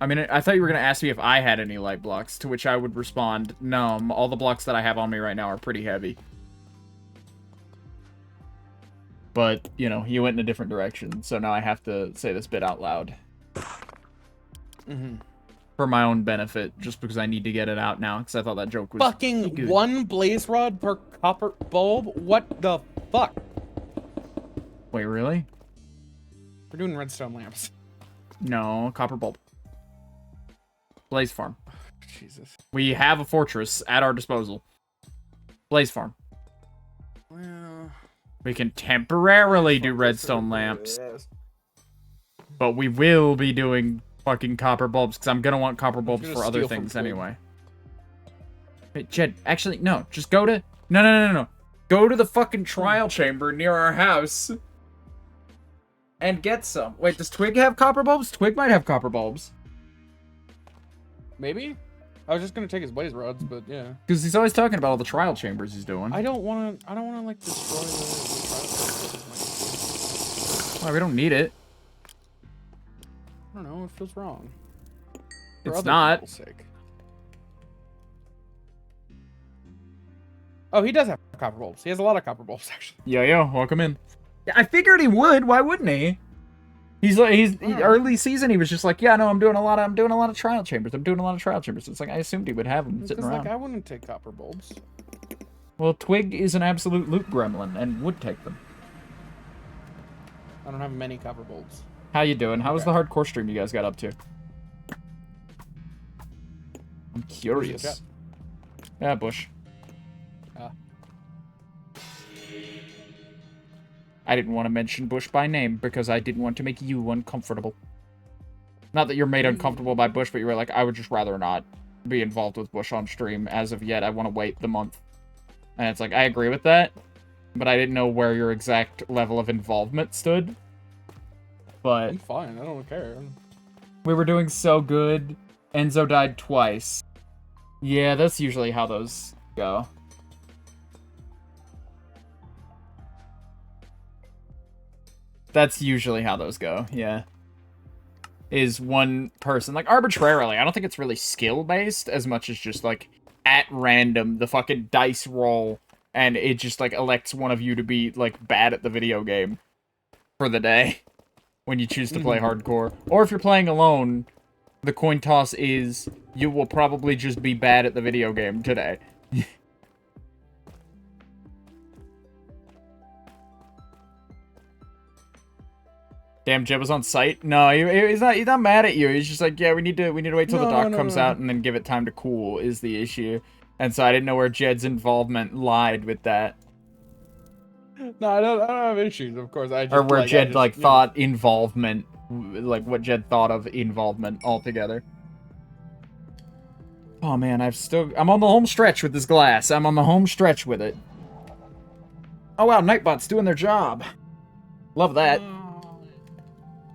I mean, I thought you were going to ask me if I had any light blocks, to which I would respond, no, all the blocks that I have on me right now are pretty heavy. But, you know, you went in a different direction, so now I have to say this bit out loud. Mm-hmm. For my own benefit, just because I need to get it out now, because I thought that joke was fucking good. One blaze rod per copper bulb? What the fuck? Wait, really? We're doing redstone lamps. No, copper bulb. Blaze farm. Jesus. We have a fortress at our disposal. Blaze farm. Well... We can temporarily do redstone lamps. Yes. But we will be doing fucking copper bulbs, because I'm gonna want copper bulbs for other steal things from Twig. anyway. Wait, Jed, actually, no. Just go to... No. Go to the fucking trial chamber near our house. And get some. Wait, does Twig have copper bulbs? Twig might have copper bulbs. Maybe? I was just gonna take his blaze rods, but yeah. Because he's always talking about all the trial chambers he's doing. I don't wanna like destroy the trial. Well, we don't need it. I don't know, it feels wrong. For It's other not. people's sake. Oh, he does have copper bulbs. He has a lot of copper bulbs, actually. Yo, welcome in. Yeah, I figured he would. Why wouldn't he? He's like, early season. He was just like, yeah, no, I'm doing a lot of trial chambers. It's like I assumed he would have them sitting around. Like, I wouldn't take copper bulbs. Well, Twig is an absolute loot gremlin and would take them. I don't have many copper bulbs. How you doing? How was the hardcore stream you guys got up to? I'm curious. Yeah, Bush. I didn't want to mention Bush by name because I didn't want to make you uncomfortable. Not that you're made uncomfortable by Bush, but you were like, I would just rather not be involved with Bush on stream as of yet. I want to wait the month. And it's like, I agree with that, but I didn't know where your exact level of involvement stood. But I'm fine. I don't care. we were doing so good. Enzo died twice. Yeah, that's usually how those go. That's usually how those go, yeah. Is one person, like, arbitrarily. I don't think it's really skill-based as much as just, like, at random, the fucking dice roll, and it just, like, elects one of you to be, like, bad at the video game for the day when you choose to play hardcore. Or if you're playing alone, the coin toss is you will probably just be bad at the video game today. Damn, Jeb was on site. No, he's not mad at you. He's just like, yeah, we need to wait till the dock comes out and then give it time to cool is the issue. And so I didn't know where Jed's involvement lied with that. No, I don't have issues, of course. I just, or where like, Jed thought involvement, like what Jed thought of involvement altogether. Oh man, I'm on the home stretch with this glass. I'm on the home stretch with it. Oh wow, Nightbot's doing their job. Love that.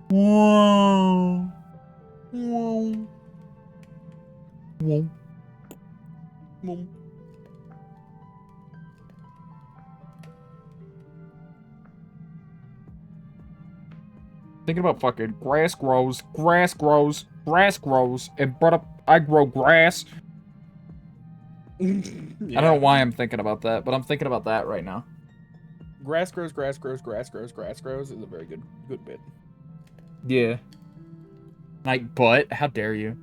Whoa. Whoa. Whoa. Whoa. Thinking about fucking grass grows, grass grows, grass grows, and I grow grass. Yeah. I don't know why I'm thinking about that, but I'm thinking about that right now. Grass grows, grass grows, grass grows, grass grows is a very good bit. Yeah. Like, but how dare you?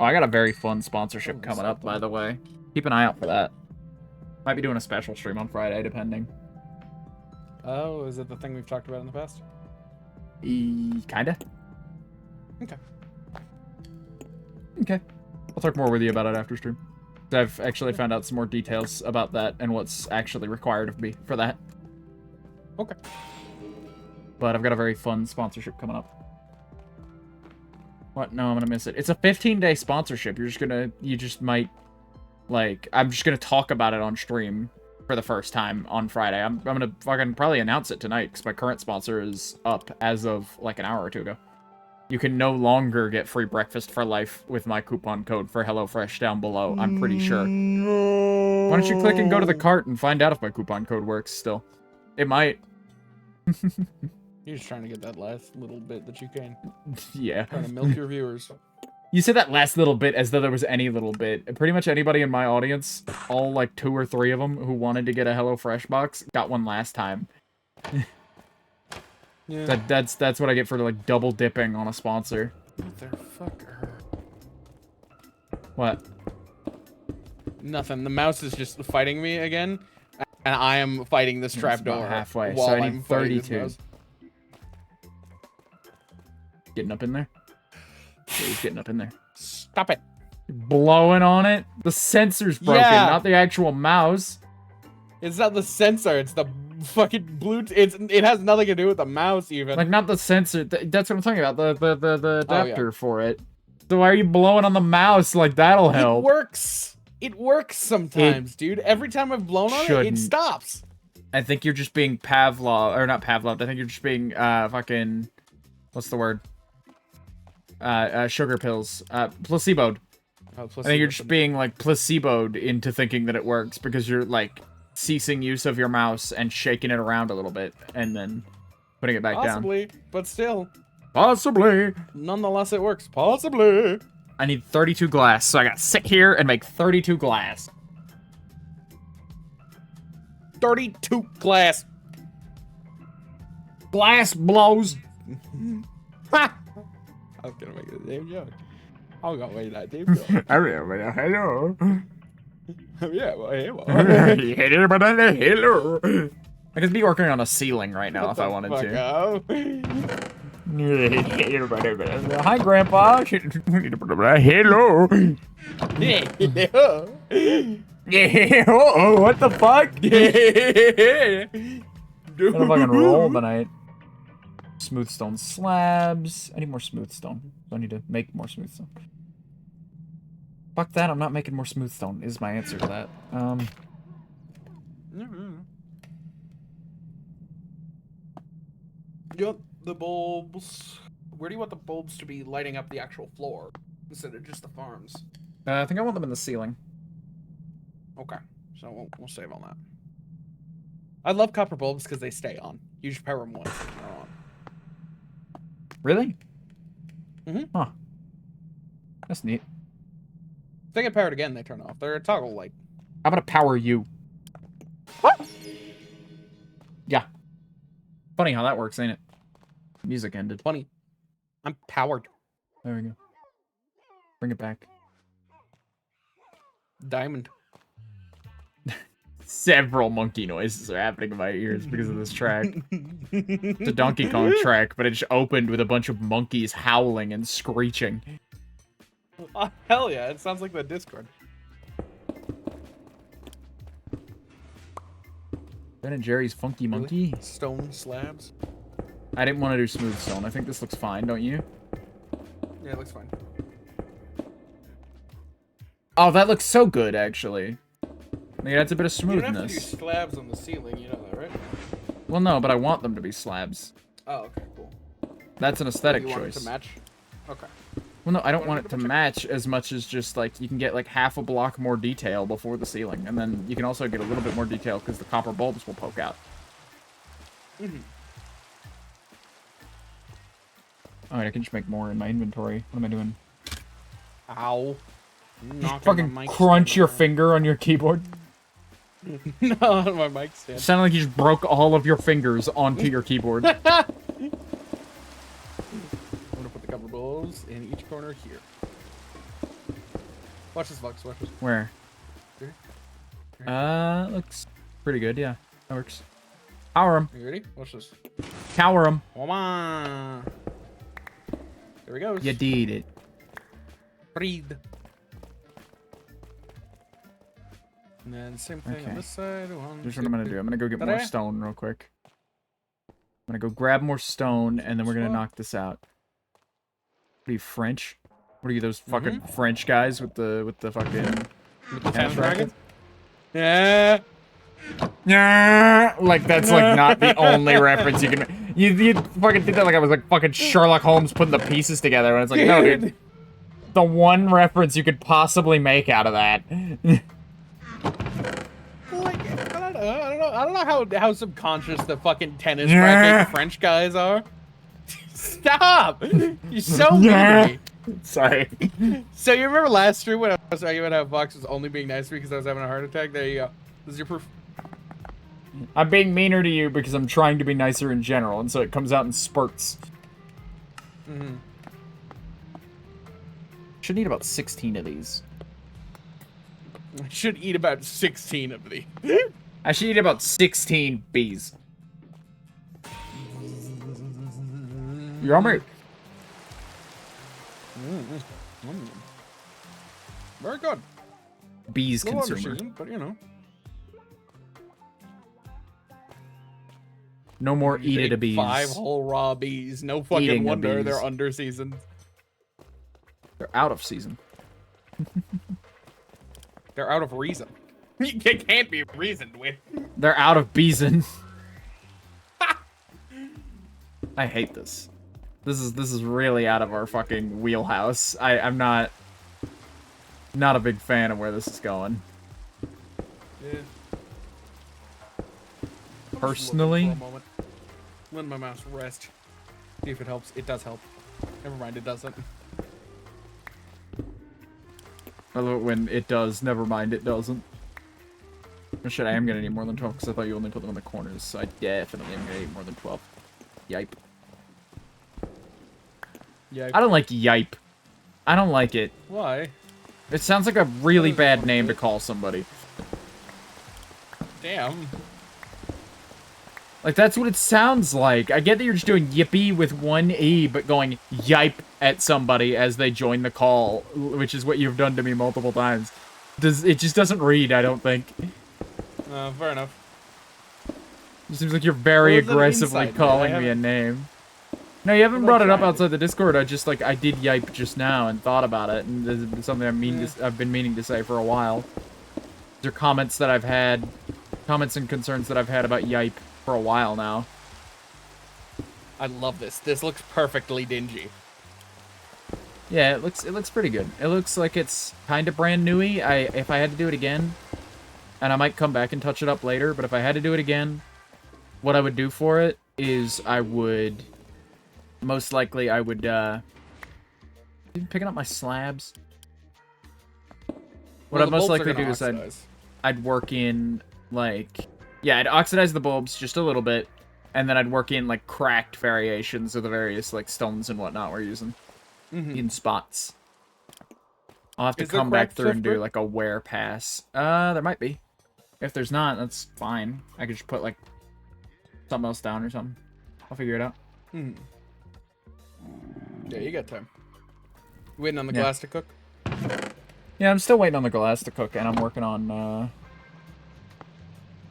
Oh, I got a very fun sponsorship coming up, by the way. Keep an eye out for that. Might be doing a special stream on Friday, depending. Oh, is it the thing we've talked about in the past? Kinda. Okay. Okay. I'll talk more with you about it after stream. I've actually found out some more details about that and what's actually required of me for that. Okay. But I've got a very fun sponsorship coming up. What? No, I'm gonna miss it. It's a 15-day sponsorship. You just might, like, I'm just gonna talk about it on stream for the first time on Friday. I'm gonna fucking probably announce it tonight because my current sponsor is up as of like an hour or two ago. You can no longer get free breakfast for life with my coupon code for HelloFresh down below, I'm pretty sure. No. Why don't you click and go to the cart and find out if my coupon code works still? It might. You're just trying to get that last little bit that you can. Yeah. Trying to milk your viewers. You said that last little bit as though there was any little bit. Pretty much anybody in my audience, all like 2 or 3 of them who wanted to get a HelloFresh box, got one last time. Yeah. That's what I get for like double dipping on a sponsor. Motherfucker. What? Nothing. The mouse is just fighting me again, and I am fighting this trapdoor halfway. So I need 32. Getting up in there? Yeah, he's getting up in there. Stop it. Blowing on it? The sensor's broken, not the actual mouse. It's not the sensor, it's the fucking Bluetooth. It has nothing to do with the mouse, even. Like, not the sensor. That's what I'm talking about. The adapter for it. So why are you blowing on the mouse? Like, that'll help. It works. It works sometimes, dude. Every time I've blown on it, it stops. I think you're just being Pavlov, or not Pavlov. I think you're just being, fucking, what's the word? Sugar pills. Placeboed. I think you're just being, like, placeboed into thinking that it works because you're, like, ceasing use of your mouse and shaking it around a little bit and then putting it back down. Possibly, but still. Possibly. Nonetheless, it works. Possibly. I need 32 glass, so I gotta sit here and make 32 glass. 32 glass. Glass blows. Ha! I was gonna make it a damn joke. I'm gonna make that damn joke. Hello. Yeah, well, hello. Hello. I could be working on a ceiling right now if I wanted to. Hi, Grandpa. Hello. Yeah. Oh, what the fuck? I'm gonna fucking roll tonight. Smooth stone slabs. I need more smooth stone. I need to make more smooth stone. Fuck that, I'm not making more smooth stone, is my answer to that. You want the bulbs? Where do you want the bulbs to be lighting up the actual floor instead of just the farms? I think I want them in the ceiling. Okay, so we'll save on that. I love copper bulbs because they stay on. You just power them once and they're on. Really? Mm-hmm. Huh. That's neat. If they get powered again, they turn off. They're a toggle light. I'm gonna power you. What? Yeah. Funny how that works, ain't it? Music ended. Funny. I'm powered. There we go. Bring it back. Diamond. Several monkey noises are happening in my ears because of this track. It's a Donkey Kong track, but it just opened with a bunch of monkeys howling and screeching. Oh, hell yeah, it sounds like the Discord. Ben and Jerry's Funky Monkey? Really? Stone slabs. I didn't want to do smooth stone. I think this looks fine, don't you? Yeah, it looks fine. Oh, that looks so good, actually. Like, that's a bit of You don't have to do smoothness. slabs on the ceiling, you know that, right? Well, no, but I want them to be slabs. Oh, okay, cool. That's an aesthetic You want it choice. to match? Okay. Well, no, I don't want it to match as much as just, like, you can get, like, half a block more detail before the ceiling. And then you can also get a little bit more detail because the copper bulbs will poke out. Mm-hmm. Alright, I can just make more in my inventory. What am I doing? Ow. Fucking crunch your finger on your keyboard. No, on my mic stand. It sounded like you just broke all of your fingers onto your keyboard. I'm gonna put the copper bulbs in each corner here. Watch this, Vox. Watch this. Where? Here. Looks pretty good, yeah. That works. Power him. Are you ready? Watch this. Power him. Come on. There we go. You did it. Breathe. And then same thing Okay. on this side. One, Here's what I'm gonna do. I'm gonna go get more Ta-da. stone real quick. I'm gonna go grab more stone, and then we're gonna knock this out. What are you, French? What are you, those fucking French guys with the fucking... With the tennis tennis racket? racket? Yeah. Yeah, like that's like not the only reference you can. You fucking did that like I was like fucking Sherlock Holmes putting the pieces together, and it's like no, dude. The one reference you could possibly make out of that. Like, I don't know how subconscious the fucking tennis racket French guys are. Stop! You're so mean to me. Sorry. So you remember last stream when I was talking about how Vox was only being nice to me because I was having a heart attack? There you go. This is your proof. I'm being meaner to you because I'm trying to be nicer in general, and so it comes out in spurts. Mm-hmm. Should need about 16 of these. I should eat about 16 of these. I should eat about 16 bees. Yummy. Very good. Bees A little consumer. underseasoned, but you know. No more eat it a bees. 5 whole raw bees. No fucking Eating a wonder bees. they're underseasoned. They're out of season. They're out of reason. It can't be reasoned with. They're out of beeson. I hate this. This is really out of our fucking wheelhouse. I'm not a big fan of where this is going. Yeah. Personally? For a moment. Let my mouse rest. See if it helps. It does help. Never mind, it doesn't. I love it when it does. Never mind, it doesn't. Oh shit, I am gonna need more than 12 because I thought you only put them in the corners, so I definitely am gonna need more than 12. Yipe. Yeah. I don't like yipe. I don't like it. Why? It sounds like a really bad name to call somebody. Damn. Like, that's what it sounds like. I get that you're just doing yippee with one E, but going yipe at somebody as they join the call, which is what you've done to me multiple times. It just doesn't read, I don't think. Fair enough. It seems like you're very Well, is that aggressively inside, man? calling I me a haven't- name. No, you haven't What brought am it I up trying outside the Discord. I just, like, I did yipe just now and thought about it, and this is something I've been meaning to say for a while. These are comments that I've had, comments and concerns that I've had about yipe for a while now. I love this. This looks perfectly dingy. Yeah, it looks pretty good. It looks like it's kind of brand newy. If I had to do it again, and I might come back and touch it up later, but if I had to do it again, what I would do for it is I would most likely I would, picking up my slabs. What I'd most likely do is I'd work in, like, yeah, I'd oxidize the bulbs just a little bit, and then I'd work in, like, cracked variations of the various, like, stones and whatnot we're using in spots. I'll have to come back through and do, like, a wear pass. There might be. If there's not, that's fine. I could just put, like, something else down or something. I'll figure it out. Yeah, you got time. You waiting on the glass to cook? Yeah, I'm still waiting on the glass to cook, and I'm working on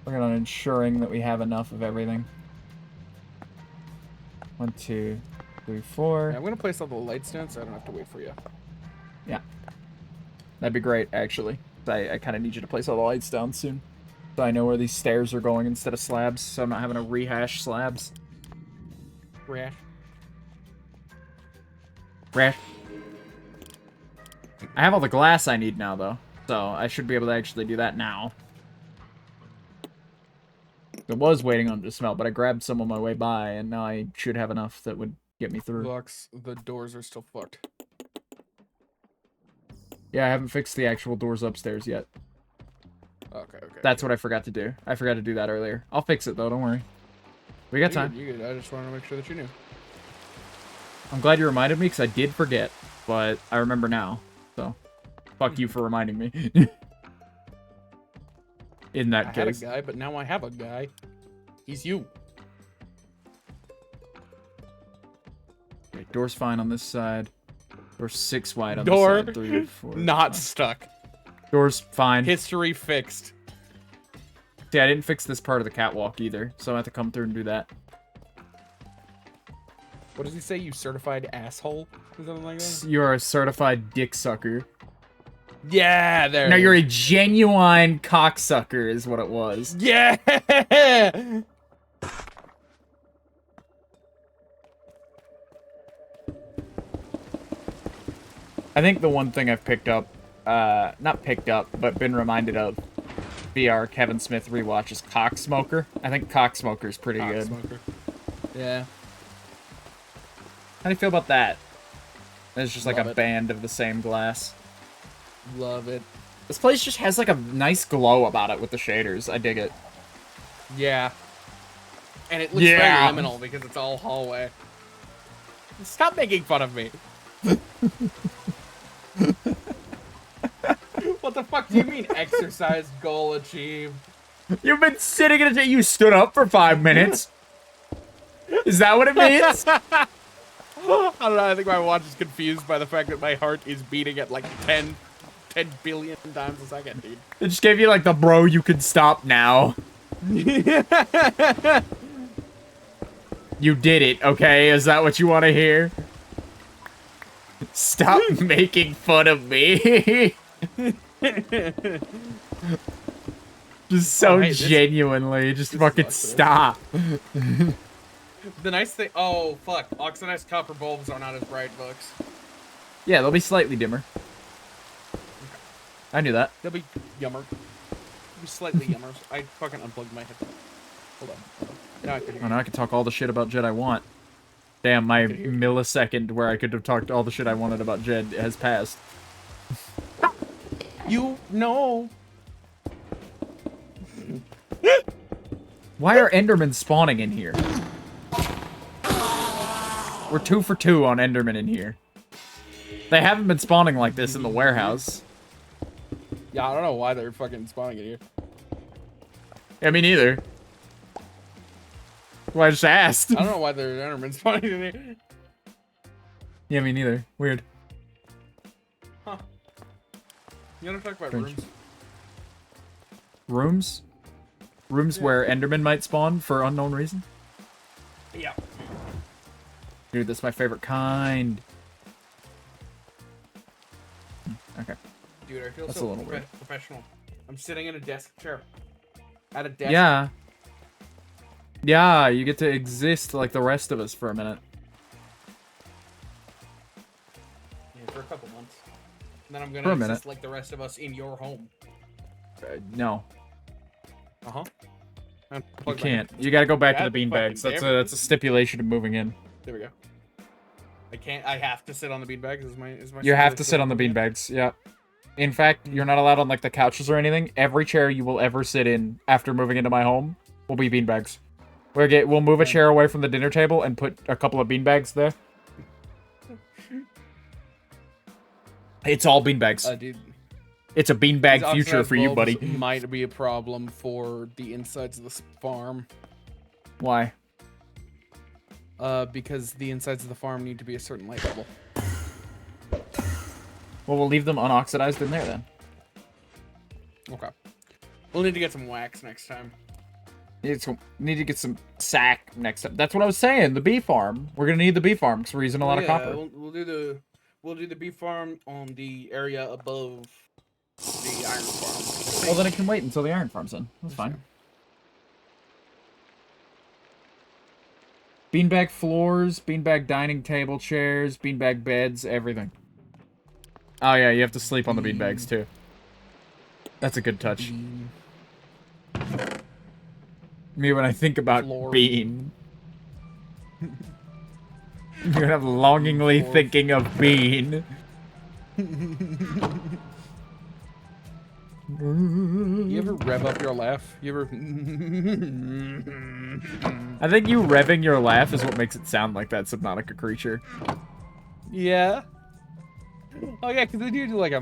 ensuring that we have enough of everything. 1, 2, 3, 4. Yeah, I'm gonna place all the lights down so I don't have to wait for you. Yeah. That'd be great, actually. I kind of need you to place all the lights down soon. So I know where these stairs are going instead of slabs, so I'm not having to rehash slabs. Rash. Rash. I have all the glass I need now, though. So I should be able to actually do that now. I was waiting on it to smelt, but I grabbed some on my way by, and now I should have enough that would get me through. Lux, the doors are still fucked. Yeah, I haven't fixed the actual doors upstairs yet. Okay. That's what I forgot to do. I forgot to do that earlier. I'll fix it, though. Don't worry. We got time. You good. I just wanted to make sure that you knew. I'm glad you reminded me, because I did forget. But I remember now. So, fuck you for reminding me. In that case. I had a guy, but now I have a guy. He's you. Okay, door's fine on this side. Door's 6 wide on Door this side. 3, 4, not 5. stuck. Door's fine. History fixed. See, I didn't fix this part of the catwalk either, so I have to come through and do that. What does he say? You certified asshole? Or something like that? You're a certified dick sucker. Yeah, there. No, you're a genuine cocksucker is what it was. Yeah! I think the one thing I've picked up, not picked up, but been reminded of via our Kevin Smith rewatch is Cocksmoker. I think Cocksmoker's pretty good. Yeah. How do you feel about that? It's just like Love a it. band of the same glass. Love it. This place just has like a nice glow about it with the shaders. I dig it. Yeah. And it looks very liminal because it's all hallway. Stop making fun of me. What the fuck do you mean exercise goal achieved? You've been sitting in a... You stood up for 5 minutes. Is that what it means? I don't know. I think my watch is confused by the fact that my heart is beating at like 10 billion times a second, dude. It just gave you like the bro, you can stop now. You did it, okay? Is that what you want to hear? Stop making fun of me. Just so genuinely, just fucking stop. The nice thing... Oh, fuck. Oxidized copper bulbs are not as bright, folks. Yeah, they'll be slightly dimmer. I knew that. They'll be yummer. They'll be slightly yummer. I fucking unplugged my headphone. Hold on. Now I can hear Oh, now I can talk all the shit about Jed I want. Damn, my millisecond where I could have talked all the shit I wanted about Jed has passed. You know. Why are Endermen spawning in here? We're 2 for 2 on Enderman in here. They haven't been spawning like this in the warehouse. Yeah, I don't know why they're fucking spawning in here. Yeah, me neither. Well, I just asked. I don't know why they're Endermen spawning in here. Yeah, me neither. Weird. Huh. You wanna talk about Strange. rooms? Rooms? Rooms where Enderman might spawn for unknown reason? Yeah. Dude, that's my favorite kind. Okay. Dude, I feel That's so a little weird. professional. I'm sitting in a desk chair. At a desk. Yeah. Yeah, you get to exist like the rest of us for a minute. Yeah, for a couple months. And then I'm For a gonna minute. exist like the rest of us in your home. No. Uh-huh. You can't. You gotta go back to the God fucking beanbags. damn it. That's a stipulation of moving in. There we go. I can't. I have to sit on the beanbags. Is my. You have to sit on the beanbags. Yeah. In fact, you're not allowed on like the couches or anything. Every chair you will ever sit in after moving into my home will be beanbags. We'll move a chair away from the dinner table and put a couple of beanbags there. It's all beanbags. Dude. It's a beanbag future for you, buddy. Might be a problem for the insides of this farm. Why? Because the insides of the farm need to be a certain light level. Well, we'll leave them unoxidized in there then. Okay. We'll need to get some wax next time. Need to get some sack next time. That's what I was saying. The bee farm. We're gonna need the bee farm because we're using a lot of copper. We'll do the bee farm on the area above the iron farm. Well, then it can wait until the iron farm's in. That's fine. Beanbag floors, beanbag dining table chairs, beanbag beds, everything. Oh yeah, you have to sleep on the beanbags too. That's a good touch. Me, when I think about Bean. You're longingly thinking of Bean. You ever rev up your laugh? You ever... I think you revving your laugh is what makes it sound like that Subnautica creature. Yeah. Oh yeah, because they do like a...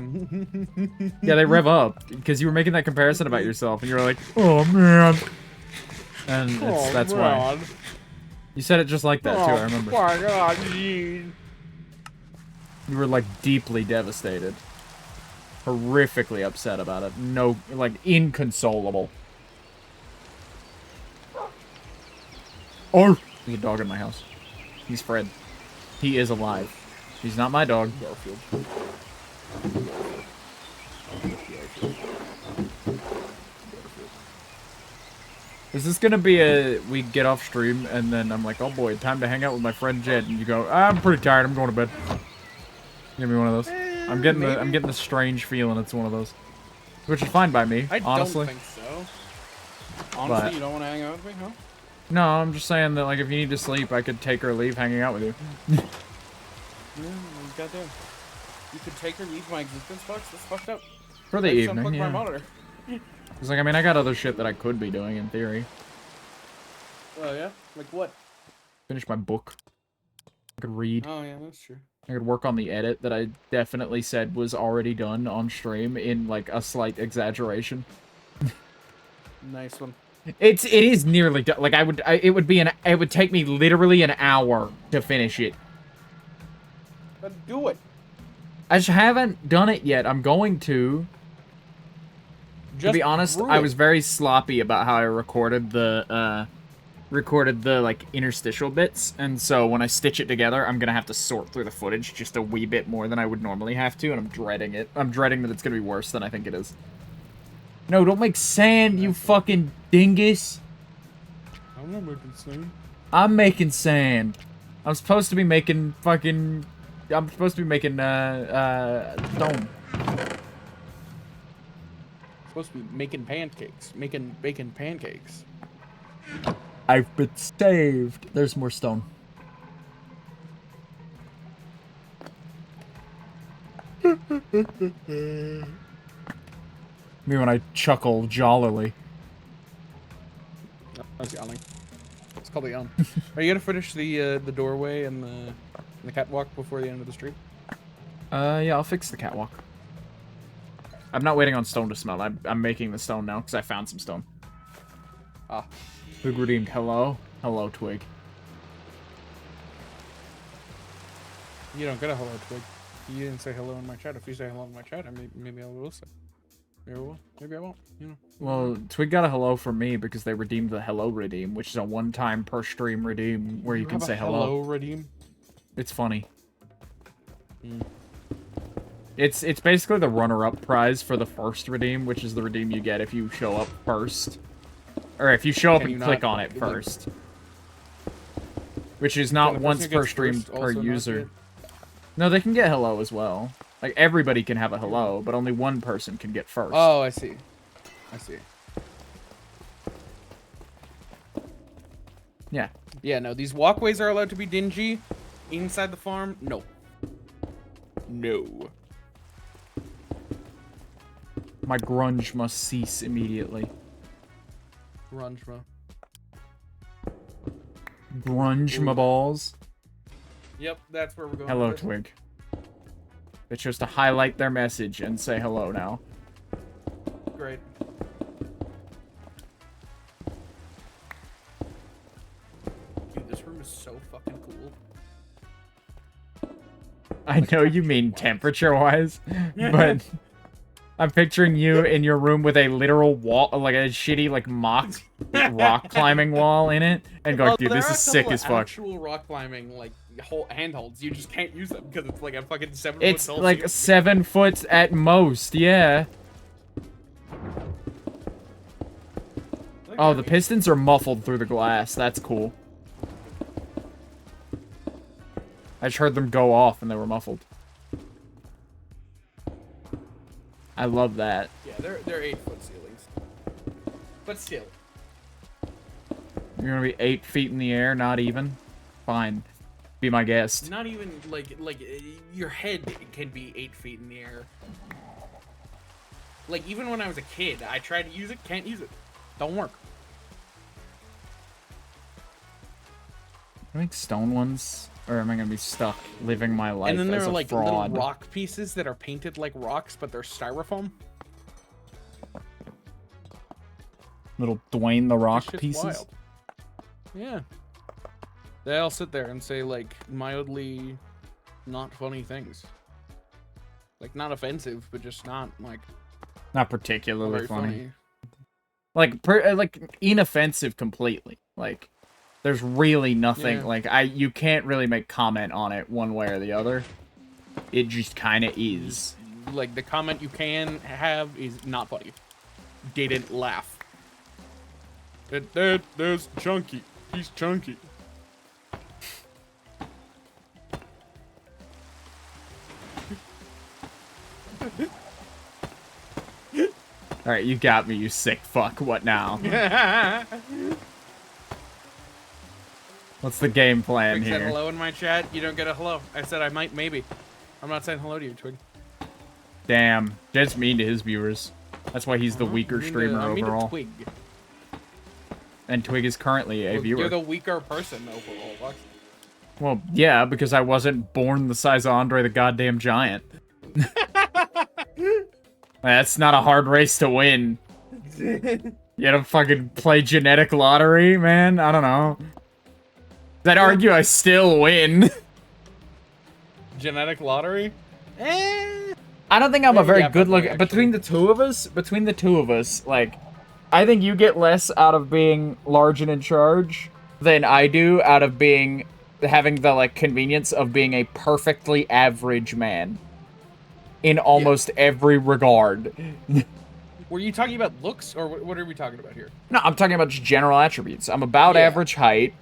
Yeah, they rev up. Because you were making that comparison about yourself, and you were like, oh man. And that's why. You said it just like that too, I remember. Oh my god, geez. You were like deeply devastated. Horrifically upset about it. No, like inconsolable. Oh! There's a dog in my house. He's Fred. He is alive. He's not my dog. Garfield. Is this gonna be a we get off stream and then I'm like, oh boy, time to hang out with my friend Jed, and you go, I'm pretty tired, I'm going to bed. Give me one of those. I'm getting the strange feeling it's one of those, which is fine by me. Honestly. I don't think so. Honestly, you don't want to hang out with me, huh? No, I'm just saying that like if you need to sleep, I could take or leave hanging out with you. Yeah, goddamn. You could take or leave my existence box. That's fucked up. For the evening, unplug yeah. my monitor. It's like, I mean, I got other shit that I could be doing in theory. Oh yeah? Like what? Finish my book. I could read. Oh yeah, that's true. I could work on the edit that I definitely said was already done on stream in like a slight exaggeration. Nice one. It is nearly done. Like it would take me literally an hour to finish it. But do it. I just haven't done it yet. I'm going to. To be honest, I was very sloppy about how I recorded the like interstitial bits, and so when I stitch it together, I'm gonna have to sort through the footage just a wee bit more than I would normally have to, and I'm dreading it. I'm dreading that it's gonna be worse than I think it is. No, don't make sand, you fucking dingus. I'm not making sand. I'm making sand. I'm supposed to be making fucking. I'm supposed to be making stone. Supposed to be making pancakes, making bacon pancakes. I've been saved. There's more stone. Me when I chuckle jollily. I was yawning. It's called a yawn. Are you gonna finish the doorway and the catwalk before the end of the stream? Yeah, I'll fix the catwalk. I'm not waiting on stone to smelt. I'm making the stone now because I found some stone. Ah. Twig redeemed. Hello? Hello, Twig. You don't get a hello, Twig. You didn't say hello in my chat. If you say hello in my chat, maybe I will say. Maybe I will. Maybe I won't. You know. Well, Twig got a hello from me because they redeemed the hello redeem, which is a one-time per stream redeem where you can say hello. Hello redeem. It's funny. It's basically the runner-up prize for the first redeem, which is the redeem you get if you show up first. Or if you show up and click on it first. Which is not once per stream per user. No, they can get hello as well. Like, everybody can have a hello, but only one person can get first. Oh, I see. I see. Yeah. Yeah, no, these walkways are allowed to be dingy. Inside the farm? No. No. My grunge must cease immediately. Grunge, Grunge my balls. Yep, that's where we're going. Hello, with this. Twig. They chose to highlight their message and say hello now. Great. Dude, this room is so fucking cool. I know you mean temperature-wise, but I'm picturing you in your room with a literal wall, like a shitty, like, mock rock climbing wall in it, and go, dude, this is sick as fuck. Actual rock climbing, like, whole handholds. You just can't use them because it's like a fucking 7 foot It's tall like ceiling. 7 foot at most, yeah. Oh, the pistons are muffled through the glass. That's cool. I just heard them go off and they were muffled. I love that. Yeah, they're 8 foot ceilings. But still. You're gonna be 8 feet in the air, not even? Fine. Be my guest. Not even, like, your head can be 8 feet in the air. Like, even when I was a kid, I tried to use it, can't use it. Don't work. I think stone ones, or am I gonna be stuck living my life And then there as are, a like, little fraud? rock pieces that are painted like rocks, but they're styrofoam. Little Dwayne the Rock This shit's pieces. wild. Yeah. They all sit there and say, like, mildly not funny things. Like, not offensive, but just not, like, Not particularly very funny. funny. Like inoffensive completely. Like, there's really nothing. Yeah. Like, you can't really make comment on it one way or the other. It just kind of is. Like, the comment you can have is not funny. Didn't laugh. There's Chunky. He's chunky. All right, you got me, you sick fuck. What now? What's the game plan Twig said here? hello in my chat. You don't get a hello. I said I might, maybe. I'm not saying hello to you, Twig. Damn, Jed's mean to his viewers. That's why he's the weaker streamer I mean to overall. Twig. And Twig is currently a viewer. You're the weaker person overall. Well, yeah, because I wasn't born the size of Andre the Goddamn Giant. That's not a hard race to win. You gotta fucking play genetic lottery, man? I don't know. I'd argue I still win. Genetic lottery? I don't think I'm a very Yeah, good look. probably, Between the two of us, like, I think you get less out of being large and in charge than I do out of having the, like, convenience of being a perfectly average man. In almost every regard. Were you talking about looks, or what are we talking about here? No, I'm talking about just general attributes. I'm about average height,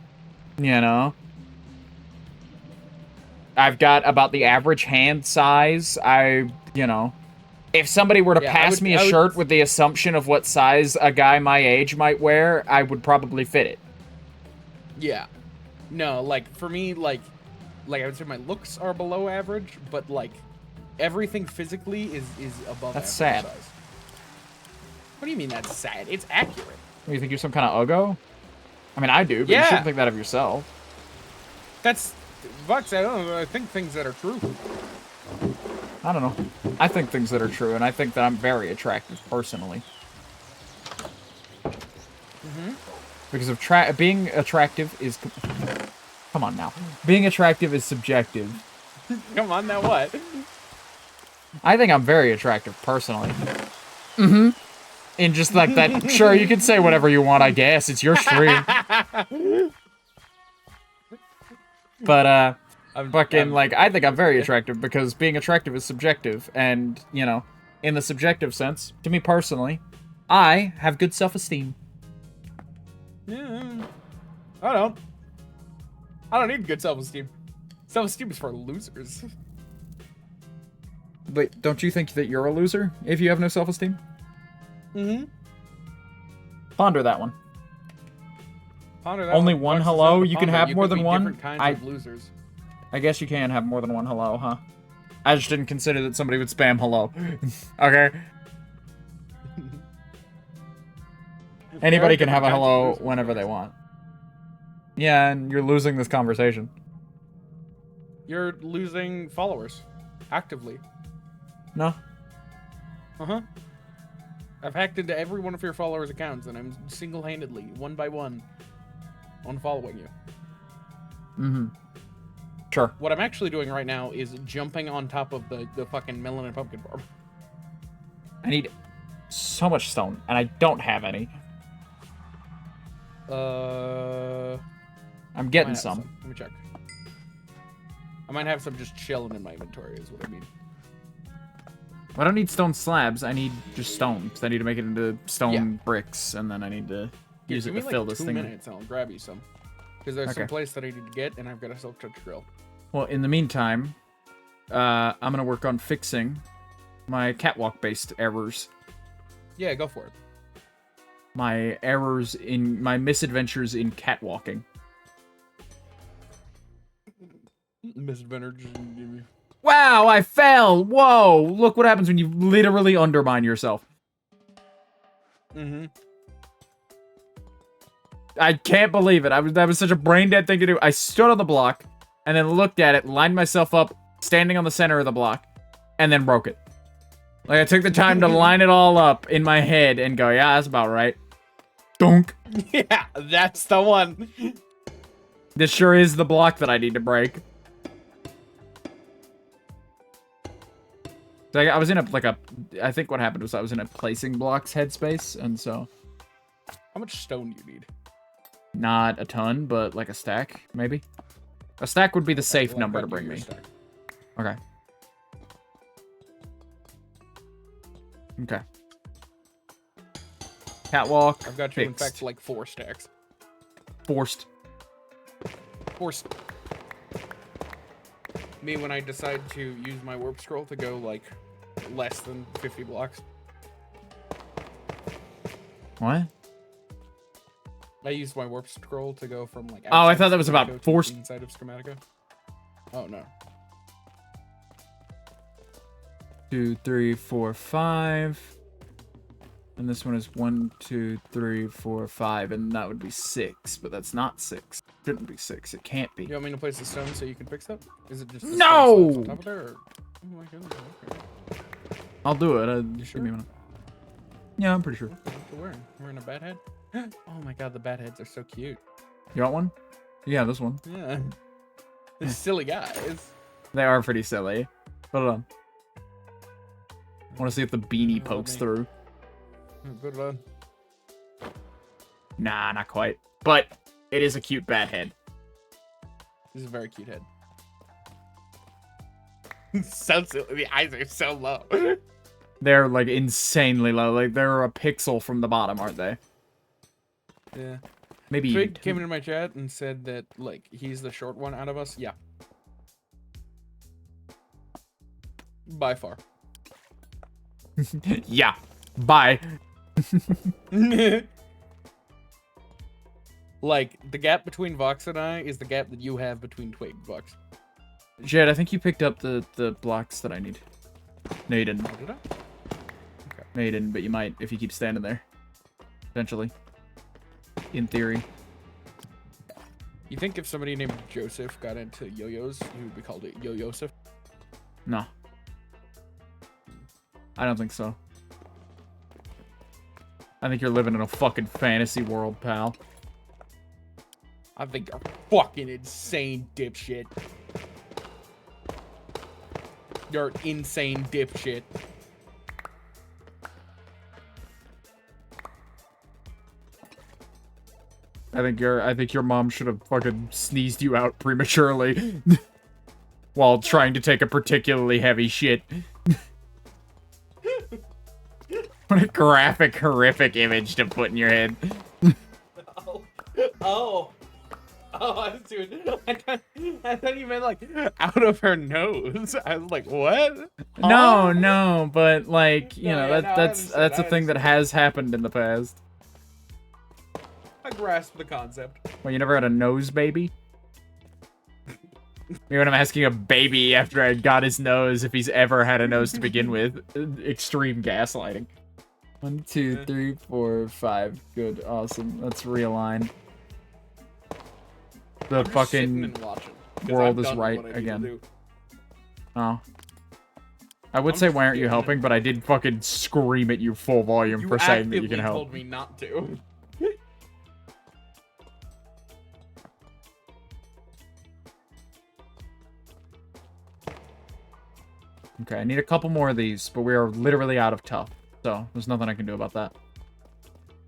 you know. I've got about the average hand size. You know. If somebody were to pass me a shirt with the assumption of what size a guy my age might wear, I would probably fit it. Yeah. No, like, for me, like I would say my looks are below average, but, like, everything physically is above That's average sad. size. What do you mean that's sad? It's accurate. You think you're some kind of uggo? I mean, I do, but you Yeah. shouldn't think that of yourself. That's... Vox, I don't know. I think things that are true. I don't know. I think things that are true, and I think that I'm very attractive, personally. Because of being attractive is... Come on now. Being attractive is subjective. Come on, now what? I think I'm very attractive, personally. In just like that, sure, you can say whatever you want, I guess. It's your stream. But, I think I'm very attractive because being attractive is subjective. And, you know, in the subjective sense, to me personally, I have good self-esteem. Yeah. I don't need good self-esteem. Self-esteem is for losers. But don't you think that you're a loser if you have no self-esteem? Mm-hmm. Ponder that one. Ponder that Only one. one Vox is hello? not the You can ponder. have You more could than be one? different kinds of losers. I guess you can have more than one hello, huh? I just didn't consider that somebody would spam hello. Okay? Anybody can have a hello whenever they want. Yeah, and you're losing this conversation. You're losing followers. Actively. No? Uh-huh. I've hacked into every one of your followers' accounts, and I'm single-handedly, one by one, unfollowing you. Mm-hmm. Sure. What I'm actually doing right now is jumping on top of the fucking melon and pumpkin farm. I need so much stone, and I don't have any. I'm getting some. Let me check. I might have some just chilling in my inventory, is what I mean. I don't need stone slabs. I need just stone, because I need to make it into stone bricks, and then I need to use it to fill this thing. Give me like 2 minutes, and I'll grab you some. Because there's some place that I need to get, and I've got a silk-touch drill. Well, in the meantime, I'm going to work on fixing my catwalk-based errors. Yeah, go for it. My errors in... my misadventures in catwalking. Misadventures. Wow, I fell! Whoa! Look what happens when you literally undermine yourself. Mm-hmm. I can't believe it. That was such a brain-dead thing to do. I stood on the block, and then looked at it, lined myself up, standing on the center of the block, and then broke it. Like, I took the time to line it all up in my head and go, yeah, that's about right. Dunk. Yeah, that's the one. This sure is the block that I need to break. So I was in I think what happened was I was in a placing blocks headspace, and so... How much stone do you need? Not a ton, but like a stack, maybe? A stack would be the safe number to bring me. Okay. Okay. Catwalk. I've got you, in fixed. fact, like 4 stacks. Forced. Me, when I decide to use my warp scroll to go, like, less than 50 blocks. What? I used my warp scroll to go from, like... Oh, I thought that was about forced... inside of Schematica. Oh, no. 2, 3, 4, 5. And this one is 1, 2, 3, 4, 5. And that would be 6, but that's not 6. It shouldn't be 6. It can't be. You want me to place the stone so you can fix that? Is it just the No! stone on top of there, or... Oh my goodness, okay. I'll do it. You sure? Give me a minute. Yeah, I'm pretty sure. What are you wearing? Wearing a bat head? Oh my god, the bat heads are so cute. You want one? Yeah, this one. Yeah. They're silly guys. They are pretty silly. Put it on. I want to see if the beanie pokes through. Put it on. Nah, not quite. But it is a cute bat head. This is a very cute head. So silly. The eyes are so low. They're like insanely low. Like they're a pixel from the bottom, aren't they? Yeah. Maybe. Twig came into my chat and said that like he's the short one out of us. Yeah. By far. Yeah. Bye. Like the gap between Vox and I is the gap that you have between Twig, Vox. Jed, I think you picked up the blocks that I need. No, you didn't. Oh, did I? Okay. No, you didn't, but you might if you keep standing there. Eventually. In theory. You think if somebody named Joseph got into yo-yos, he would be called it Yo-Yoseph? No. I don't think so. I think you're living in a fucking fantasy world, pal. I think you're fucking insane, dipshit. You're an insane dipshit. I think your mom should have fucking sneezed you out prematurely while trying to take a particularly heavy shit. What a graphic, horrific image to put in your head. Oh, dude. I thought you meant, like, out of her nose. I was like, what? No, but, like, you know, that's a thing that understand. has happened in the past. I grasp the concept. Well, you never had a nose baby? Me when I'm asking a baby after I got his nose if he's ever had a nose to begin with. Extreme gaslighting. 1, 2, 3, 4, 5. Good, awesome. Let's realign. The I'm just sitting fucking and watching, 'cause world I've is done right what I need to again. do. Oh. I would I'm say just why aren't you sitting helping, and- but I did fucking scream at you full volume You for saying that you actively can help. told me not to. Okay, I need a couple more of these, but we are literally out of tough. So, there's nothing I can do about that. In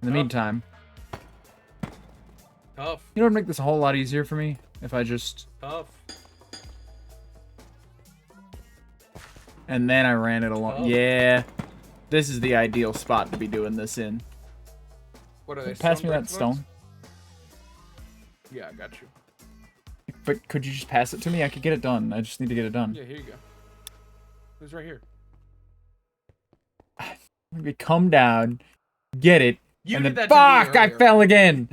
the Tough. meantime, Tough. you know what would make this a whole lot easier for me? If I just... Tough. And then I ran it along. Oh. Yeah. This is the ideal spot to be doing this in. What are they? Pass me stone that stone. breastplates? Yeah, I got you. But could you just pass it to me? I could get it done. I just need to get it done. Yeah, here you go. It was right here. Maybe come down, get it, You and did then... that to me Fuck! I earlier. fell again!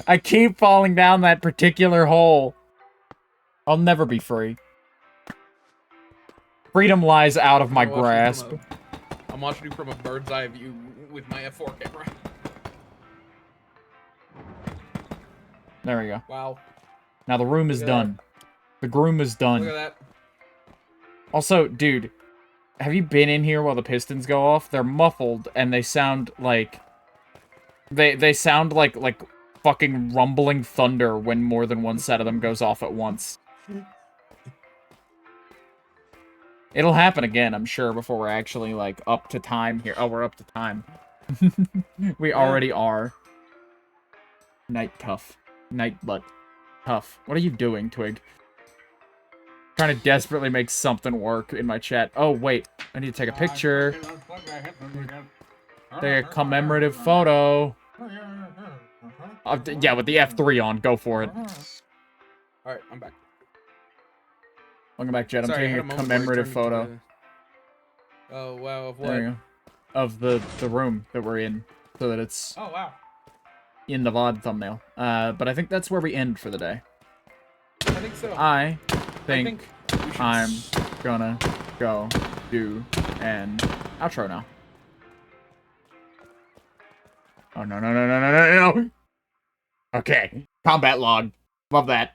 I keep falling down that particular hole. I'll never be free. Freedom lies out of my I'm watching grasp. I'm watching you from a bird's eye view with my F4 camera. There we go. Wow. Now the room is Look at done. The groom is done. Look at that. Also, dude, have you been in here while the pistons go off? They're muffled and they sound like they sound like fucking rumbling thunder when more than one set of them goes off at once. It'll happen again, I'm sure, before we're actually like up to time here. Oh, we're up to time. We already are. Night tough. Night butt. Tough. What are you doing, Twig? Trying to desperately make something work in my chat. Oh, wait. I need to take a picture. Take a commemorative photo. Yeah, with the F3 on. Go for it. Alright, I'm back. Welcome back, Jed. I'm Sorry, I taking had a moment where I commemorative turned photo. into the- Oh, wow, of what? There you go. Of the room that we're in. So that it's Oh, wow. in the VOD thumbnail. But I think that's where we end for the day. I think so. I think we should I'm gonna go do an outro now. Oh, no, no, no, no, no, no, no! Okay. Combat log. Love that.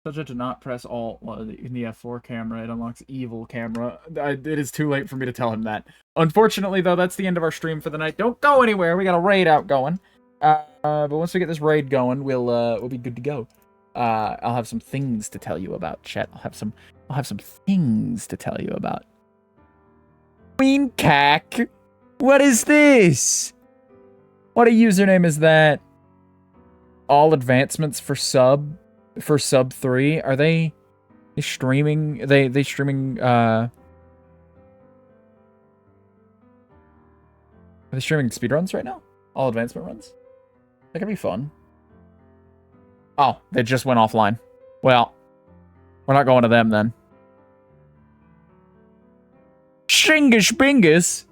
Subject to not press Alt in the F4 camera. It unlocks evil camera. It is too late for me to tell him that. Unfortunately, though, that's the end of our stream for the night. Don't go anywhere. We got a raid out going. But once we get this raid going, we'll be good to go. I'll have some things to tell you about, chat. I'll have some things to tell you about. Queen Cack, what is this? What a username is that? All advancements for sub 3. Are they streaming? They streaming? Are they streaming speedruns right now? All advancement runs? That could be fun. Oh, they just went offline. Well, we're not going to them then. Shingus Bingus.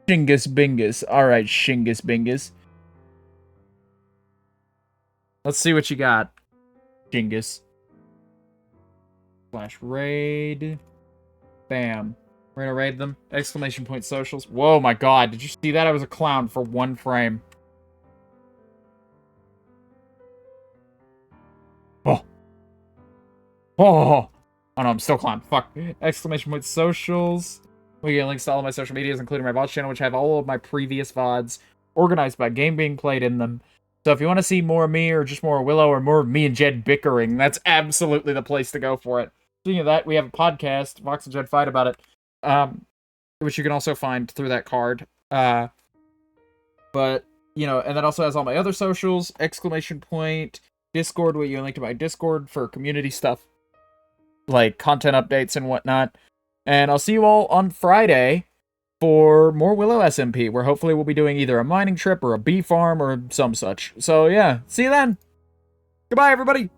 Shingus Bingus. Alright, Shingus Bingus. Let's see what you got, Shingus. / raid. Bam. We're gonna raid them. Exclamation point socials. Whoa, my god. Did you see that? I was a clown for 1 frame. Oh. Oh. Oh no, I'm still clown. Fuck. Exclamation point socials. We get links to all of my social medias, including my VODs channel, which have all of my previous VODs organized by game being played in them. So if you want to see more of me, or just more of Willow, or more of me and Jed bickering, that's absolutely the place to go for it. Speaking of that, we have a podcast, Vox and Jed fight about it, which you can also find through that card. But, you know, and that also has all my other socials, exclamation point, Discord, where you can link to my Discord for community stuff, like content updates and whatnot. And I'll see you all on Friday for more WillowSMP, where hopefully we'll be doing either a mining trip or a bee farm or some such. So yeah, see you then. Goodbye, everybody.